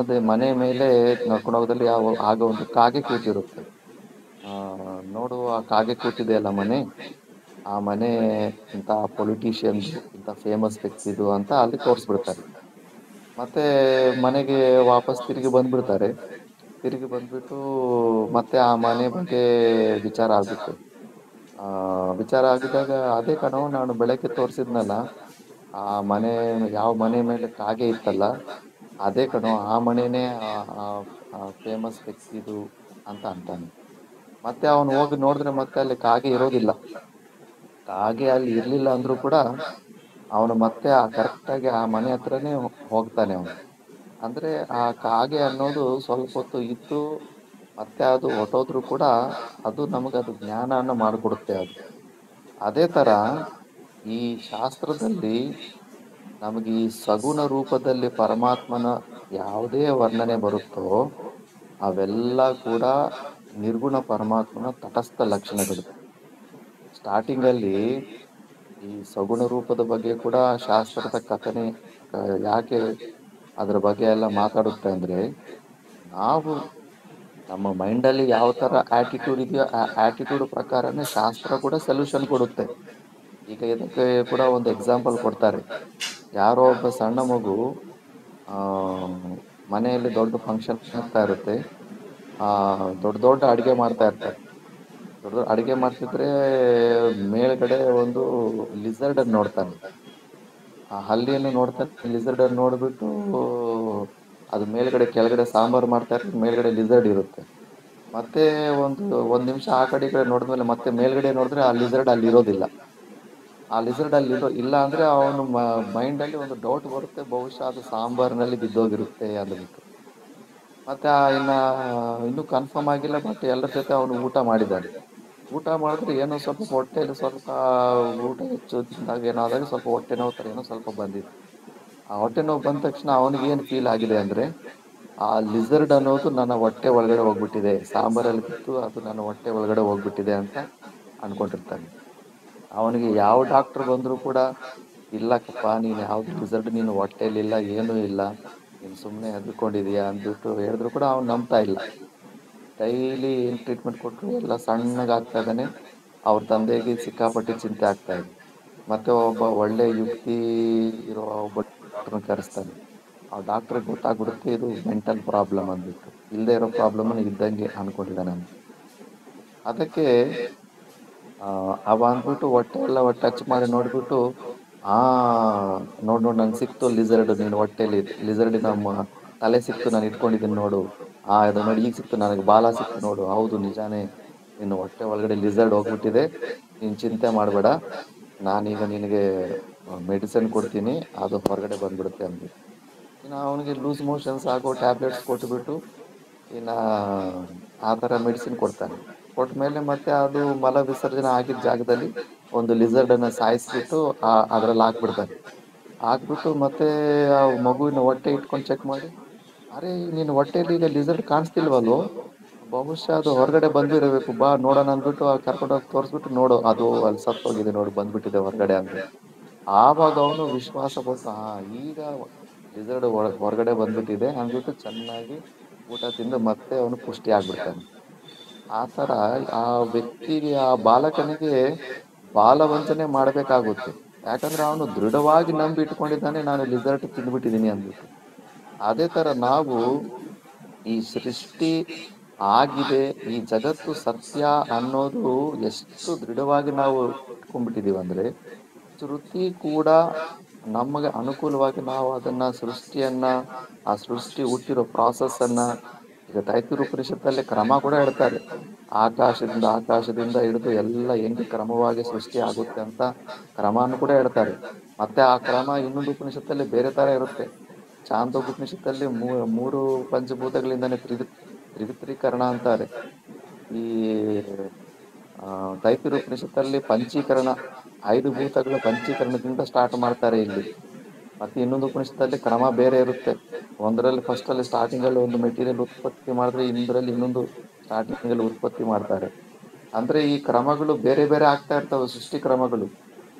ಮನೆ ಮೇಲೆ ನಡ್ಕೊಂಡು ಹೋಗೋದ್ರಲ್ಲಿ ಆಗ ಒಂದು ಕಾಗೆ ಕೂತಿರುತ್ತೆ. ನೋಡು ಆ ಕಾಗೆ ಕೂತಿದೆ ಅಲ್ಲ ಮನೆ, ಆ ಮನೆ ಇಂಥ ಪೊಲಿಟಿಷಿಯನ್ ಇಂಥ ಫೇಮಸ್ ವ್ಯಕ್ತಿದು ಅಂತ ಅಲ್ಲಿ ತೋರಿಸ್ಬಿಡ್ತಾರೆ. ಮತ್ತೆ ಮನೆಗೆ ವಾಪಸ್ ತಿರುಗಿ ಬಂದ್ಬಿಡ್ತಾರೆ. ತಿರುಗಿ ಬಂದ್ಬಿಟ್ಟು ಮತ್ತೆ ಆ ಮನೆ ಬಗ್ಗೆ ವಿಚಾರ ಆಗುತ್ತೆ. ವಿಚಾರ ಆಗಿದ್ದಾಗ ಅದೇ ಕಣೋ ನಾನು ಬೆಳಗ್ಗೆ ತೋರಿಸಿದ್ನಲ್ಲ ಆ ಮನೆ, ಯಾವ ಮನೆ ಮೇಲೆ ಕಾಗೆ ಇತ್ತಲ್ಲ ಅದೇ ಕಣೋ ಆ ಮನೆನೇ ಫೇಮಸ್ ವ್ಯಕ್ತಿದು ಅಂತ ಅಂತಾನೆ. ಮತ್ತೆ ಅವನು ಹೋಗಿ ನೋಡಿದ್ರೆ ಮತ್ತೆ ಅಲ್ಲಿ ಕಾಗೆ ಇರೋದಿಲ್ಲ. ಕಾಗೆ ಅಲ್ಲಿ ಇರ್ಲಿಲ್ಲ ಅಂದ್ರೂ ಕೂಡ ಅವನು ಮತ್ತೆ ಕರೆಕ್ಟಾಗಿ ಆ ಮನೆ ಹತ್ರನೇ ಹೋಗ್ತಾನೆ ಅವನು. ಅಂದ್ರೆ ಆ ಕಾಗೆ ಅನ್ನೋದು ಸ್ವಲ್ಪ ಹೊತ್ತು ಇದ್ದು ಮತ್ತೆ ಅದು ಹೊಟ್ಟೋದ್ರು ಕೂಡ ಅದು ನಮಗದು ಜ್ಞಾನನ ಮಾಡಿಕೊಡುತ್ತೆ ಅದು. ಅದೇ ತರ ಈ ಶಾಸ್ತ್ರದಲ್ಲಿ ನಮಗೆ ಈ ಸಗುಣ ರೂಪದಲ್ಲಿ ಪರಮಾತ್ಮನ ಯಾವುದೇ ವರ್ಣನೆ ಬರುತ್ತೋ ಅವೆಲ್ಲ ಕೂಡ ನಿರ್ಗುಣ ಪರಮಾತ್ಮನ ತಟಸ್ಥ ಲಕ್ಷಣಗಳು. ಸ್ಟಾರ್ಟಿಂಗ್ ಅಲ್ಲಿ ಈ ಸಗುಣ ರೂಪದ ಬಗ್ಗೆ ಕೂಡ ಶಾಸ್ತ್ರದ ಕಥನೆ ಯಾಕೆ ಅದ್ರ ಬಗ್ಗೆ ಎಲ್ಲ ಮಾತಾಡುತ್ತೆ ಅಂದ್ರೆ ನಾವು ನಮ್ಮ ಮೈಂಡಲ್ಲಿ ಯಾವ ತರ ಆಟಿಟ್ಯೂಡ್ ಇದೆಯೋ ಆ ಆಟಿಟ್ಯೂಡ್ ಪ್ರಕಾರನೇ ಶಾಸ್ತ್ರ ಕೂಡ ಸೊಲ್ಯೂಷನ್ ಕೊಡುತ್ತೆ. ಈಗ ಇದಕ್ಕೆ ಕೂಡ ಒಂದು ಎಕ್ಸಾಂಪಲ್ ಕೊಡ್ತಾರೆ. ಯಾರೋ ಒಬ್ಬ ಸಣ್ಣ ಮಗು ಮನೆಯಲ್ಲಿ ದೊಡ್ಡ ಫಂಕ್ಷನ್ ಆಗ್ತಾ ಇರುತ್ತೆ. ದೊಡ್ಡ ಅಡಿಗೆ ಮಾಡ್ತಾ ಇರ್ತಾರೆ. ದೊಡ್ಡ ಅಡಿಗೆ ಮಾಡ್ತಿದ್ರೆ ಮೇಲ್ಗಡೆ ಒಂದು ಲಿಸರ್ಡ್ ಅನ್ನು ನೋಡ್ತಾನೆ. ಆ ಹಲ್ಲಿಯನ್ನು ನೋಡ್ತಾನೆ. ಲಿಸರ್ಡ್ ಅನ್ನು ನೋಡ್ಬಿಟ್ಟು ಅದು ಮೇಲ್ಗಡೆ ಕೆಳಗಡೆ ಸಾಂಬಾರು ಮಾಡ್ತಾ ಇರ್ತಾರೆ, ಮೇಲ್ಗಡೆ ಲಿಸರ್ಡ್ ಇರುತ್ತೆ. ಮತ್ತೆ ಒಂದ್ ನಿಮಿಷ ಆ ಕಡೆ ನೋಡಿದ್ಮೇಲೆ ಮತ್ತೆ ಮೇಲ್ಗಡೆ ನೋಡಿದ್ರೆ ಆ ಲಿಸರ್ಡ್ ಅಲ್ಲಿ ಇರೋದಿಲ್ಲ. ಆ ಲಿಸರ್ಡ್ ಅಲ್ಲಿ ಇಲ್ಲ ಅಂದ್ರೆ ಅವನು ಮೈಂಡ್ ಅಲ್ಲಿ ಒಂದು ಡೌಟ್ ಬರುತ್ತೆ, ಬಹುಶಃ ಅದು ಸಾಂಬಾರ್ನಲ್ಲಿ ಬಿದ್ದೋಗಿರುತ್ತೆ ಅಂದ್ಬಿಟ್ಟು. ಮತ್ತೆ ಇನ್ನೂ ಕನ್ಫರ್ಮ್ ಆಗಿಲ್ಲ, ಬಟ್ ಎಲ್ಲರ ಜೊತೆ ಅವನು ಊಟ ಮಾಡಿದ್ದಾನೆ. ಊಟ ಮಾಡಿದ್ರೆ ಏನೋ ಸ್ವಲ್ಪ ಹೊಟ್ಟೆಯಲ್ಲಿ ಸ್ವಲ್ಪ ಊಟ ಹೆಚ್ಚು ತಿಂದಾಗ ಏನಾದಾಗ ಸ್ವಲ್ಪ ಹೊಟ್ಟೆ ನೋವು ಥರ ಏನೋ ಸ್ವಲ್ಪ ಬಂದಿತ್ತು. ಆ ಹೊಟ್ಟೆ ನೋವು ಬಂದ ತಕ್ಷಣ ಅವನಿಗೆ ಏನು ಫೀಲ್ ಆಗಿದೆ ಅಂದ್ರೆ ಆ ಲಿಸರ್ಡ್ ಅನ್ನೋದು ನನ್ನ ಹೊಟ್ಟೆ ಒಳಗಡೆ ಹೋಗ್ಬಿಟ್ಟಿದೆ, ಸಾಂಬಾರಲ್ಲಿ ಬಿತ್ತು ಅದು ನನ್ನ ಹೊಟ್ಟೆ ಒಳಗಡೆ ಹೋಗ್ಬಿಟ್ಟಿದೆ ಅಂತ ಅನ್ಕೊಂಡಿರ್ತಾನೆ. ಅವನಿಗೆ ಯಾವ ಡಾಕ್ಟರ್ ಬಂದರೂ ಕೂಡ ಇಲ್ಲಕ್ಕಪ್ಪ, ನೀನು ಯಾವ್ದು ಲಿಸರ್ಡ್ ನೀನು ಹೊಟ್ಟೆಲಿಲ್ಲ, ಏನೂ ಇಲ್ಲ, ನೀನು ಸುಮ್ಮನೆ ಹೆದರ್ಕೊಂಡಿದೀಯಾ ಅಂದ್ಬಿಟ್ಟು ಹೇಳಿದ್ರು ಕೂಡ ಅವ್ನು ನಂಬ್ತಾ ಇಲ್ಲ. ಡೈಲಿ ಏನು ಟ್ರೀಟ್ಮೆಂಟ್ ಕೊಟ್ಟರು ಎಲ್ಲ ಸಣ್ಣಗಾಗ್ತಾ ಇದ್ದಾನೆ. ಅವ್ರ ತಂದೆಗೆ ಸಿಕ್ಕಾಪಟ್ಟೆ ಚಿಂತೆ ಆಗ್ತಾ ಇದೆ. ಮತ್ತೆ ಒಬ್ಬ ಒಳ್ಳೆ ಯುಕ್ತಿ ಇರೋ ಒಬ್ಬ ಡಾಕ್ಟರ್ನ ಕರೆಸ್ತಾನೆ. ಆ ಡಾಕ್ಟ್ರಿಗೆ ಗೊತ್ತಾಗ್ಬಿಡುತ್ತೆ ಇದು ಮೆಂಟಲ್ ಪ್ರಾಬ್ಲಮ್ ಅಂದ್ಬಿಟ್ಟು, ಇಲ್ಲದೆ ಇರೋ ಪ್ರಾಬ್ಲಮ್ನ ಇದ್ದಂಗೆ ಅನ್ಕೊಂಡಿದ್ದಾನೆ ಅಂತ. ಅದಕ್ಕೆ ಅವ ಅಂದ್ಬಿಟ್ಟು ಹೊಟ್ಟೆ ಟಚ್ ಮಾಡಿ ನೋಡ್ಬಿಟ್ಟು, ಆ ನೋಡ್ ನಂಗೆ ಸಿಕ್ತು ಲಿಸರ್ಡ್, ನೀನು ಹೊಟ್ಟೆಲಿ ಲಿಸರ್ಡ್ ನಮ್ಮ ತಲೆ ಸಿಕ್ತು, ನಾನು ಇಟ್ಕೊಂಡಿದ್ದೀನಿ ನೋಡು. ಅದು ನೋಡಿ ಈಗ ಸಿಕ್ತು ನನಗೆ, ಬಾಲ ಸಿಕ್ತು ನೋಡು, ಹೌದು ನಿಜಾನೇ, ನಿನ್ನ ಹೊಟ್ಟೆ ಒಳಗಡೆ ಲಿಸರ್ಡ್ ಹೋಗ್ಬಿಟ್ಟಿದೆ, ನೀನು ಚಿಂತೆ ಮಾಡಬೇಡ, ನಾನೀಗ ನಿನಗೆ ಮೆಡಿಸಿನ್ ಕೊಡ್ತೀನಿ, ಅದು ಹೊರಗಡೆ ಬಂದ್ಬಿಡುತ್ತೆ ಅಂದ್ಬಿಟ್ಟು. ಇನ್ನು ಅವನಿಗೆ ಲೂಸ್ ಮೋಷನ್ಸ್ ಆಗೋ ಟ್ಯಾಬ್ಲೆಟ್ಸ್ ಕೊಟ್ಬಿಟ್ಟು ಇನ್ನು ಆ ಥರ ಮೆಡಿಸಿನ್ ಕೊಡ್ತಾನೆ. ಕೊಟ್ಟ ಮತ್ತೆ ಅದು ಮಲ ವಿಸರ್ಜನೆ ಆಗಿದ್ದ ಜಾಗದಲ್ಲಿ ಒಂದು ಲಿಸರ್ಡನ್ನು ಸಾಯಿಸ್ಬಿಟ್ಟು ಅದರಲ್ಲಿ ಹಾಕ್ಬಿಡ್ತಾನೆ. ಹಾಕ್ಬಿಟ್ಟು ಮತ್ತೆ ಆ ಮಗುವಿನ ಹೊಟ್ಟೆ ಇಟ್ಕೊಂಡು ಚೆಕ್ ಮಾಡಿ, ಅರೆ ನೀನು ಹೊಟ್ಟೆಯಲ್ಲಿ ಈಗ ಲಿಸರ್ಡ್ ಕಾಣಿಸ್ತಿಲ್ವಲ್ಲೋ, ಬಹುಶಃ ಅದು ಹೊರಗಡೆ ಬಂದಿರಬೇಕು, ಬಾ ನೋಡೋಣ ಅಂದ್ಬಿಟ್ಟು ಕರ್ಕೊಂಡೋಗಿ ತೋರಿಸ್ಬಿಟ್ಟು, ನೋಡು ಅದು ಅಲ್ಲಿ ಸತ್ತೋಗಿದೆ ನೋಡು, ಬಂದ್ಬಿಟ್ಟಿದೆ ಹೊರಗಡೆ ಅಂದ್ಬಿಟ್ಟು. ಆವಾಗ ಅವನು ವಿಶ್ವಾಸ ಕೊಟ್ಟು, ಈಗ ಲಿಸರ್ಡ್ ಹೊರಗಡೆ ಬಂದ್ಬಿಟ್ಟಿದೆ ಅಂದ್ಬಿಟ್ಟು ಚೆನ್ನಾಗಿ ಊಟ ತಿಂದು ಮತ್ತೆ ಅವನು ಪುಷ್ಟಿ ಆಗ್ಬಿಡ್ತಾನೆ. ಆ ಥರ ಆ ವ್ಯಕ್ತಿಗೆ, ಆ ಬಾಲಕನಿಗೆ ಬಾಲವಂಚನೆ ಮಾಡಬೇಕಾಗುತ್ತೆ. ಯಾಕಂದ್ರೆ ಅವನು ದೃಢವಾಗಿ ನಂಬಿ ಇಟ್ಕೊಂಡಿದ್ದಾನೆ, ನಾನು ಲಿಸರ್ಟ್ ತಿಂದ್ಬಿಟ್ಟಿದ್ದೀನಿ ಅಂದ್ಬಿಟ್ಟು. ಅದೇ ಥರ ನಾವು ಈ ಸೃಷ್ಟಿ ಆಗಿದೆ, ಈ ಜಗತ್ತು ಸತ್ಯ ಅನ್ನೋದು ಎಷ್ಟು ದೃಢವಾಗಿ ನಾವು ಇಟ್ಕೊಂಡ್ಬಿಟ್ಟಿದೀವಿ ಅಂದ್ರೆ, ಶ್ರುತಿ ಕೂಡ ನಮಗೆ ಅನುಕೂಲವಾಗಿ ನಾವು ಅದನ್ನ ಆ ಸೃಷ್ಟಿ ಹುಟ್ಟಿರೋ ಪ್ರಾಸೆಸ್ ಅನ್ನ, ಈಗ ತೈತಿರು ಉಪನಿಷತ್ತಲ್ಲಿ ಕ್ರಮ ಕೂಡ ಹೇಳ್ತಾರೆ. ಆಕಾಶದಿಂದ ಹಿಡಿದು ಎಲ್ಲ ಹೆಂಗೆ ಕ್ರಮವಾಗಿ ಸೃಷ್ಟಿ ಆಗುತ್ತೆ ಅಂತ ಕ್ರಮವನ್ನು ಕೂಡ ಹೇಳ್ತಾರೆ. ಮತ್ತೆ ಆ ಕ್ರಮ ಇನ್ನೊಂದು ಉಪನಿಷತ್ತಲ್ಲಿ ಬೇರೆ ತರ ಇರುತ್ತೆ. ಚಾಂದೋಗ ಉಪನಿಷತ್ತಲ್ಲಿ ಮೂರು ಪಂಚಭೂತಗಳಿಂದಾನೇ ತ್ರಿವಿತ್ರೀಕರಣ ಅಂತಾರೆ. ಈ ತೈತಿರು ಉಪನಿಷತ್ತಲ್ಲಿ ಪಂಚೀಕರಣ, 5 ಭೂತಗಳ ಪಂಚೀಕರಣದಿಂದ ಸ್ಟಾರ್ಟ್ ಮಾಡ್ತಾರೆ ಇಲ್ಲಿ. ಮತ್ತೆ ಇನ್ನೊಂದು ಉಪನಿಷತ್ತಲ್ಲಿ ಕ್ರಮ ಬೇರೆ ಇರುತ್ತೆ. ಒಂದರಲ್ಲಿ ಫಸ್ಟ್ ಅಲ್ಲಿ ಸ್ಟಾರ್ಟಿಂಗ್ ಅಲ್ಲಿ ಒಂದು ಮೆಟೀರಿಯಲ್ ಉತ್ಪತ್ತಿ ಮಾಡಿದ್ರೆ ಇನ್ನೊಂದು ಸ್ಟಾರ್ಟಿಂಗ್ ಅಲ್ಲಿ ಉತ್ಪತ್ತಿ ಮಾಡ್ತಾರೆ. ಅಂದ್ರೆ ಈ ಕ್ರಮಗಳು ಬೇರೆ ಬೇರೆ ಆಗ್ತಾ ಇರ್ತವೆ, ಸೃಷ್ಟಿ ಕ್ರಮಗಳು.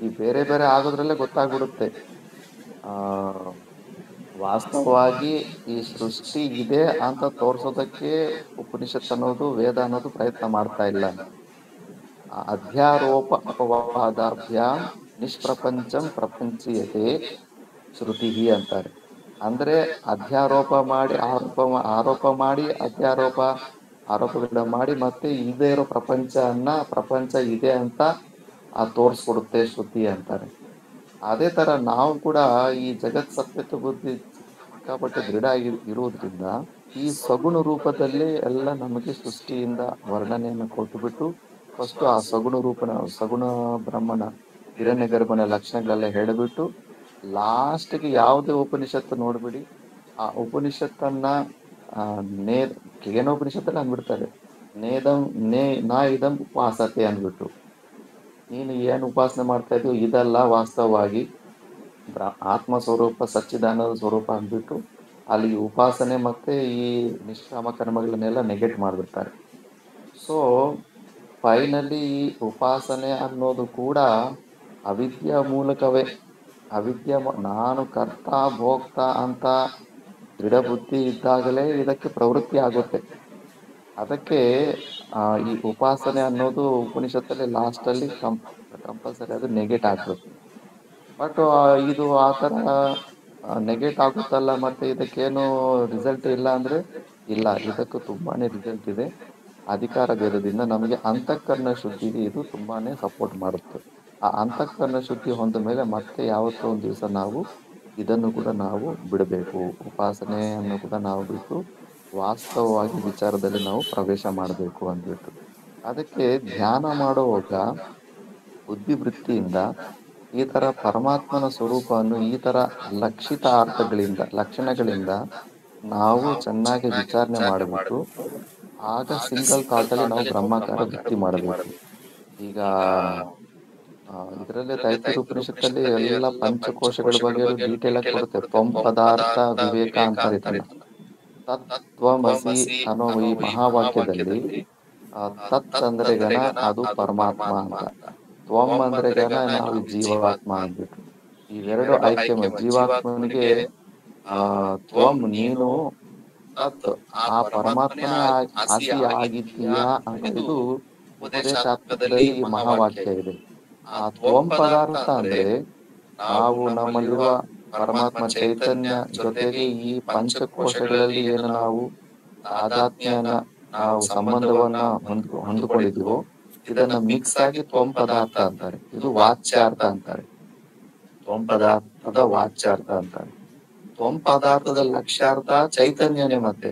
ಈ ಬೇರೆ ಬೇರೆ ಆಗೋದ್ರಲ್ಲೇ ಗೊತ್ತಾಗ್ಬಿಡುತ್ತೆ ವಾಸ್ತವವಾಗಿ ಈ ಸೃಷ್ಟಿ ಇದೆ ಅಂತ ತೋರ್ಸೋದಕ್ಕೆ ಉಪನಿಷತ್ ಅನ್ನೋದು, ವೇದ ಅನ್ನೋದು ಪ್ರಯತ್ನ ಮಾಡ್ತಾ ಇಲ್ಲ. ಅಧ್ಯಾರೋಪ ಅಪವಾದಾಭ್ಯಾಂ ನಿಷ್ಪ್ರಪಂಚಂ ಪ್ರಪಂಚೀಯತೆ ಶ್ರುತಿ ಅಂತಾರೆ. ಅಂದ್ರೆ ಅಧ್ಯಾರೋಪ ಮಾಡಿ ಆರೋಪ ಮಾಡಿ ಆರೋಪಗಳನ್ನ ಮಾಡಿ ಮತ್ತೆ ಇದೇ ಇರೋ ಪ್ರಪಂಚ ಇದೆ ಅಂತ ತೋರಿಸ್ಕೊಡುತ್ತೆ ಶ್ರುತಿ ಅಂತಾರೆ. ಅದೇ ತರ ನಾವು ಕೂಡ ಈ ಜಗತ್ ಸತ್ಯತ್ವ ಬುದ್ಧಿ ಸಿಕ್ಕಾಪಟ್ಟೆ ದೃಢ ಇರುವುದರಿಂದ ಈ ಸಗುಣ ರೂಪದಲ್ಲಿ ಎಲ್ಲ ನಮಗೆ ಸೃಷ್ಟಿಯಿಂದ ವರ್ಣನೆಯನ್ನು ಕೊಟ್ಟುಬಿಟ್ಟು ಫಸ್ಟ್ ಆ ಸಗುಣ ಬ್ರಹ್ಮನ ಹಿರಣ್ಯ ಗರ್ಭನ ಲಕ್ಷಣಗಳೆಲ್ಲ ಹೇಳಿಬಿಟ್ಟು ಲಾಸ್ಟ್ಗೆ ಯಾವುದೇ ಉಪನಿಷತ್ತು ನೋಡ್ಬಿಡಿ, ಆ ಉಪನಿಷತ್ತನ್ನ ಕೇನೋಪನಿಷತ್ತಲ್ಲಿ ಅಂದ್ಬಿಡ್ತಾರೆ, ನಾ ಇದಂ ಉಪಾಸತೆ ಅಂದ್ಬಿಟ್ಟು. ನೀನು ಏನು ಉಪಾಸನೆ ಮಾಡ್ತಾ ಇದೀಯೋ ಇದೆಲ್ಲ ವಾಸ್ತವವಾಗಿ ಆತ್ಮ ಸ್ವರೂಪ ಸಚ್ಚಿದಾನಂದ ಸ್ವರೂಪ ಅಂದ್ಬಿಟ್ಟು ಅಲ್ಲಿ ಉಪಾಸನೆ ಮತ್ತೆ ಈ ನಿಷ್ಕಾಮ ಕರ್ಮಗಳನ್ನೆಲ್ಲ ನೆಗೆಟ್ ಮಾಡಿಬಿಡ್ತಾರೆ. ಸೊ ಫೈನಲಿ ಈ ಉಪಾಸನೆ ಅನ್ನೋದು ಕೂಡ ಅವಿದ್ಯಾ ಮೂಲಕವೇ. ನಾನು ಕರ್ತ ಭೋಕ್ತ ಅಂತ ದೃಢ ಬುದ್ಧಿ ಇದ್ದಾಗಲೇ ಇದಕ್ಕೆ ಪ್ರವೃತ್ತಿ ಆಗುತ್ತೆ. ಅದಕ್ಕೆ ಈ ಉಪಾಸನೆ ಅನ್ನೋದು ಉಪನಿಷತ್ತಲ್ಲಿ ಲಾಸ್ಟ್ ಅಲ್ಲಿ ಕಂಪಲ್ಸರಿ ಅದು ನೆಗೆಟ್ ಆಗ್ಬೇಕು. ಬಟ್ ಇದು ಆ ಥರ ನೆಗೆಟ್ ಆಗುತ್ತಲ್ಲ, ಮತ್ತೆ ಇದಕ್ಕೇನು ರಿಸಲ್ಟ್ ಇಲ್ಲ ಅಂದ್ರೆ ಇಲ್ಲ, ಇದಕ್ಕೂ ತುಂಬಾನೇ ರಿಸಲ್ಟ್ ಇದೆ. ಅಧಿಕಾರ ಭೇದದಿಂದ ನಮಗೆ ಅಂತಃಕರಣ ಶುದ್ಧಿಗೆ ಇದು ತುಂಬಾನೇ ಸಪೋರ್ಟ್ ಮಾಡುತ್ತೆ. ಆ ಅಂತಃಕರಣ ಶುದ್ಧಿ ಹೊಂದ ಮೇಲೆ ಮತ್ತೆ ಯಾವತ್ತೋ ಒಂದು ದಿವಸ ನಾವು ಇದನ್ನು ಕೂಡ ನಾವು ಬಿಡಬೇಕು, ಉಪಾಸನೆಯನ್ನು ಕೂಡ ನಾವು ಬಿಟ್ಟು ವಾಸ್ತವವಾಗಿ ವಿಚಾರದಲ್ಲಿ ನಾವು ಪ್ರವೇಶ ಮಾಡಬೇಕು ಅಂದ್ಬಿಟ್ಟು. ಅದಕ್ಕೆ ಧ್ಯಾನ ಮಾಡುವಾಗ ಬುದ್ಧಿವೃತ್ತಿಯಿಂದ ಈ ತರ ಪರಮಾತ್ಮನ ಸ್ವರೂಪವನ್ನು ಈ ತರ ಲಕ್ಷಿತ ಲಕ್ಷಣಗಳಿಂದ ನಾವು ಚೆನ್ನಾಗಿ ವಿಚಾರಣೆ ಮಾಡಿಬಿಟ್ಟು ಆಗ ಸಿಂಗಲ್ ಥಾಟ್ ಅಲ್ಲಿ ನಾವು ಬ್ರಹ್ಮಾಕಾರ ವೃತ್ತಿ ಮಾಡಬೇಕು. ಈಗ ಇದರಲ್ಲೇ ತೈತಿರು ಉಪನಿಷತ್ತಲ್ಲಿ ಎಲ್ಲ ಪಂಚಕೋಶಗಳ ಬಗ್ಗೆ ಡೀಟೇಲ್ ಆಗಿ ಕೊಡುತ್ತೆ. ತ್ವಂ ಪದಾರ್ಥ ವಿವೇಕ ಅಂತಾರೆ ಇದನ್ನ. ತತ್ವಮಸಿ ಅನ್ನೋ ಈ ಮಹಾವಾಕ್ಯದಲ್ಲಿ ತತ್ ಅಂದ್ರೆ ಗಣ ಅದು ಪರಮಾತ್ಮ ಅಂತ, ತ್ವಂ ಅಂದ್ರೆ ಗಣ ನಾವು ಈ ಜೀವಾತ್ಮ ಅಂದ್ಬಿಟ್ಟು ಇವೆರಡು ಐಕ್ಯಮ. ಜೀವಾತ್ಮನಿಗೆ ತ್ವಂ ನೀನು, ತತ್ ಆ ಪರಮಾತ್ಮನೇ ಹಸಿ ಆಗಿದ್ದೀಯಾ ಅಂತ ಇದು ಉಪದೇಶಾತ್ಮಕದಲ್ಲಿ ಈ ಮಹಾವಾಕ್ಯ ಇದೆ. ಆ ತ್ವಂ ಪದಾರ್ಥ ಅಂದ್ರೆ ನಾವು ನಮ್ಮಲ್ಲಿರುವ ಪರಮಾತ್ಮ ಚೈತನ್ಯ ಜೊತೆಗೆ ಈ ಪಂಚಕೋಶಗಳಲ್ಲಿ ಏನು ನಾವು ತಾದಾತ್ಮ್ಯನ ನಾವು ಸಂಬಂಧವನ್ನ ಹೊಂದಿಕೊಂಡಿದ್ದೀವೋ ಇದನ್ನ ಮಿಕ್ಸ್ ಆಗಿ ತ್ವಂ ಪದಾರ್ಥ ಅಂತಾರೆ. ಇದು ವಾಚ್ಯಾರ್ಥ ಅಂತಾರೆ. ತ್ವಂ ಪದಾರ್ಥದ ವಾಚ್ಯಾರ್ಥ ಅಂತಾರೆ. ತ್ವಂ ಪದಾರ್ಥದ ಲಕ್ಷ್ಯಾರ್ಥ ಚೈತನ್ಯನೇ. ಮತ್ತೆ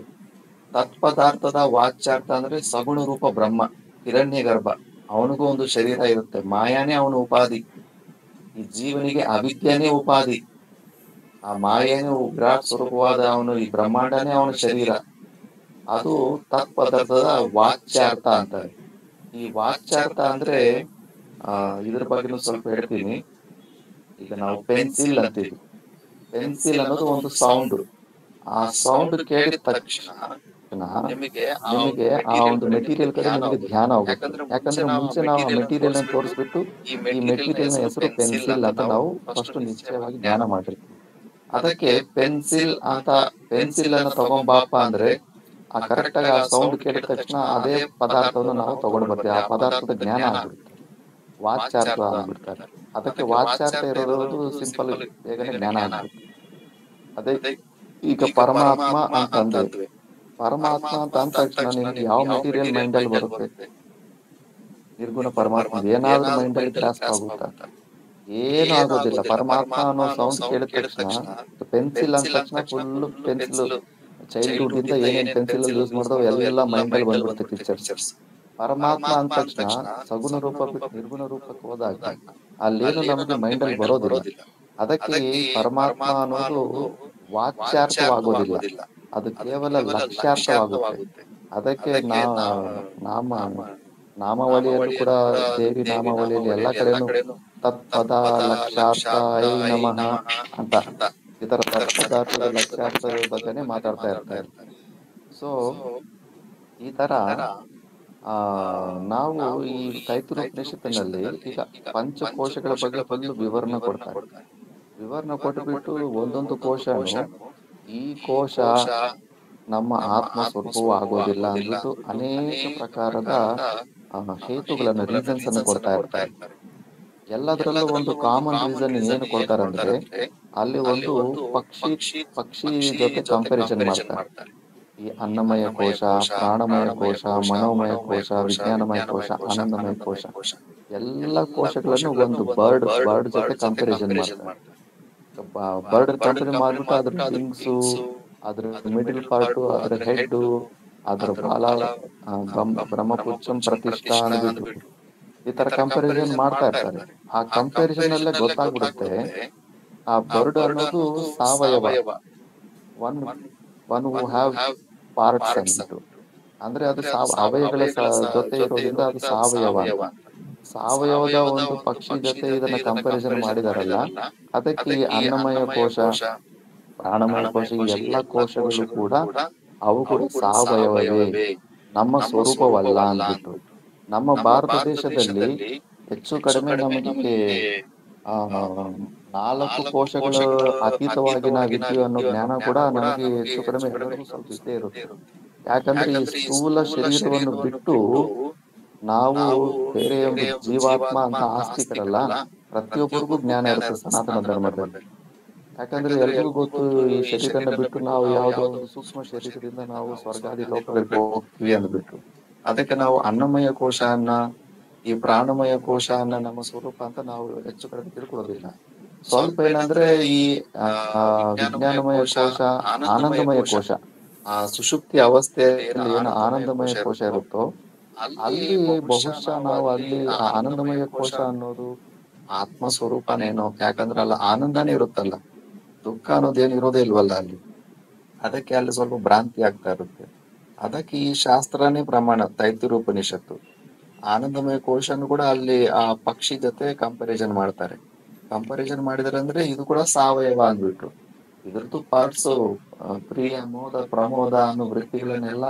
ತತ್ಪದಾರ್ಥದ ವಾಚ್ಯಾರ್ಥ ಅಂದ್ರೆ ಸಗುಣ ರೂಪ ಬ್ರಹ್ಮ, ಹಿರಣ್ಯ ಗರ್ಭ. ಅವನಿಗೂ ಒಂದು ಶರೀರ ಇರುತ್ತೆ. ಮಾಯಾನೇ ಅವನ ಉಪಾಧಿ. ಈ ಜೀವನಿಗೆ ಅವಿದ್ಯನೇ ಉಪಾಧಿ. ಆ ಮಾಯೇನೇ ವಿರಾಟ್ ಸ್ವರೂಪವಾದ ಅವನು, ಈ ಬ್ರಹ್ಮಾಂಡನೇ ಅವನ ಶರೀರ. ಅದು ತತ್ಪದಾರ್ಥದ ವಾಚ್ಯಾರ್ಥ ಅಂತಾರೆ. ಈ ವಾಚ್ಯಾರ್ಥ ಅಂದ್ರೆ ಇದ್ರ ಬಗ್ಗೆನೂ ಸ್ವಲ್ಪ ಹೇಳ್ತೀನಿ. ಈಗ ನಾವು ಪೆನ್ಸಿಲ್ ಅಂತೀವಿ. ಪೆನ್ಸಿಲ್ ಅನ್ನೋದು ಒಂದು ಸೌಂಡ್. ಆ ಸೌಂಡ್ ಕೇಳಿದ ತಕ್ಷಣ ನಿಮಗೆ ಆ ಒಂದು ಮೆಟೀರಿಯಲ್ ಕಡೆ ನಿಮಗೆ ಧ್ಯಾನ ಹೋಗುತ್ತೆ. ಯಾಕಂದ್ರೆ ಮುಂಚೆ ನಾವು ಆ ಮೆಟೀರಿಯಲ್ ಅನ್ನು ತೋರಿಸ್ಬಿಟ್ಟು ಈ ಮೆಟೀರಿಯಲ್ ನ ಹೆಸರು ಪೆನ್ಸಿಲ್ ಅಂತ ನಾವು ಫಸ್ಟ್ ನಿಶ್ಚಯವಾಗಿ ಧ್ಯಾನ ಮಾಡಿರ್ತೀವಿ. ಅದಕ್ಕೆ ಪೆನ್ಸಿಲ್ ಅಂತ, ಪೆನ್ಸಿಲ್ ಅನ್ನ ತಗೊಂಬಾಪ ಅಂದ್ರೆ ಆ ಕರೆಕ್ಟ್ ಆಗಿ ಆ ಸೌಂಡ್ ಕೇಳಿದ ತಕ್ಷಣ ಅದೇ ಪದಾರ್ಥವನ್ನು ನಾವು ತಗೊಂಡು ಬರ್ತೀವಿ. ಆ ಪದಾರ್ಥದ ಜ್ಞಾನ ಆಗ್ಬಿಡುತ್ತೆ, ವಾಚ್ಯಾರ್ಥ ಆಗ್ಬಿಡ್ತಾರೆ. ಅದಕ್ಕೆ ವಾಚ್ಯಾರ್ಥ ಇರೋದು ಸಿಂಪಲ್, ಬೇಗನೆ ಜ್ಞಾನ ಆಗ್ಬಿಡುತ್ತೆ. ಅದೇ ಈಗ ಪರಮಾತ್ಮ ಅಂತಂದ್ರೆ, ಪರಮಾತ್ಮ ಅಂತ ಅಂದ ತಕ್ಷಣ ನಿಮ್ಗೆ ಯಾವ ಮೆಟೀರಿಯಲ್ ಮೈಂಡ್ ಅಲ್ಲಿ ಬರುತ್ತೆ? ನಿರ್ಗುಣ ಪರಮಾತ್ಮ ಏನಾದ್ರೂ ಮೈಂಡ್ ಅಲ್ಲಿ ಗ್ರಾಸ್ಪ್ ಆಗುತ್ತಾ? ಏನು ಆಗೋದಿಲ್ಲ. ಪರಮಾತ್ಮ ಅನ್ನೋ ಸೌಂಡ್ ಕೇಳಿದ ತಕ್ಷಣ, ಪೆನ್ಸಿಲ್ ಅಂದ ತಕ್ಷಣ ಫುಲ್ ಪೆನ್ಸಿಲ್, ಚೈಲ್ಡ್ಹುಡ್ ಇಂದ ಏನೇನ್ ಪೆನ್ಸಿಲ್ ಯೂಸ್ ಮಾಡಿದೋ ಎಲ್ಲ ಮೈಂಡ್ ಅಲ್ಲಿ ಬಂದ್ಬಿಡುತ್ತೆ ಪಿಕ್ಚರ್ಸ್. ಪರಮಾತ್ಮ ಅಂದ ತಕ್ಷಣ ಸಗುಣ ರೂಪ ಬಿಟ್ಟು ನಿರ್ಗುಣ ರೂಪಕ್ಕೆ ಹೋದಾಗ ಅಲ್ಲೇನು ನಮಗೆ ಮೈಂಡ್ ಅಲ್ಲಿ ಬರೋದಿಲ್ಲ. ಅದಕ್ಕೆ ಈ ಪರಮಾತ್ಮ ಅನ್ನೋದು ವಾಚ್ಯಾರ್ಥವಾಗೋದಿಲ್ಲ, ಅದು ಕೇವಲ ಲಕ್ಷ್ಯಾರ್ಥವಾಗುತ್ತೆ. ಅದಕ್ಕೆ ನಾಮಾವಳಿಯಲ್ಲೂ ಕೂಡ, ದೇವಿ ನಾಮಾವಳಿಯಲ್ಲಿ ಎಲ್ಲಾ ಕಡೆನೂ ತತ್ಪದ ಲಕ್ಷ್ಯಾರ್ಥ ಐ ನಮಃ ಅಂತ ಈ ತರ ತತ್ಪದಾರ್ಥದ ಲಕ್ಷ್ಯಾರ್ಥದ ಬಗ್ಗೆನೇ ಮಾತಾಡ್ತಾ ಇರ್ತಾರೆ. ಸೊ ಈ ತರ ನಾವು ಈ ತೈತಿರು ಉಪನಿಷತ್ತಿನಲ್ಲಿ ಈಗ ಪಂಚಕೋಶಗಳ ಬಗ್ಗೆ ಫುಲ್ ವಿವರಣೆ ಕೊಡ್ತಾರೆ. ವಿವರಣೆ ಕೊಟ್ಟುಬಿಟ್ಟು ಒಂದೊಂದು ಕೋಶನು ಈ ಕೋಶ ನಮ್ಮ ಆತ್ಮ ಸ್ವರೂಪವೂ ಆಗೋದಿಲ್ಲ ಅಂದ್ಬಿಟ್ಟು ಅನೇಕ ಪ್ರಕಾರದ ಹೇತುಗಳನ್ನು, ರೀಸನ್ಸ್ ಅನ್ನು ಕೊಡ್ತಾ ಇರ್ತಾರೆ. ಎಲ್ಲದರಲ್ಲೂ ಒಂದು ಕಾಮನ್ ರೀಸನ್ ಏನು ಕೊಡ್ತಾರಂದ್ರೆ, ಅಲ್ಲಿ ಒಂದು ಪಕ್ಷಿ ಜೊತೆ ಕಂಪ್ಯಾರಿಸನ್ ಮಾಡ್ತಾರೆ. ಈ ಅನ್ನಮಯ ಕೋಶ, ಪ್ರಾಣಮಯ ಕೋಶ, ಮನೋಮಯ ಕೋಶ, ವಿಜ್ಞಾನಮಯ ಕೋಶ, ಆನಂದಮಯ ಕೋಶ, ಎಲ್ಲ ಕೋಶಗಳನ್ನು ಒಂದು ಬರ್ಡ್ ಜೊತೆ ಕಂಪ್ಯಾರಿಸನ್ ಮಾಡ್ತಾರೆ. ಬರ್ಡ್ ಕಂಪೇರ್ ಮಾಡ್ಬಿಟ್ಟು ಅದ್ರ ವಿಂಗ್ಸು, ಅದ್ರ ಮಿಡಲ್ ಪಾರ್ಟು, ಅದ್ರ ಹೆಡ್, ಅದ್ರ ಬಾಲ, ಬ್ರಹ್ಮಪುಚ್ಛಂ ಪ್ರತಿಷ್ಠಾ ಅಂದ್ಬಿಟ್ಟು ಈ ತರ ಕಂಪ್ಯಾರಿಸನ್ ಮಾಡ್ತಾ ಇರ್ತಾರೆ. ಆ ಕಂಪ್ಯಾರಿಸನ್ ಅಲ್ಲೇ ಗೊತ್ತಾಗ್ಬಿಡುತ್ತೆ ಆ ಬರ್ಡ್ ಅನ್ನೋದು ಸಾವಯವ, ಒನ್ ಹೂ ಹ್ಯಾವ್ ಪಾರ್ಟ್ಸ್ ಅಂದ್ಬಿಟ್ಟು. ಅಂದ್ರೆ ಅದು ಅವಯವಗಳ ಜೊತೆ ಇರೋದ್ರಿಂದ ಅದು ಸಾವಯವದ ಒಂದು ಪಕ್ಷಿ ಜೊತೆ ಇದನ್ನ ಕಂಪ್ಯಾರಿಸನ್ ಮಾಡಿದಾರಲ್ಲ. ಅದಕ್ಕೆ ಈ ಅನ್ನಮಯ ಕೋಶ, ಪ್ರಾಣಮಯ ಕೋಶ, ಈ ಎಲ್ಲಾ ಕೋಶಗಳು ಕೂಡ ಅವು ಕೂಡ ಸಾವಯವವೇ, ನಮ್ಮ ಸ್ವರೂಪವಲ್ಲ ಅಂದ್ಬಿಟ್ಟು. ನಮ್ಮ ಭಾರತ ದೇಶದಲ್ಲಿ ಹೆಚ್ಚು ಕಡಿಮೆ ನಮಗೆ 4 ಕೋಶಗಳು ಅತೀತವಾಗಿ ನಾವಿದ್ದೀವಿ ಅನ್ನೋ ಜ್ಞಾನ ಕೂಡ ನಮಗೆ ಹೆಚ್ಚು ಕಡಿಮೆ ಎಲ್ಲರಿಗೂ ಸ್ವಲ್ಪ ಇದ್ದೇ ಇರುತ್ತೆ. ಯಾಕಂದ್ರೆ ಈ ಸ್ಥೂಲ ಶರೀರವನ್ನು ಬಿಟ್ಟು ನಾವು ಬೇರೆ ಒಂದು ಜೀವಾತ್ಮ ಅಂತ ಆಸ್ತಿಕರಲ್ಲ. ಪ್ರತಿಯೊಬ್ಬರಿಗೂ ಜ್ಞಾನ ಇರುತ್ತೆ ಸನಾತನ ಧರ್ಮದಲ್ಲಿ. ಯಾಕಂದ್ರೆ ಎಲ್ರಿಗೂ ಗೊತ್ತು, ಈ ಶರೀರನ ಬಿಟ್ಟು ನಾವು ಯಾವುದೋ ಒಂದು ಸೂಕ್ಷ್ಮ ಶರೀರದಿಂದ ನಾವು ಸ್ವರ್ಗಾದಿ ಲೋಕಗಳಿಗೆ ಹೋಗ್ತೀವಿ ಅಂದ್ಬಿಟ್ಟು. ಅದಕ್ಕೆ ನಾವು ಅನ್ನಮಯ ಕೋಶವನ್ನ, ಈ ಪ್ರಾಣಮಯ ಕೋಶವನ್ನ ನಮ್ಮ ಸ್ವರೂಪ ಅಂತ ನಾವು ಹೆಚ್ಚು ಕಡಿಮೆ ತಿಳ್ಕೊಳ್ಳೋದಿಲ್ಲ. ಸ್ವಲ್ಪ ಏನಂದ್ರೆ ಈ ವಿಜ್ಞಾನಮಯ ಕೋಶ, ಆನಂದಮಯ ಕೋಶ, ಆ ಸುಷುಪ್ತಿ ಅವಸ್ಥೆಯಲ್ಲಿ ಏನು ಆನಂದಮಯ ಕೋಶ ಇರುತ್ತೋ ಅಲ್ಲಿ ಬಹುಶಃ ನಾವು ಅಲ್ಲಿ ಆ ಆನಂದಮಯ ಕೋಶ ಅನ್ನೋದು ಆತ್ಮ ಸ್ವರೂಪನೇನೋ. ಯಾಕಂದ್ರೆ ಅಲ್ಲ ಆನಂದನೇ ಇರುತ್ತಲ್ಲ, ದುಃಖ ಅನ್ನೋದೇನು ಇರೋದೇ ಇಲ್ವಲ್ಲ ಅಲ್ಲಿ. ಅದಕ್ಕೆ ಅಲ್ಲಿ ಸ್ವಲ್ಪ ಭ್ರಾಂತಿ ಆಗ್ತಾ ಇರುತ್ತೆ. ಅದಕ್ಕೆ ಈ ಶಾಸ್ತ್ರನೇ ಪ್ರಮಾಣ, ತೈತಿರು ಉಪನಿಷತ್ತು. ಆನಂದಮಯ ಕೋಶನು ಕೂಡ ಅಲ್ಲಿ ಆ ಪಕ್ಷಿ ಜೊತೆ ಕಂಪಾರಿಸನ್ ಮಾಡ್ತಾರೆ. ಕಂಪಾರಿಸನ್ ಮಾಡಿದ್ರೆ ಅಂದ್ರೆ ಇದು ಕೂಡ ಸಾವಯವ ಅಂದ್ಬಿಟ್ರು. ಇದ್ರದ್ದು ಪಾರ್ಟ್ಸ್ ಪ್ರಿಯ, ಮೋದ, ಪ್ರಮೋದ ಅನ್ನೋ ವೃತ್ತಿಗಳನ್ನೆಲ್ಲ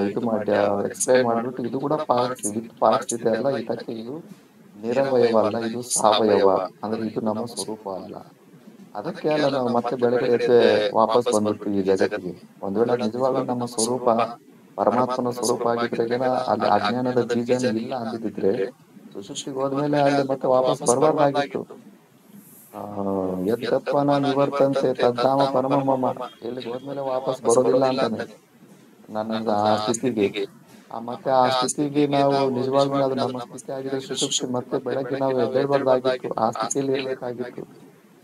ಇದು ಮಾಡಿ ಎಕ್ಸ್ಪ್ಲೈನ್ ಮಾಡ್ಬಿಟ್ಟು ಇದು ಕೂಡ ಪಾರ್ಟ್ಸ್ ವಿತ್ ಪಾರ್ಟ್ಸ್ ಇದೆ ಅಲ್ಲ, ಇದಕ್ಕೆ ಇದು ನಿರವಯವ ಅಲ್ಲ, ಇದು ಸಾವಯವ, ಅಂದ್ರೆ ಇದು ನಮ್ಮ ಸ್ವರೂಪ ಅಲ್ಲ. ಅದಕ್ಕೆ ಅಲ್ಲ ನಾವು ಮತ್ತೆ ಬೆಳಗ್ಗೆ ಎದ್ದು ವಾಪಸ್ ಬಂದ್ಬಿಟ್ವಿ ಈ ಜಗತ್ತಿಗೆ. ಒಂದ್ ವೇಳೆ ಅದು ನಿಜವಾಗ್ಲೂ ನಮ್ಮ ಸ್ವರೂಪ ಪರಮಾತ್ಮನ ಸ್ವರೂಪ ಆಗಿದ್ರೆಗೇನ ಅಲ್ಲಿ ಅಜ್ಞಾನದ ಬೀಜನೇ ಇಲ್ಲ ಅಂದಿದ್ರೆ ಸುಷುಪ್ತಿಗೆ ಹೋದ್ಮೇಲೆ ಅಲ್ಲಿ ಮತ್ತೆ ವಾಪಸ್ ಬರಬಾರ್ದಾಗಿತ್ತು. ಯದ್ದಪ್ಪನ ನಿವರ್ತಂತೆ ತದ್ದಾಮ ಪರಮಮ್ಮ, ಇಲ್ಲಿಗೆ ಹೋದ್ಮೇಲೆ ವಾಪಸ್ ಬರೋದಿಲ್ಲ ಅಂತಾನೆ ನನ್ನ ಆ ಸ್ಥಿತಿಗೆ. ಮತ್ತೆ ಆ ಸ್ಥಿತಿಗೆ ನಾವು ನಿಜವಾಗ್ಲೂ ಅದು ನಮ್ಮ ಸ್ಥಿತಿ ಆಗಿದೆ ಸುಷುಪ್ತಿ, ಮತ್ತೆ ಬೆಳಗ್ಗೆ ನಾವು ಎದ್ದೇಳ್ಬಾರ್ದಾಗಿತ್ತು, ಆ ಸ್ಥಿತಿಯಲ್ಲಿ ಇರ್ಬೇಕಾಗಿತ್ತು.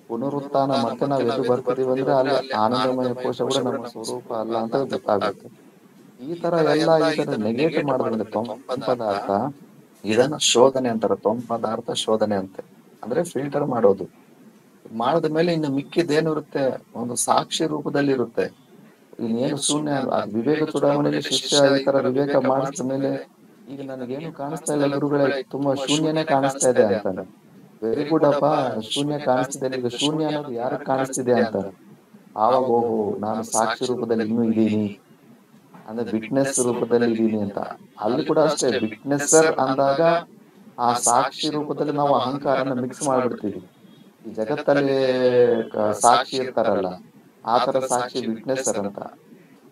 ಪುನರುತ್ಥಾನ ಮತ್ತೆ ನಾವು ಎದ್ದು ಬರ್ತಿದೀವಿ ಅಂದ್ರೆ ಅಲ್ಲಿ ಆನಂದಮಯ ಕೋಶ ಕೂಡ ನಮ್ಮ ಸ್ವರೂಪ ಅಲ್ಲ ಅಂತ ಗೊತ್ತಾಗುತ್ತೆ. ಈ ತರ ಎಲ್ಲ ಇದನ್ನ ನೆಗೆಟ್ ಮಾಡಿದ್ರೆ ಪದಾರ್ಥ, ಇದನ್ನ ಶೋಧನೆ ಅಂತಾರೆ. ಪದಾರ್ಥ ಶೋಧನೆ ಅಂತೆ ಅಂದ್ರೆ ಫಿಲ್ಟರ್ ಮಾಡೋದು. ಮಾಡಿದ ಮೇಲೆ ಇನ್ನು ಮಿಕ್ಕಿದೇನಿರುತ್ತೆ, ಒಂದು ಸಾಕ್ಷಿ ರೂಪದಲ್ಲಿ ಇರುತ್ತೆ. ಇನ್ನೇನು ಶೂನ್ಯ. ಅದು ವಿವೇಕ ಚೂಡಾಮಣಿಲಿ ಶಿಷ್ಯ ಈ ತರ ವಿವೇಕ ಮಾಡಿಸಿದ ಮೇಲೆ ಈಗ ನನಗೇನು ಕಾಣಿಸ್ತಾ ಇಲ್ಲ ಗುರುಗಳೇ, ತುಂಬಾ ಶೂನ್ಯನೇ ಕಾಣಿಸ್ತಾ ಇದೆ ಅಂತಾನೆ. ವೆರಿ ಗುಡ್ ಅಪ್ಪ, ಶೂನ್ಯ ಕಾಣಿಸ್ತಿದೆ. ಈಗ ಶೂನ್ಯ ಅನ್ನೋದು ಯಾರಿಗೆ ಕಾಣಿಸ್ತಿದೆ ಅಂತಾನೆ. ಆವಾಗ ಓಹೋ, ನಾನು ಸಾಕ್ಷಿ ರೂಪದಲ್ಲಿ ಇನ್ನೂ ಇದ್ದೀನಿ, ಅಂದ್ರೆ ವಿಟ್ನೆಸ್ ರೂಪದಲ್ಲಿ ಇದ್ದೀನಿ ಅಂತ. ಅಲ್ಲಿ ಕೂಡ ಅಷ್ಟೇ, ವಿಟ್ನೆಸ್ಸರ್ ಅಂದಾಗ ಆ ಸಾಕ್ಷಿ ರೂಪದಲ್ಲಿ ನಾವು ಅಹಂಕಾರನ ಮಿಕ್ಸ್ ಮಾಡ್ಬಿಡ್ತೀವಿ. ಈ ಜಗತ್ತಲ್ಲಿ ಸಾಕ್ಷಿ ಇರ್ತಾರಲ್ಲ, ಆ ತರ ಸಾಕ್ಷಿ ವಿಟ್ನೆಸ್ಸರ್ ಅಂತ.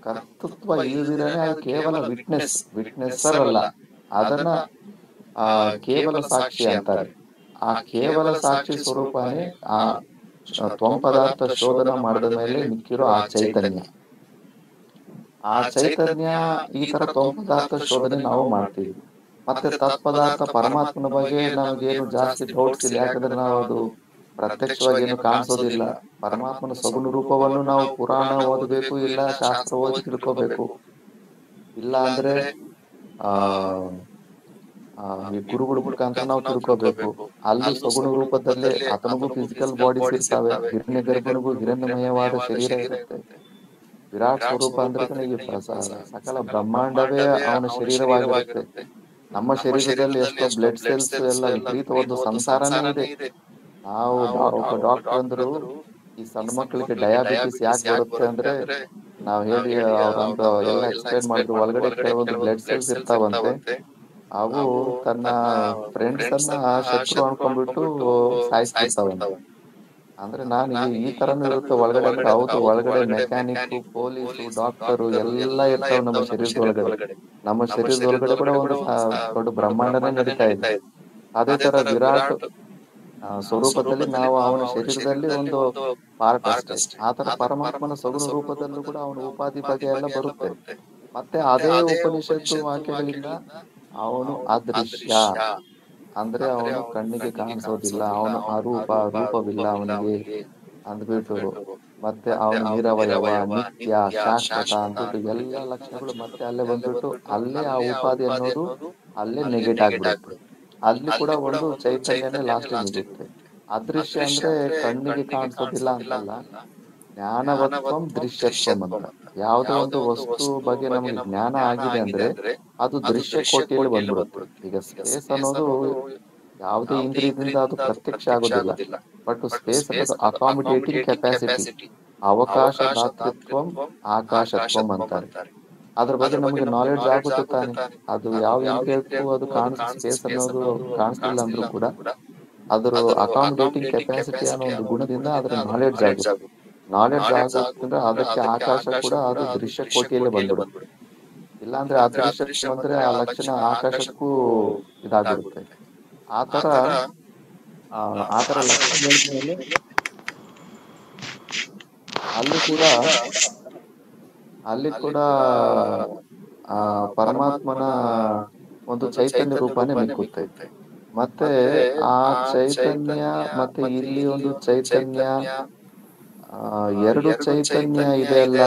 ಕರ್ತೃತ್ವ ಇಲ್ದಿರನೆ ಅದು ಕೇವಲ ವಿಟ್ನೆಸ್ಸರ್ ಅಲ್ಲ, ಅದನ್ನ ಕೇವಲ ಸಾಕ್ಷಿ ಅಂತಾರೆ. ಆ ಕೇವಲ ಸಾಕ್ಷಿ ಸ್ವರೂಪನೇ ಆ ಪದಾರ್ಥ ಶೋಧನ ಮಾಡಿದ ಮೇಲೆ ಮಿಕ್ಕಿರೋ ಆ ಚೈತನ್ಯ. ಆ ಚೈತನ್ಯ ಈ ತರ ಪದಾರ್ಥ ಶೋಧನೆ ನಾವು ಮಾಡ್ತೀವಿ. ಮತ್ತೆ ತತ್ಪದಾರ್ಥ ಪರಮಾತ್ಮನ ಬಗ್ಗೆ ನಮಗೇನು ಜಾಸ್ತಿ ಡೌಟ್ಸ್ ಇಲ್ಲ, ಯಾಕಂದ್ರೆ ನಾವು ಅದು ಪ್ರತ್ಯಕ್ಷವಾಗಿ ಏನು ಕಾಣಿಸೋದಿಲ್ಲ. ಪರಮಾತ್ಮನ ಸಗುಣ ರೂಪವನ್ನು ನಾವು ಪುರಾಣ ಓದಬೇಕು, ಇಲ್ಲ ಶಾಸ್ತ್ರ ಓದಿ ತಿಳ್ಕೋಬೇಕು, ಇಲ್ಲ ಅಂದ್ರೆ ಈ ಗುರುಗಳ ಮುಖಾಂತರ ನಾವು ತಿಳ್ಕೋಬೇಕು. ಅಲ್ಲೂ ಸಗುಣ ರೂಪದಲ್ಲಿ ಆತನಿಗೂ ಫಿಸಿಕಲ್ ಬಾಡೀಸ್ ಇರ್ತಾವೆ, ಹಿರಣ್ಯ ಗರ್ಭನಿಗೂ ಹಿರಣ್ಯಮಯವಾದ ಶರೀರ ಇರುತ್ತೆ. ವಿರಾಟ್ ಸ್ವರೂಪ ಅಂದ್ರೆ ಈ ಸಕಲ ಬ್ರಹ್ಮಾಂಡವೇ ಅವನ ಶರೀರವಾಗಿರುತ್ತೆ. ನಮ್ಮ ಶರೀರದಲ್ಲಿ ಎಷ್ಟೋ ಬ್ಲಡ್ ಸೆಲ್ಸ್ ಎಲ್ಲ ವಿಪರೀತವಾದ ಸಂಸಾರನೇ ಇದೆ. ನಾವು ಡಾಕ್ಟರ್ ಅಂದ್ರು ಈ ಸಣ್ಣ ಮಕ್ಕಳಿಗೆ ಡಯಾಬಿಟಿಸ್ ಯಾಕೆ ಬರುತ್ತೆ ಅಂದ್ರೆ, ನಾವ್ ಹೇಳಿ ಅವ್ರಂತ ಎಲ್ಲ ಎಕ್ಸ್ಪ್ಲೈನ್ ಮಾಡಿದ್ರು. ಒಳಗಡೆ ಕೆಲವೊಂದು ಬ್ಲಡ್ ಸೆಲ್ಸ್ ಇರ್ತಾವಂತೆ, ಅವು ತನ್ನ ಫ್ರೆಂಡ್ಸ್ ಅನ್ನ ಶತ್ರು ಅನ್ಕೊಂಡ್ಬಿಟ್ಟು ಸಾಯಿಸ್ಬಿಡ್ತಾವಂತೆ. ಅಂದ್ರೆ ನಾನು ಈ ತರನು ಇರುತ್ತೆ ಒಳಗಡೆ ಅಂದ್ರೆ, ಹೌದು, ಒಳಗಡೆ ಮೆಕ್ಯಾನಿಕ್, ಪೊಲೀಸು, ಡಾಕ್ಟರು ಎಲ್ಲ ಇರ್ತಾವ ನಮ್ಮ ಶರೀರದೊಳಗಡೆ. ನಮ್ಮ ಶರೀರದೊಳಗಡೆ ಕೂಡ ಒಂದು ದೊಡ್ಡ ಬ್ರಹ್ಮಾಂಡನೇ ನಡೀತಾ ಇದೆ. ಅದೇ ತರ ವಿರಾಟ್ ಸ್ವರೂಪದಲ್ಲಿ ನಾವು ಅವನ ಶರೀರದಲ್ಲಿ ಒಂದು ಪಾರ್ಟ್ ಅಷ್ಟೇ. ಆತರ ಪರಮಾತ್ಮನ ಸಗುಣ ರೂಪದಲ್ಲೂ ಕೂಡ ಅವನ ಉಪಾಧಿ ಬಗೆ ಎಲ್ಲ ಬರುತ್ತೆ. ಮತ್ತೆ ಅದೇ ಉಪನಿಷತ್ತು ವಾಕ್ಯಗಳಿಂದ ಅವನು ಅದೃಶ್ಯ ಅಂದ್ರೆ ಅವನು ಕಣ್ಣಿಗೆ ಕಾಣಿಸೋದಿಲ್ಲ, ಅವನು ರೂಪವಿಲ್ಲ ಅವನಿಗೆ ಅಂದ್ಬಿಟ್ಟು, ಮತ್ತೆ ಅವನು ನಿರವಯವ, ನಿತ್ಯ, ಶಾಶ್ವತ ಅಂದ್ಬಿಟ್ಟು ಎಲ್ಲ ಲಕ್ಷಣಗಳು ಮತ್ತೆ ಅಲ್ಲೇ ಬಂದ್ಬಿಟ್ಟು ಅಲ್ಲೇ ಆ ಉಪಾಧಿ ಅನ್ನೋದು ಅಲ್ಲೇ ನೆಗೆಟ್ ಆಗ್ಬಿಡುತ್ತೆ. ಅಲ್ಲಿ ಕೂಡ ಒಂದು ಚೈತನ್ಯನೇ ಲಾಸ್ಟಿಗೆ ಮಿಗುತ್ತೆ. ಅದೃಶ್ಯ ಅಂದ್ರೆ ಕಣ್ಣಿಗೆ ಕಾಣಿಸೋದಿಲ್ಲ ಅಂತಲ್ಲ, ಜ್ಞಾನವತ್ವಂ ದೃಶ್ಯತ್ವಂ ಅಂತ. ಯಾವುದೋ ಒಂದು ವಸ್ತು ಬಗ್ಗೆ ನಮಗೆ ಜ್ಞಾನ ಆಗಿದೆ ಅಂದ್ರೆ ಅದು ದೃಶ್ಯ ಕೋಟಿಯಲ್ಲಿ ಬಂದ್ಬಿಡುತ್ತೆ. ಈಗ ಸ್ಪೇಸ್ ಅನ್ನೋದು ಯಾವುದೇ ಇಂದ್ರಿಯದಿಂದ ಅದು ಪ್ರತ್ಯಕ್ಷ ಆಗೋದಿಲ್ಲ, ಬಟ್ ಸ್ಪೇಸ್ ಅನ್ನೋದು ಅಕಾಮಿಡೇಟಿಂಗ್ ಕೆಪಾಸಿಟಿ, ಅವಕಾಶ ದಾತೃತ್ವಂ ಆಕಾಶತ್ವಂ ಅಂತಾರೆ. ಅದ್ರ ಬಗ್ಗೆ ನಮಗೆ ನಾಲೆಡ್ಜ್ ಆಗುತ್ತೆ ತಾನೆ. ಅದು ಯಾವ ಇಂದ್ರಿಯಕ್ಕೂ ಅದು ಸ್ಪೇಸ್ ಅನ್ನೋದು ಕಾಣಿಸ್ಲಿಲ್ಲ ಅಂದ್ರೂ ಕೂಡ ಅದ್ರ ಅಕಾಮಿಡೇಟಿಂಗ್ ಕೆಪಾಸಿಟಿ ಅನ್ನೋ ಒಂದು ಗುಣದಿಂದ ಅದ್ರ ನಾಲೆಡ್ಜ್ ಆಗುತ್ತೆ. ನಾಲೆಡ್ಜ್ ಆಗುತ್ತಂದ್ರೆ ಅದಕ್ಕೆ ಆಕಾಶ ಕೂಡ ಅದು ದೃಶ್ಯ ಕೋಟಿಯಲ್ಲೇ ಬಂದ್ಬಿಡುತ್ತೆ. ಇಲ್ಲಾಂದ್ರೆ ಅದೃಶ್ಯ ಬಂದ್ರೆ ಆ ಲಕ್ಷಣ ಆಕಾಶಕ್ಕೂ ಇದಾಗ್ಬಿಡುತ್ತೆ. ಆತರ ಲಕ್ಷಣ ಮೇಲೆ ಅಲ್ಲಿ ಕೂಡ ಪರಮಾತ್ಮನ ಒಂದು ಚೈತನ್ಯ ರೂಪನೇ ಮಿಕ್ಕುತ್ತೆ. ಮತ್ತೆ ಆ ಚೈತನ್ಯ ಮತ್ತೆ ಇಲ್ಲಿ ಒಂದು ಚೈತನ್ಯ, ಎರಡು ಚೈತನ್ಯ ಇದೆ ಅಲ್ಲ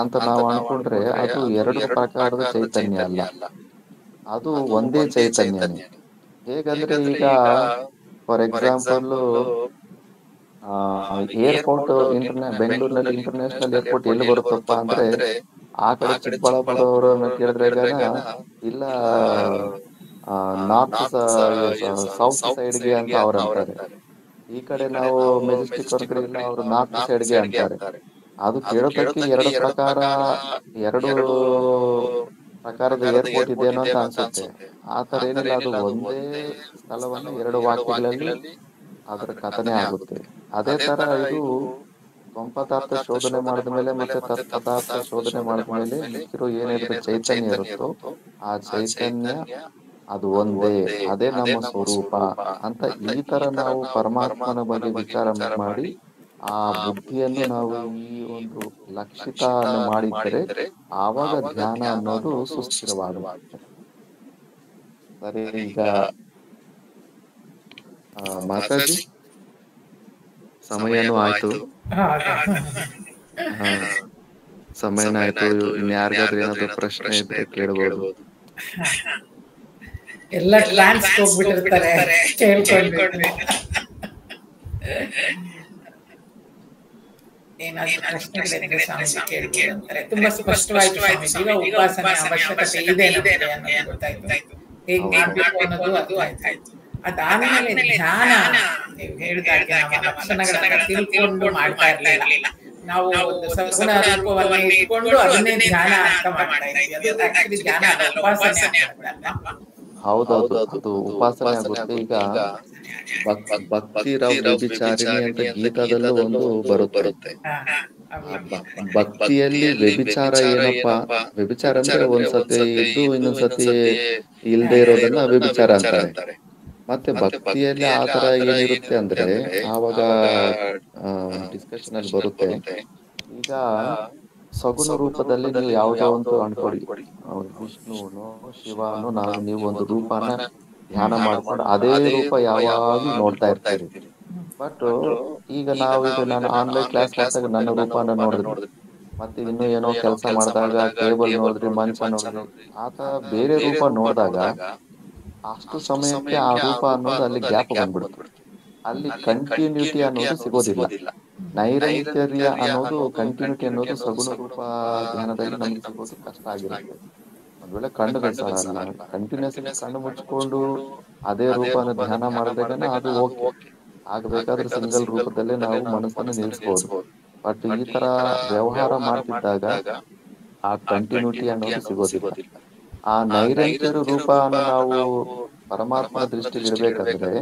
ಅಂತ ನಾವು ಅನ್ಕೊಂಡ್ರೆ ಅದು ಎರಡು ಪ್ರಕಾರದ ಚೈತನ್ಯ ಅಲ್ಲ, ಅದು ಒಂದೇ ಚೈತನ್ಯನೇ. ಹೇಗಂದ್ರೆ ಈಗ ಫಾರ್ ಎಕ್ಸಾಂಪಲ್ ಏರ್ಪೋರ್ಟ್ ಬೆಂಗಳೂರಿನಲ್ಲಿ ಇಂಟರ್ನ್ಯಾಷನಲ್ ಏರ್ಪೋರ್ಟ್ ಎಲ್ಲಿ ಬರುತ್ತಪ್ಪ ಅಂದ್ರೆ, ಆ ಕಡೆ ಚಿಕ್ಕಬಳ್ಳಾಪುರ ಅವರನ್ನ ಕೇಳಿದ್ರಾಗನ ಇಲ್ಲ ನಾರ್ತ್ ಸೌತ್ ಸೈಡ್ಗೆ ಅಂತ ಅವ್ರು ಅಂತಾರೆ. ಈ ಕಡೆ ನಾವು ಮೆಜೆಸ್ಟಿಕ್ ಅವ್ರ ಕಡೆ ಇಲ್ಲ, ಅವರು ನಾರ್ತ್ ಸೈಡ್ಗೆ ಅಂತಾರೆ. ಅದು ಕೇಳೋದಕ್ಕೆ ಎರಡು ಪ್ರಕಾರದ ಏರ್ಪೋರ್ಟ್ ಇದೆಯೇನೋ ಅಂತ ಅನ್ಸುತ್ತೆ. ಆ ತರ ಏನಿಲ್ಲ, ಅದು ಒಂದೇ ಸ್ಥಳವನ್ನ ಎರಡು ವಾಕ್ಯಗಳಲ್ಲಿ ಅದರ ಕಥನೆ ಆಗುತ್ತೆ. ಅದೇ ತರ ಇದು ತ್ವಂಪದಾರ್ಥ ಶೋಧನೆ ಮಾಡಿದ ಮೇಲೆ ಮತ್ತೆ ತತ್ಪದಾರ್ಥ ಶೋಧನೆ ಮಾಡಿದ ಮೇಲೆ ಮಿಕ್ಕಿರೋ ಏನಿದ್ರೆ ಚೈತನ್ಯ ಇರುತ್ತೋ ಆ ಚೈತನ್ಯ ಅದು ಒಂದೇ, ಅದೇ ನಮ್ಮ ಸ್ವರೂಪ ಅಂತ ಈ ತರ ನಾವು ಪರಮಾತ್ಮನ ಬಗ್ಗೆ ವಿಚಾರ ಮಾಡಿ ಆ ಬುದ್ಧಿಯನ್ನು ನಾವು ಈ ಒಂದು ಲಕ್ಷಿತ ಮಾಡಿದ್ದರೆ ಆವಾಗ ಧ್ಯಾನ ಅನ್ನೋದು ಸುಸ್ಥಿರವಾಗುತ್ತೆ. ಸರಿ, ಈಗ ಮಾತಾಜಿ ಸಮಯನೂ ಆಯ್ತು. ಹಾ, ಸಮಯನೂ ಆಯ್ತು. ಇನ್ಯಾರಿಗಾದ್ರೂ ಏನಾದ್ರು ಪ್ರಶ್ನೆ ಇದ್ರೆ ಕೇಳಬಹುದು. ಎಲ್ಲ ಟ್ರಾನ್ಸ್ ಹೋಗ್ಬಿಟ್ಟಿರ್ತಾರೆ, ಕೇಳ್ಕೊಂಡ್ಬಿಟ್ಟು ಏನಾದ್ರೂ ಪ್ರಶ್ನೆಗಳಿದ್ರೆ ಸ್ವಾಮೀಜಿ ಕೇಳ್ಬೋದು ಅಂತಾರೆ. ತುಂಬಾ ಸ್ಪಷ್ಟವಾಯ್ತು ಸ್ವಾಮೀಜಿ. ಈಗ ಉಪಾಸನೆ ಅವಶ್ಯಕತೆ ಇದೆ ನಮಗೆ ಅನ್ನೋದು ಗೊತ್ತಾಯ್ತು, ಹೇಗ್ ಮಾಡ್ಬೇಕು ಅನ್ನೋದು ಅರ್ಥ ಆಯ್ತು. ಅದಾದ್ಮೇಲೆ ಧ್ಯಾನ ನೀವು ಹೇಳಿದಾಗೆ ನಾವು ಲಕ್ಷಣಗಳನ್ನ ತಿಳ್ಕೊಂಡು ಮಾಡ್ತಾ ಇರ್ಲಿಲ್ಲ. ನಾವು ಒಂದು ಸಗುಣ ರೂಪವನ್ನ ಇಟ್ಕೊಂಡು ಅದನ್ನೇ ಧ್ಯಾನ ಅಂತ ಮಾಡ್ತಾ ಇದ್ವಿ. ಅದು ಆಕ್ಚುಲಿ ಧ್ಯಾನ ಅಲ್ಲ, ಉಪಾಸನೆ ಆಗ್ಬಿಡಲ್ಲ. ಹೌದೌದು, ಅದು ಉಪಾಸನೆ ಆಗುತ್ತೆ. ಈಗ ಭಕ್ತಿರವ್ ವ್ಯಭಿಚಾರಿಣಿ ಅಂತ ಗೀತಾದಲ್ಲೂ ಒಂದು ಬರುತ್ತೆ. ಭಕ್ತಿಯಲ್ಲಿ ವ್ಯಭಿಚಾರ ಏನಪ್ಪಾ? ವ್ಯಭಿಚಾರ ಅಂದ್ರೆ ಒಂದ್ಸತಿ ಇದ್ದು ಇನ್ನೊಂದ್ಸತಿ ಇಲ್ದೇ ಇರೋದನ್ನ ವ್ಯಭಿಚಾರ ಅಂತಾರೆ. ಮತ್ತೆ ಭಕ್ತಿಯಲ್ಲಿ ಆತರ ಏನಿರುತ್ತೆ ಅಂದ್ರೆ ಆವಾಗ ಡಿಸ್ಕಷನ್ ಅಲ್ಲಿ ಬರುತ್ತೆ. ಈಗ ಸಗುಣ ರೂಪದಲ್ಲಿ ನೀವು ಯಾವುದೋ ಒಂದು ಅನ್ಕೊಡಿ, ವಿಷ್ಣುನೋ ಶಿವನೋ ನೀವು ಒಂದು ರೂಪನ ಧ್ಯಾನ ಮಾಡ್ಕೊಂಡು ಅದೇ ರೂಪ ಯಾವಾಗ್ಲೂ ನೋಡ್ತಾ ಇರ್ತೀರಿ. ಬಟ್ ಈಗ ನಾನು ಆನ್ಲೈನ್ ಕ್ಲಾಸ್ ಮಾಡಿದಾಗ ನನ್ನ ರೂಪನ ನೋಡಿದ್ರಿ, ಮತ್ತೆ ಇನ್ನು ಏನೋ ಕೆಲಸ ಮಾಡಿದಾಗ ಟೇಬಲ್ ನೋಡಿದ್ರಿ, ಮಂಚ ನೋಡಿದ್ರಿ, ಆತ ಬೇರೆ ರೂಪ ನೋಡಿದಾಗ ಅಷ್ಟು ಸಮಯಕ್ಕೆ ಆ ರೂಪ ಅನ್ನೋದು ಅಲ್ಲಿ ಗ್ಯಾಪ್ ಬಂದ್ಬಿಡ್ತು. ಅಲ್ಲಿ ಕಂಟಿನ್ಯೂಟಿ ಅನ್ನೋದು ಸಿಗೋದಿಲ್ಲ. ನೈರಂತರ್ಯ ಅನ್ನೋದು, ಕಂಟಿನ್ಯೂಟಿ ಅನ್ನೋದು ಸಗುಣ ರೂಪ ಧ್ಯಾನದಲ್ಲಿ ನಮ್ಗೆ ಸಿಗೋದು ಕಷ್ಟ ಆಗಿರುತ್ತೆ. ಒಂದ್ ವೇಳೆ ಕಣ್ಣು ಸರ್ ಅಲ್ಲ ಕಂಟಿನ್ಯೂಸ್ ಆಗಿ ಕಣ್ಣು ಮುಚ್ಕೊಂಡು ಅದೇ ರೂಪನ ಧ್ಯಾನ ಮಾಡಿದಾಗನ ಅದು ಓಕೆ, ಆಗ್ಬೇಕಾದ್ರೆ ಸಿಂಗಲ್ ರೂಪದಲ್ಲೇ ನಾವು ಮನಸ್ಸನ್ನು ನಿಲ್ಲಿಸಬಹುದು. ಬಟ್ ಈ ತರ ವ್ಯವಹಾರ ಮಾಡ್ತಿದ್ದಾಗ ಆ ಕಂಟಿನ್ಯೂಟಿ ಅನ್ನೋದು ಸಿಗೋದಿಲ್ಲ. ಆ ನೈರಂತರ ರೂಪನ ನಾವು ಪರಮಾತ್ಮನ ದೃಷ್ಟಿಲಿ ಇಡ್ಬೇಕಂದ್ರೆ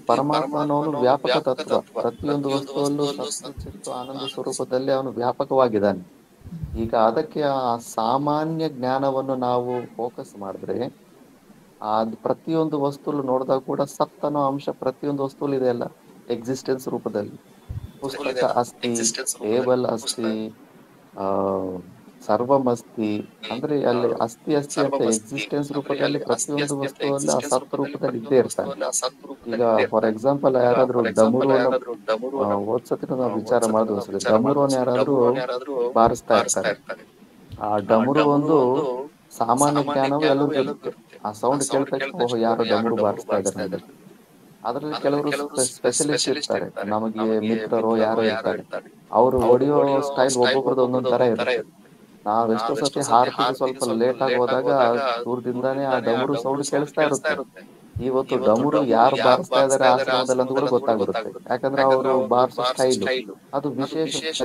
ಪರಮಾತ್ಮ ಅನ್ನೋನು ವ್ಯಾಪಕ ತತ್ವ, ಪ್ರತಿಯೊಂದು ವಸ್ತುವಲ್ಲೂ ಸತ್ತು ಚಿತ್ತು ಆನಂದ ಸ್ವರೂಪದಲ್ಲಿ ಅವನು ವ್ಯಾಪಕವಾಗಿದ್ದಾನೆ. ಈಗ ಅದಕ್ಕೆ ಆ ಸಾಮಾನ್ಯ ಜ್ಞಾನವನ್ನು ನಾವು ಫೋಕಸ್ ಮಾಡಿದ್ರೆ ಪ್ರತಿಯೊಂದು ವಸ್ತುಲು ನೋಡಿದಾಗ ಕೂಡ ಸತ್ತನೋ ಅಂಶ ಪ್ರತಿಯೊಂದು ವಸ್ತುಲು ಇದೆ ಅಲ್ಲ, ಎಕ್ಸಿಸ್ಟೆನ್ಸ್ ರೂಪದಲ್ಲಿ. ಪುಸ್ತಕ ಅಸ್ತಿ, ಟೇಬಲ್ ಅಸ್ತಿ, ಸರ್ವಂ ಅಸ್ತಿ ಅಂದ್ರೆ ಅಲ್ಲಿ ಅಸ್ತಿ ಅಂತ ಎಕ್ಸಿಸ್ಟೆನ್ಸ್ ರೂಪದಲ್ಲಿ ಪ್ರತಿಯೊಂದು ವಸ್ತುವಲ್ಲಿ ಆ ಸತ್ತ ರೂಪದಲ್ಲಿ ಇದ್ದೇ ಇರ್ತಾನೆ. ಈಗ ಫಾರ್ ಎಕ್ಸಾಂಪಲ್ ಯಾರಾದ್ರೂ ಡಮರುವನ್ನು ಓದ್ಸತಿನ ನಾವು ವಿಚಾರ ಮಾಡಿದ್ವಿ, ಡಮರುವನ್ನು ಯಾರಾದ್ರೂ ಬಾರಿಸ್ತಾ ಇರ್ತಾರೆ. ಆ ಡಮರು ಒಂದು ಸಾಮಾನ್ಯ ಜ್ಞಾನವು ಎಲ್ಲರಿಗೂ ಇರುತ್ತೆ. ಆ ಸೌಂಡ್ ಕೇಳಿದ ತಕ್ಷಣ ಓಹೋ ಯಾರೋ ಡಮರು ಬಾರಿಸ್ತಾ ಇದ್ದಾರೆ ಅಂತ. ಅದರಲ್ಲಿ ಕೆಲವರು ಸ್ಪೆಷಲಿಸ್ಟ್ ಇರ್ತಾರೆ, ನಮಗೆ ಮಿತ್ರರು ಯಾರೋ ಇರ್ತಾರೆ, ಅವರು ಹೊಡೆಯೋ ಸ್ಟೈಲ್ ಒಬ್ಬೊಬ್ರದ್ದು ಒಂದೊಂದ್ ತರ ಇರುತ್ತೆ. ನಾವ್ ಎಷ್ಟೋ ಸತಿ ಹಾರ್ತಿಗೆ ಸ್ವಲ್ಪ ಲೇಟ್ ಆಗಿ ಹೋದಾಗ ದೂರದಿಂದಾನೇ ಆ ಡಮರು ಸೌಂಡ್ ಕೇಳಿಸ್ತಾ ಇರುತ್ತೆ. ಇವತ್ತು ಡಮರು ಯಾರು ಬಾರಿಸ್ತಾ ಇದಾರೆ ಆಶ್ರಮದಲ್ಲಿ ಅಂತ ಕೂಡ ಗೊತ್ತಾಗ್ಬಿಡುತ್ತೆ. ಯಾಕಂದ್ರೆ ಅವರು ಬಾರಿಸೋ ಸ್ಟೈಲು ಅದು ವಿಶೇಷ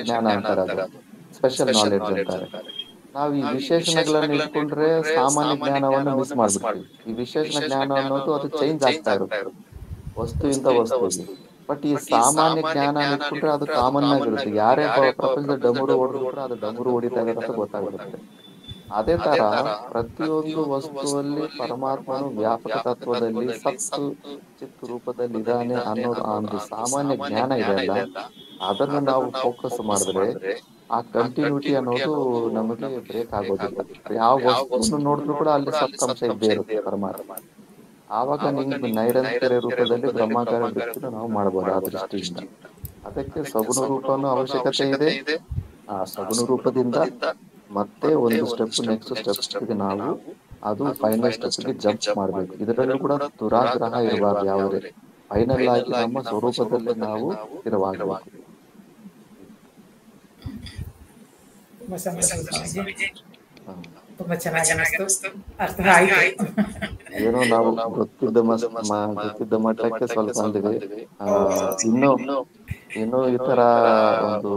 ಜ್ಞಾನ ಅಂತಾರೆ, ಅದು ಸ್ಪೆಷಲ್ ನಾಲೆಡ್ಜ್ ಅಂತಾರೆ. ನಾವು ಈ ವಿಶೇಷಣಗಳನ್ನ ಇಟ್ಕೊಂಡ್ರೆ ಸಾಮಾನ್ಯ ಜ್ಞಾನವನ್ನು ಮಿಸ್ ಮಾಡ್ಬಿಡ್ತೀವಿ. ಈ ವಿಶೇಷಣ ಜ್ಞಾನ ಅನ್ನೋದು ಅದು ಚೇಂಜ್ ಆಗ್ತಾ ಇರುತ್ತೆ ವಸ್ತುವಿಂದ ವಸ್ತುವಿಗೆ. ಬಟ್ ಈ ಸಾಮಾನ್ಯ ಜ್ಞಾನ ಇಟ್ಕೊಂಡ್ರೆ ಅದು ಕಾಮನ್ ಆಗಿರುತ್ತೆ. ಯಾರೇ ಪ್ರಪಂಚದ ಡಮರು ಹೊಡೆದ್ರು ಕೂಡ ಅದು ಡಮರು ಹೊಡಿತಾ ಇದಾರೆ ಅಂತ ಗೊತ್ತಾಗ್ಬಿಡುತ್ತೆ. ಅದೇ ತರ ಪ್ರತಿಯೊಂದು ವಸ್ತುವಲ್ಲಿ ಪರಮಾತ್ಮನು ವ್ಯಾಪಕ ತತ್ವದಲ್ಲಿ ಸತ್ತು ಚಿತ್ತು ರೂಪದಲ್ಲಿ ಇದ್ದಾನೆ ಅನ್ನೋದು ಆ ಒಂದು ಸಾಮಾನ್ಯ ಜ್ಞಾನ ಇದೆ ಅಲ್ಲ, ಅದನ್ನು ನಾವು ಫೋಕಸ್ ಮಾಡಿದ್ರೆ ಆ ಕಂಟಿನ್ಯೂಟಿ ಅನ್ನೋದು ನಮಗೆ ಬ್ರೇಕ್ ಆಗೋದಿಲ್ಲ. ಯಾವ ವಸ್ತುವನ್ನು ನೋಡಿದ್ರು ಕೂಡ ಅಲ್ಲಿ ಸತ್ತಂಶ ಇದ್ದೇ ಇರುತ್ತೆ ಪರಮಾತ್ಮ. ಆವಾಗ ನಿಮ್ಗೆ ನೈರಂತರ ರೂಪದಲ್ಲಿ ಬ್ರಹ್ಮಾಕಾರ ವೃತ್ತಿನ ನಾವು ಮಾಡಬಹುದು ಆ ದೃಷ್ಟಿಯಿಂದ. ಅದಕ್ಕೆ ಸಗುಣ ರೂಪನೂ ಅವಶ್ಯಕತೆ ಇದೆ. ಆ ಸಗುಣ ರೂಪದಿಂದ ಮತ್ತೆ ಒಂದು ಸ್ಟೆಪ್ ನೆಕ್ಸ್ಟ್ ಸ್ಟೆಪ್ಗೆ ನಾವು ಅದು ಫೈನಲ್ ಸ್ಟೆಪ್ಗೆ ಜಂಪ್ ಮಾಡ್ಬೇಕು. ಇದರಲ್ಲೂ ಕೂಡ ದುರಾಗ್ರಹ ಇರಬಾರ್ದು ಯಾವುದೇ. ಫೈನಲ್ ಆಗಿ ನಮ್ಮ ಸ್ವರೂಪದಲ್ಲಿ ನಾವು ಸ್ಥಿರವಾಗಬೇಕು. ತುಂಬಾ ಸಂತೋಷ ಸ್ವಾಮೀಜಿ, ತುಂಬಾ ಚೆನ್ನಾಗಿ ಅನಿಸ್ತು, ಅರ್ಥ ಆಯ್ತು. ಏನೋ ನಾವು ಗೊತ್ತಿದ್ದ ಮಟ್ಟಕ್ಕೆ ಸ್ವಲ್ಪ ಅಂದಿವಿ. ಇನ್ನು ಇನ್ನು ಈ ತರ ಒಂದು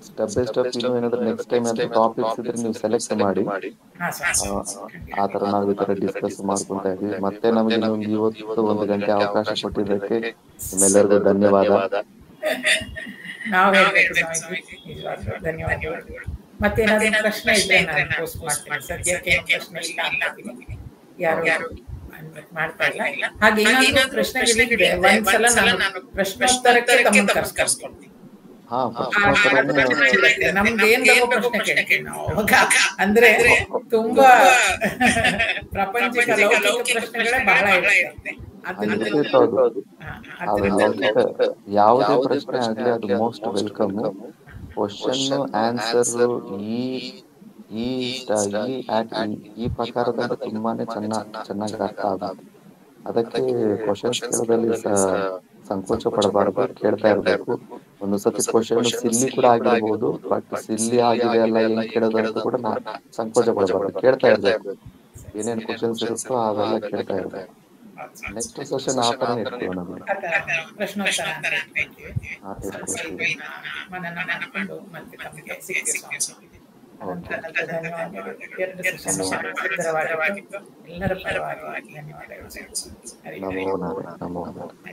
ಸ್ಟೆಪ್ ಬೈ ಸ್ಟೆಪ್ ಇನ್ನೂ ಏನಾದ್ರು ನೆಕ್ಸ್ಟ್ ಟೈಮ್ ಏನಾದ್ರು ಟಾಪಿಕ್ಸ್ ಇದ್ರೆ ನೀವು ಸೆಲೆಕ್ಟ್ ಮಾಡಿ. ಹಾ ಸರ್, ಆ ತರ ನಾವು ಈ ತರ ಡಿಸ್ಕಸ್ ಮಾಡ್ಕೊಂತಾ ಇದೀವಿ. ಮತ್ತೆ ನಮಗೆ ಇನ್ನೊಂದು ಇವತ್ತು 1 ಗಂಟೆ ಅವಕಾಶ ಕೊಟ್ಟಿದ್ದಕ್ಕೆ ನಿಮ್ಮೆಲ್ಲರಿಗೂ ಧನ್ಯವಾದ. ನಾವು ಹೇಳ್ಬೇಕು ಸ್ವಾಮೀಜಿ, ನಿಜವಾಗ್ಲೂ ಧನ್ಯವಾದಗಳು. ಮತ್ತೇನಾದ್ರೂ ಪ್ರಶ್ನೆ ಇದ್ರೆ ನಾನು ಪೋಸ್ಟ್ ಮಾಡ್ತೀನಿ. ಸದ್ಯಕ್ಕೆ ಏನು ಪ್ರಶ್ನೆ ಇಲ್ಲ ಅನ್ಕೋತೀನಿ, ಯಾರು ಮಾಡ್ತಾ ಇಲ್ಲ. ಹಾಗೆ ಏನಾದ್ರೂ ಪ್ರಶ್ನೆಗಳಿದ್ರೆ ಒಂದ್ಸಲ ನಾನು ಪ್ರಶ್ನೋತ್ತರಕ್ಕೆ ತಮ್ಮನ್ನು ಕರ್ಸ್ಕೊಳ್ತೀನಿ. ನಮ್ಗೆ ಏನ್ ಬೇಕೋ ಪ್ರಶ್ನೆ ಕೇಳ್ತೀವಿ ನಾವು ಅವಾಗ. ಅಂದ್ರೆ ತುಂಬಾ ಪ್ರಾಪಂಚಿಕ ಲೌಕಿಕ ಪ್ರಶ್ನೆಗಳೇ ಬಹಳ ಇರುತ್ತೆ. ಯಾವುದೇ ಪ್ರಶ್ನೆ ಆಗ್ಲಿ ಅದು ಮೋಸ್ಟ್ ವೆಲ್ಕಮ್. ಕ್ವಶನ್ ಆನ್ಸರ್ ಈ ಪ್ರಕಾರದಲ್ಲಿ ತುಂಬಾನೇ ಚೆನ್ನಾಗಿ ಅರ್ಥ ಆಗುತ್ತೆ. ಅದಕ್ಕೆ ಕ್ವಶನ್ಸ್ ಕೇಳೋದ್ರಲ್ಲಿ ಸಂಕೋಚ ಪಡಬಾರದು, ಕೇಳ್ತಾ ಇರ್ಬೇಕು. ಒಂದು ಸತಿ ಕ್ವಶನ್ ಸಿಲ್ಲಿ ಕೂಡ ಆಗಿರ್ಬೋದು, ಬಟ್ ಸಿಲ್ಲಿ ಆಗಿದೆ ಅಲ್ಲ ಹೆಂಗ್ ಕೇಳೋದು ಅಂತ ಕೂಡ ಸಂಕೋಚ ಪಡಬಾರ್ದು, ಕೇಳ್ತಾ ಇರ್ಬೇಕು. ಏನೇನ್ ಕ್ವಶನ್ಸ್ ಇರುತ್ತೋ ಅವೆಲ್ಲ ಕೇಳ್ತಾ ಇರ್ಬೇಕು. ನೆಕ್ಸ್ಟ್ ಸೆಷನ್ ಆ ಥರನೇ ಇಟ್ಕೊಳ್ಳೋಣ ಮೇಡಮ್. ಎಲ್ಲರ ಪರವಾಗಿ ಧನ್ಯವಾದಗಳು. ನಮೋ ನಾರಾಯಣ.